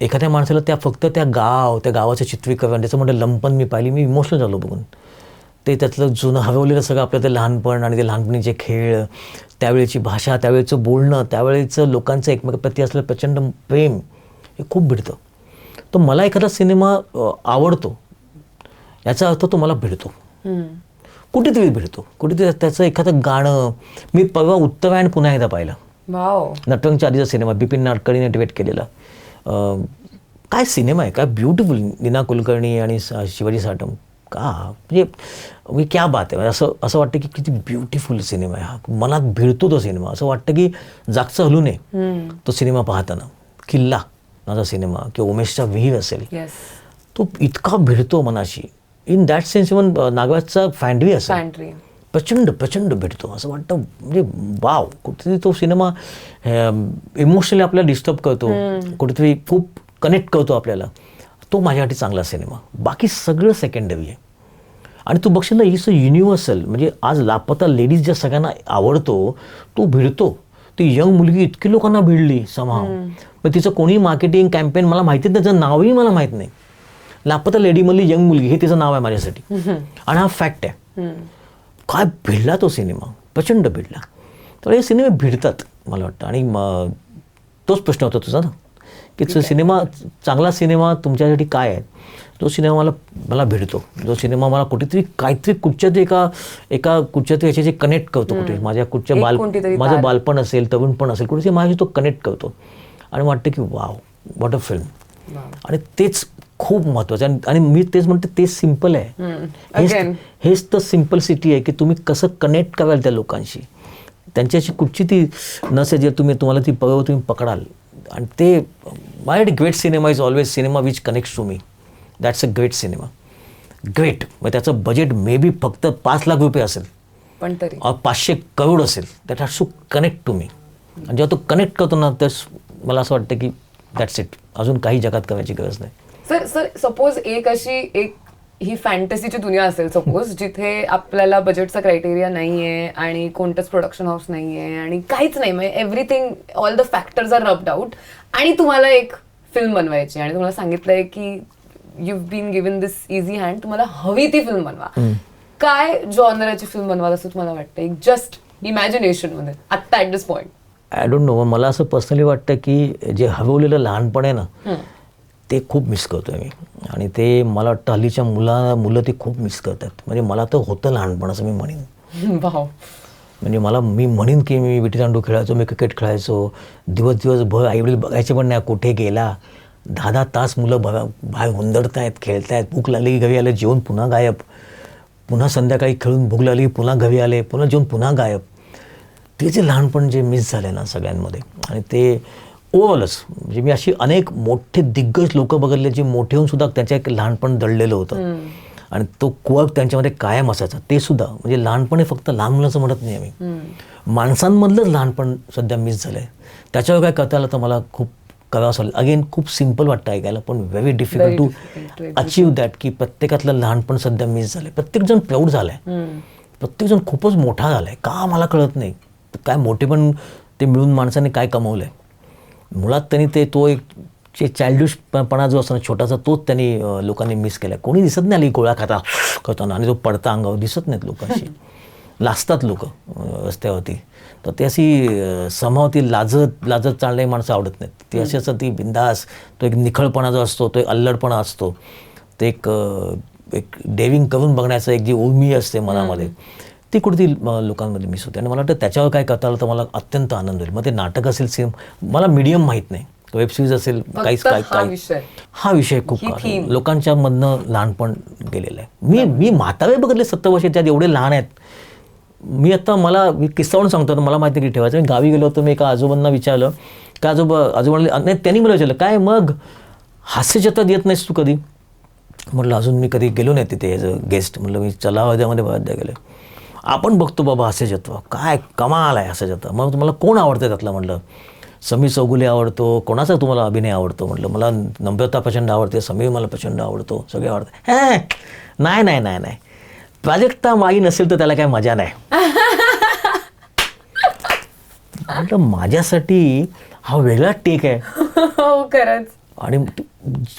एखाद्या माणसाला फक्त त्या गावाचं चित्रीकरण, त्याचं म्हणलं लंपन मी पाहिली, मी इमोशनल झालो बघून. ते त्यातलं जुनं हरवलेलं सगळं आपलं ते लहानपण आणि ते लहानपणीचे खेळ, त्यावेळेची भाषा, त्यावेळेचं बोलणं, त्यावेळेचं लोकांचं एकमेकांप्रती असलेलं प्रचंड प्रेम, हे खूप भिडतं. तर मला एखादा सिनेमा आवडतो याचा अर्थ तो मला भिडतो, कुठेतरी भिडतो. कुठेतरी त्याचं एखादं गाणं. मी परवा उत्तरायण पुन्हा एकदा पाहिला, नटरंगच्या आधीचा सिनेमा, बिपिन नाडकर्णीने डिरेक्ट केलेला. काय सिनेमा आहे, काय ब्युटिफुल. नीना कुलकर्णी आणि शिवाजी साटम, का म्हणजे क्या बात आहे. असं वाटतं की किती ब्युटिफुल सिनेमा आहे हा. मनात भिडतो तो सिनेमा. असं वाटतं की जागचं हलू नये तो सिनेमा पाहताना. किल्ला माझा सिनेमा किंवा उमेशचा विहीर असेल, तो इतका भिडतो मनाशी. इन दॅट सेन्स इव्हन नागराजचा फॅन्ड्री असेल, प्रचंड भिडतो. असं वाटतं म्हणजे वाव, कुठेतरी तो सिनेमा इमोशनली आपल्याला डिस्टर्ब करतो, कुठेतरी खूप कनेक्ट करतो आपल्याला. तो माझ्यासाठी चांगला सिनेमा. बाकी सगळं सेकंडरी आहे. आणि तू बघशील ना, इट्स अ युनिव्हर्सल. म्हणजे आज लापता लेडीज ज्या सगळ्यांना आवडतो तो भिडतो. ती यंग मुलगी इतकी लोकांना भिडली समहाव. पण तिचं कोणी मार्केटिंग कॅम्पेन मला माहितीच नाही, त्याचं नावही मला माहीत नाही. लापता लेडीमधली यंग मुलगी हे तिचं नाव आहे माझ्यासाठी. आणि हा फॅक्ट आहे. काय भिडला तो सिनेमा, प्रचंड भिडला. तर हे सिनेमे भिडतात मला वाटतं. आणि तोच प्रश्न होता तुझा ना, की सिनेमा, चांगला सिनेमा तुमच्यासाठी काय आहे. जो सिनेमा मला भिडतो, जो सिनेमा मला कुठेतरी काहीतरी कुठच्यातरी एका कुठच्यातरी याच्याशी कनेक्ट करतो. कुठे माझ्या माझं बालपण असेल, तरुणपण असेल, कुठेतरी माझ्याशी तो कनेक्ट करतो आणि वाटतं की वाव, व्हॉट अ फिल्म. आणि तेच खूप महत्त्वाचं. आणि मी तेच म्हणते, तेच सिम्पल आहे. हेच तर सिम्पलसिटी आहे की तुम्ही कसं कनेक्ट कराल त्या लोकांशी. त्यांच्याशी कुठची ती नसेल जे तुम्हाला ती तुम्ही पकडाल. आणि ते माझ्यासाठी great cinema is always cinema which connects to me. That's a great cinema. Great. मग त्याचं बजेट मे बी फक्त 5 लाख रुपये असेल, पण तरी 500 करोड असेल, that has to connect to me. आणि जेव्हा तो कनेक्ट करतो ना, तर मला असं वाटतं की दॅट्स इट. अजून काही जगात करायची गरज नाही. सर सपोज ही फॅन्टसीची दुनिया असेल सपोज, जिथे आपल्याला बजेटचा क्रायटेरिया नाहीये आणि कोणतंच प्रोडक्शन हाऊस नाहीये आणि काहीच नाही, म्हणजे everything, all the factors are rubbed out, आणि तुम्हाला एक फिल्म बनवायची आणि तुम्हाला सांगितलंय की you been given this easy hand, तुम्हाला हवी ती फिल्म बनवा. काय जॉनराची फिल्म बनवाल असं तुम्हाला वाटतं, एक जस्ट इमॅजिनेशन मध्ये आत्ता at this point? I don't know. मला असं पर्सनली वाटतं की जे हरवलेलं लहानपण आहे ना, ते खूप मिस करतोय मी. आणि ते मला वाटतं हल्लीच्या मुलं ते खूप मिस करतात. म्हणजे मला तर होतं लहानपण असं मी म्हणेन. म्हणजे मी म्हणेन की मी विटीदांडू खेळायचो, मी क्रिकेट खेळायचो, दिवसभर आईवडील बघायचे पण नाही कुठे गेला. 10 तास मुलं बाहेर हुंदडतायत, खेळतायत, भूक लागली घरी आले, जेवण पुन्हा गायब, पुन्हा संध्याकाळी खेळून भूक लागली पुन्हा घरी आले, पुन्हा जेवण पुन्हा गायब. ते जे लहानपण जे मिस झालं ना सगळ्यांमध्ये. आणि ते ओव्हरऑलच म्हणजे मी अशी अनेक मोठे दिग्गज लोक बघितले जे मोठे होऊन सुद्धा त्यांच्या एक लहानपण दडलेलं होतं. आणि तो कुवक त्यांच्यामध्ये कायम असायचा. ते सुद्धा म्हणजे लहानपण हे फक्त लहान मुलाचं म्हणत नाही आम्ही, माणसांमधलंच लहानपण सध्या मिस झालं आहे. त्याच्यावर काय करता आलं तर मला खूप करावं असं. अगेन खूप सिम्पल वाटतं ऐकायला, पण very difficult to achieve that, की प्रत्येकातलं लहानपण सध्या मिस झालं आहे. प्रत्येकजण प्रौढ झाला आहे, प्रत्येकजण खूपच मोठा झाला आहे. का मला कळत नाही. काय मोठेपण ते मिळून माणसाने काय कमवलं आहे. मुळात त्यांनी तो एक चाइल्डिशपणा जो असतो ना छोटासा, तोच त्यांनी लोकांनी मिस केला. कोणी दिसत नाही आली गोळा करताना, आणि तो पडता अंगावर दिसत नाहीत लोकांशी. लाजतात लोक रस्त्यावरती. तर ते अशी समावती लाजत चालणारी माणसं आवडत नाहीत. ती अशी असं ती बिंदास, तो एक निखळपणा जो असतो, तो एक अल्लडपणा असतो, ते एक डेविंग करून बघण्याचं एक जी उर्मी असते मनामध्ये, ती कुठेतरी लोकांमध्ये मिस होते. आणि मला वाटतं त्याच्यावर काय करता आलं तर मला अत्यंत आनंद होईल. मग ते नाटक असेल, मला मीडियम माहीत नाही, वेब सिरीज असेल, काहीच फक्त काय हा काय विषय. हा विषय खूप ही theme. लोकांच्या मधनं लहानपण गेलेलं आहे. मी म्हातारे बघितले 70 वर्ष, त्यात एवढे लहान आहेत. मी किस्सावरून सांगतो आता, मला माहिती की ठेवायचं. मी गावी गेलो होतो, मी एका आजोबांना विचारलं का आजोबा नाही, त्यांनी मला विचारलं काय मग हास्यजत्रात येत नाहीस तू कधी? म्हटलं अजून मी कधी गेलो नाही तिथे ॲज अ गेस्ट. म्हटलं मी चलावाद्यामध्ये बऱ्याचदा गेलो. आपण बघतो बाबा हास्यजत्रा, काय कमाल आहे हास्यजत्रा. मग तुम्हाला कोण आवडतं त्यातलं? म्हटलं समीर चौगुले आवडतो. कोणाचा तुम्हाला अभिनय आवडतो? म्हटलं मला नम्रता प्रचंड आवडते, समीर मला प्रचंड आवडतो, सगळे आवडते. नाही नाही नाही नाही, प्राजक्ता माई नसेल तर त्याला काय मजा नाही. म्हटलं माझ्यासाठी हा वेगळा टेक आहे. हो खरंच. आणि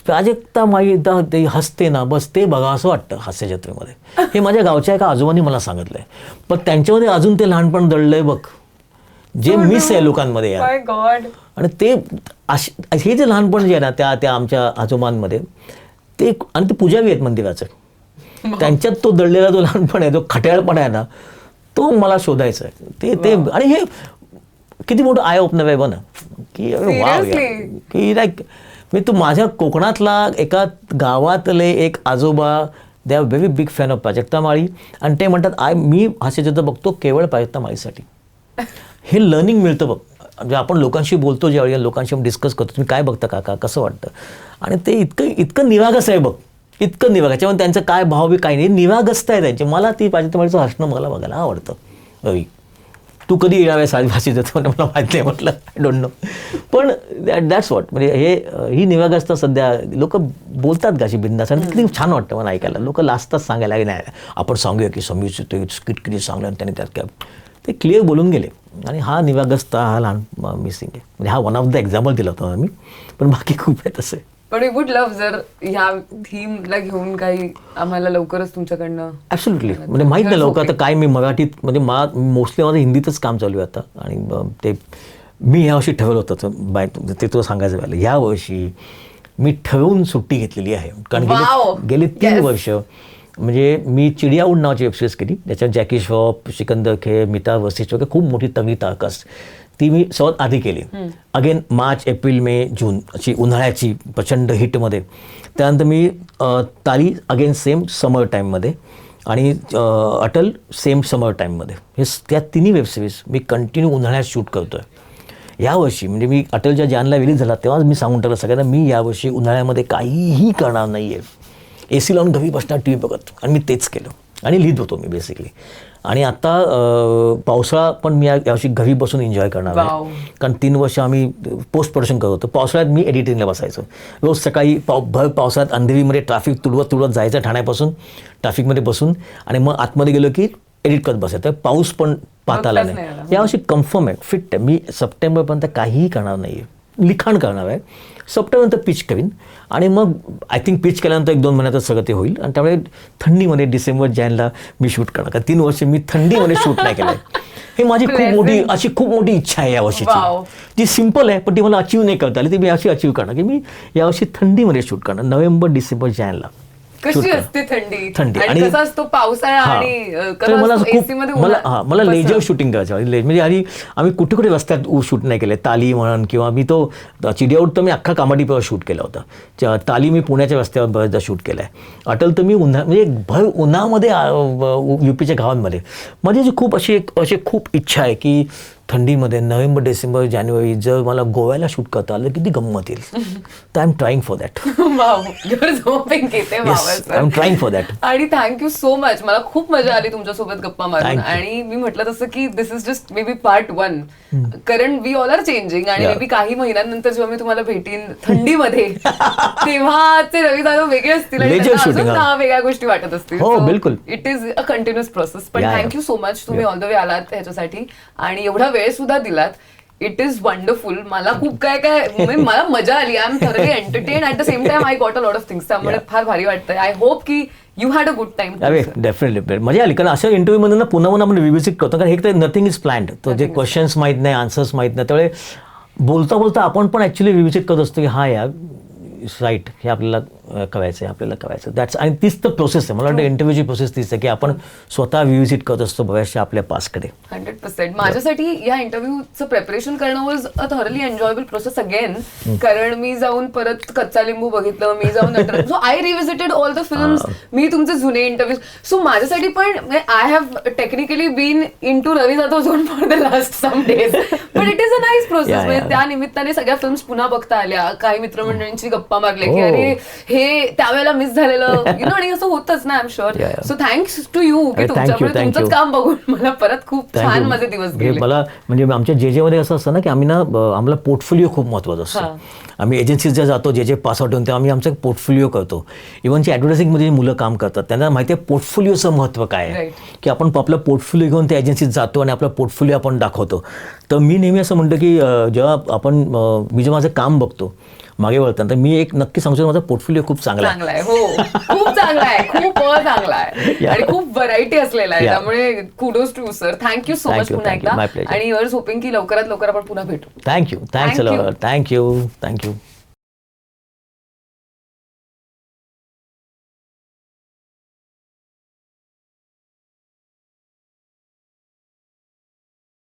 प्राजक्ता माई एकदा ते हसते ना, बस ते बघा असं वाटतं हास्यजत्रेमध्ये. हे माझ्या गावच्या एका आजोबांनी मला सांगितलंय. पण त्यांच्यामध्ये अजून ते लहानपण दडलंय बघ, जे मिस आहे लोकांमध्ये यार. माय गॉड. आणि ते हे जे लहानपण जे आहे ना त्या आमच्या आजोबांमध्ये, ते आणि ते पुजारी आहेत मंदिराचं, त्यांच्यात तो दडलेला जो लहानपण आहे, जो खट्याळपणा आहे ना, तो मला शोधायचा आहे. ते आणि हे किती मोठं आय ओपनर आहे बघ ना, की वाव की लाईक मी तू माझ्या कोकणातला एका गावातले एक आजोबा, they are very big fan of Prajakta Mali. आणि ते म्हणतात मी हास्यचित्र बघतो केवळ प्राजक्ता माळीसाठी. हे लर्निंग मिळतं बघ. म्हणजे आपण लोकांशी बोलतो, ज्यावेळी लोकांशी डिस्कस करतो, तुम्ही काय बघता काका, कसं वाटतं, आणि ते इतकं निरागस आहे बघ, इतकं निरागस. त्याच्यामुळे त्यांचं काय भाव बी काही नाही, निरागसता आहे त्यांची. मला ती प्राजक्ता माळीचं हसणं मला बघायला आवडतं. रवी तू कधी येणार आहे साडी जातो मला माहीत नाही, म्हटलं आय डोंट नो. पण दॅट्स वॉट, म्हणजे ही निरागसता सध्या लोक बोलतात का अशी बिंदास, आणि किती छान वाटतं मला ऐकायला. लोक लाजतात सांगायला, नाही आपण सांगूया की समीरचं ते स्किट किती सांगलं आणि त्याने त्यात काय, ते क्लिअर बोलून गेले. आणि हा निरागसता हा लहान मिसिंग आहे. म्हणजे हा वन ऑफ द एक्झाम्पल दिला होता मी, पण बाकी खूप आहे तसे. पण वी वुड लव्ह जर ह्या थीमला घेऊन काही आम्हाला लवकरच तुमच्याकडनं. ॲब्सोल्युटली. म्हणजे माहीत नाही लवकर आता काय, मी मराठीत म्हणजे मोस्टली माझं हिंदीतच काम चालू आहे आता. आणि ते मी ह्यावर्षी ठरवलं होतं ते तुला सांगायचं झालं, ह्या वर्षी मी ठरवून सुट्टी घेतलेली आहे. कारण गेली 3 वर्ष म्हणजे मी चिडिया उड नावाची वेबसिरीज केली, ज्याच्यात जॅकी श्रॉफ, सिकंदर खेर, मिता वसिष्ठ वगैरे खूप मोठी तगडी तारकास्ट, ती मी सर्वात आधी केली. अगेन मार्च, एप्रिल, मे, जून अशी उन्हाळ्याची प्रचंड हिटमध्ये. त्यानंतर मी ताली अगेन सेम समर टाईममध्ये, आणि अटल सेम समर टाईममध्ये. त्या तिन्ही वेबसिरीज मी कंटिन्यू उन्हाळ्यात शूट करतो आहे. यावर्षी म्हणजे मी अटलच्या जानला रिलीज झाला तेव्हाच मी सांगून टाकलं सगळ्यांना, मी यावर्षी उन्हाळ्यामध्ये काहीही करणार नाही आहे. AC लावून घरी बसणार, TV बघत. आणि मी तेच केलं आणि लिहित होतो मी बेसिकली. आणि आता पावसाळा पण मी यावर्षी घरी बसून एन्जॉय करणार आहे. कारण 3 वर्ष आम्ही पोस्ट प्रोडक्शन करत होतो. पावसाळ्यात मी एडिटिंगला बसायचो रोज सकाळी. भर पावसाळ्यात अंधेरीमध्ये ट्रॅफिक तुडवत जायचं ठाण्यापासून, ट्रॅफिकमध्ये बसून, आणि मग आतमध्ये गेलो की एडिट करत बसायचं. पाऊस पण पाहता आला नाही. यावर्षी कन्फर्म आहे, फिट आहे. मी सप्टेंबरपर्यंत काहीही करणार नाही आहे, लिखाण करणार आहे. सप्टेंबरनंतर पिच करीन, आणि मग आय थिंक पिच केल्यानंतर 1-2 महिन्यातच सगळं ते होईल. आणि त्यामुळे थंडीमध्ये डिसेंबर जानेला मी शूट करणार. कारण 3 वर्ष मी थंडीमध्ये शूट नाही केलं आहे. हे माझी खूप मोठी इच्छा आहे यावर्षीची, जी सिम्पल आहे पण ती मला अचीव नाही करता आली. ती मी अशी अचीव करणार की मी यावर्षी थंडीमध्ये शूट करणार, नोव्हेंबर, डिसेंबर, जानेला. कशी असते थंडी आणि कसा असतो पावसाळा, आणि मला लेजर शूटिंग करायचं. म्हणजे आधी आम्ही कुठे कुठे रस्त्यात शूट नाही केले. ताली म्हणून, किंवा मी तो चिडियाऊड तर मी अख्खा कामाडीवर शूट केला होता. ताली मी पुण्याच्या रस्त्यावर बरेचदा शूट केला आहे. अटल तर मी म्हणजे भर उन्हामध्ये UPच्या गावांमध्ये. माझी खूप अशी खूप इच्छा आहे की थंडीमध्ये नोव्हेंबर, डिसेंबर, जानेवारी जर मला गोव्याला शूट करता आलं किती गंमत येईल. तर I am trying for that. I am trying for that. आणि थँक्यू सो मच. मला खूप मजा आली तुमच्यासोबत गप्पा मारून. आणि मी म्हटलं तसं की this is just may be part 1, कारण वी ऑल आर चेंजिंग. आणि मे बी काही महिन्यानंतर जेव्हा मी तुम्हाला भेटीन थंडीमध्ये, तेव्हा ते रवी दादा वेगळे असतील आणि वेगळ्या गोष्टी वाटत असतील. हो बिलकुल. It is a continuous process. पण थँक्यू सो मच, तुम्ही ऑल द वे आलात ह्याच्यासाठी आणि एवढा वेळ सुद्धा दिलात. It is wonderful. मला खूप काय मला मजा आली. I am thoroughly entertain. At the same time I got a lot of things. त्यामुळे फार भारी वाटतंय. आय होप की you had a good time. Definitely मजा आली. कारण अशा इंटरव्ह्यूमध्ये पुन्हा आपण रिव्हिजिट करतो. कारण हे तर नथिंग इज प्लॅन्ड. तर जे क्वेश्चन्स माहीत नाही, आन्सर्स माहीत नाही, त्यामुळे बोलता आपण पण ॲक्च्युली रिव्हिजिट करत असतो की हा यार राईट हे आपल्याला कळायचं आहे, आपल्याला कळायचं दॅट्स. आणि तीच तर प्रोसेस आहे. मला वाटतं इंटरव्ह्यूची प्रोसेस तीच आहे की आपण स्वतः विजिट करत असतो बऱ्याचशा आपल्या पास्टकडे. 100%. माझ्यासाठी या इंटरव्ह्यूचं प्रिपरेशन करणं was a thoroughly enjoyable process again. कारण मी जाऊन परत कच्चा लिंबू बघितलं, मी जाऊन so I revisited all the films, मी तुमचे जुने इंटरव्ह्यूज. सो माझ्यासाठी पण I have technically been into Ravi Jadhav zone for the last some days, but it is a nice process. म्हणजे त्या निमित्ताने सगळ्या फिल्म्स पुन्हा बघता आल्या, काही मित्रमंडळींची गप्पा मारल्या की अरे हे त्यावेळेला मिस झालेलं आणि असं होतच ना. I am sure. So thanks to you की तुमच्याकडे तुमचंच काम बघून मला परत खूप छान माझे दिवस गेले. मला म्हणजे आमच्या जे मध्ये असं असतं ना की आम्ही ना आम्हाला पोर्टफोलिओ खूप महत्त्वाचा असतो. आम्ही एजन्सीज ज्या जातो, जे पास आउट होऊन तेव्हा आम्ही आमचा पोर्टफोलिओ करतो. इव्हन जे ॲडव्हर्टायझिंगमध्ये मुलं काम करतात त्यांना माहिती आहे पोर्टफोलिओचं महत्त्व काय आहे, की आपण आपला पोर्टफोलिओ घेऊन त्या एजन्सीत जातो आणि आपला पोर्टफोलिओ आपण दाखवतो. तर मी नेहमी असं म्हणतो की जेव्हा मी जेव्हा माझं काम बघतो मागे वळताना, तर मी एक नक्की सांगतो माझा पोर्टफोलिओ खूप चांगला आहे. हो, खूप चांगला आहे, खूप चांगला आहे आणि खूप व्हरायटी असलेला आहे. त्यामुळे kudos to sir. Thank you so much पुन्हा एकदा. आणि युअर्स होपिंग की लवकरात लवकर आपण पुन्हा भेटू. Thank you. Thanks a lot. Thank you.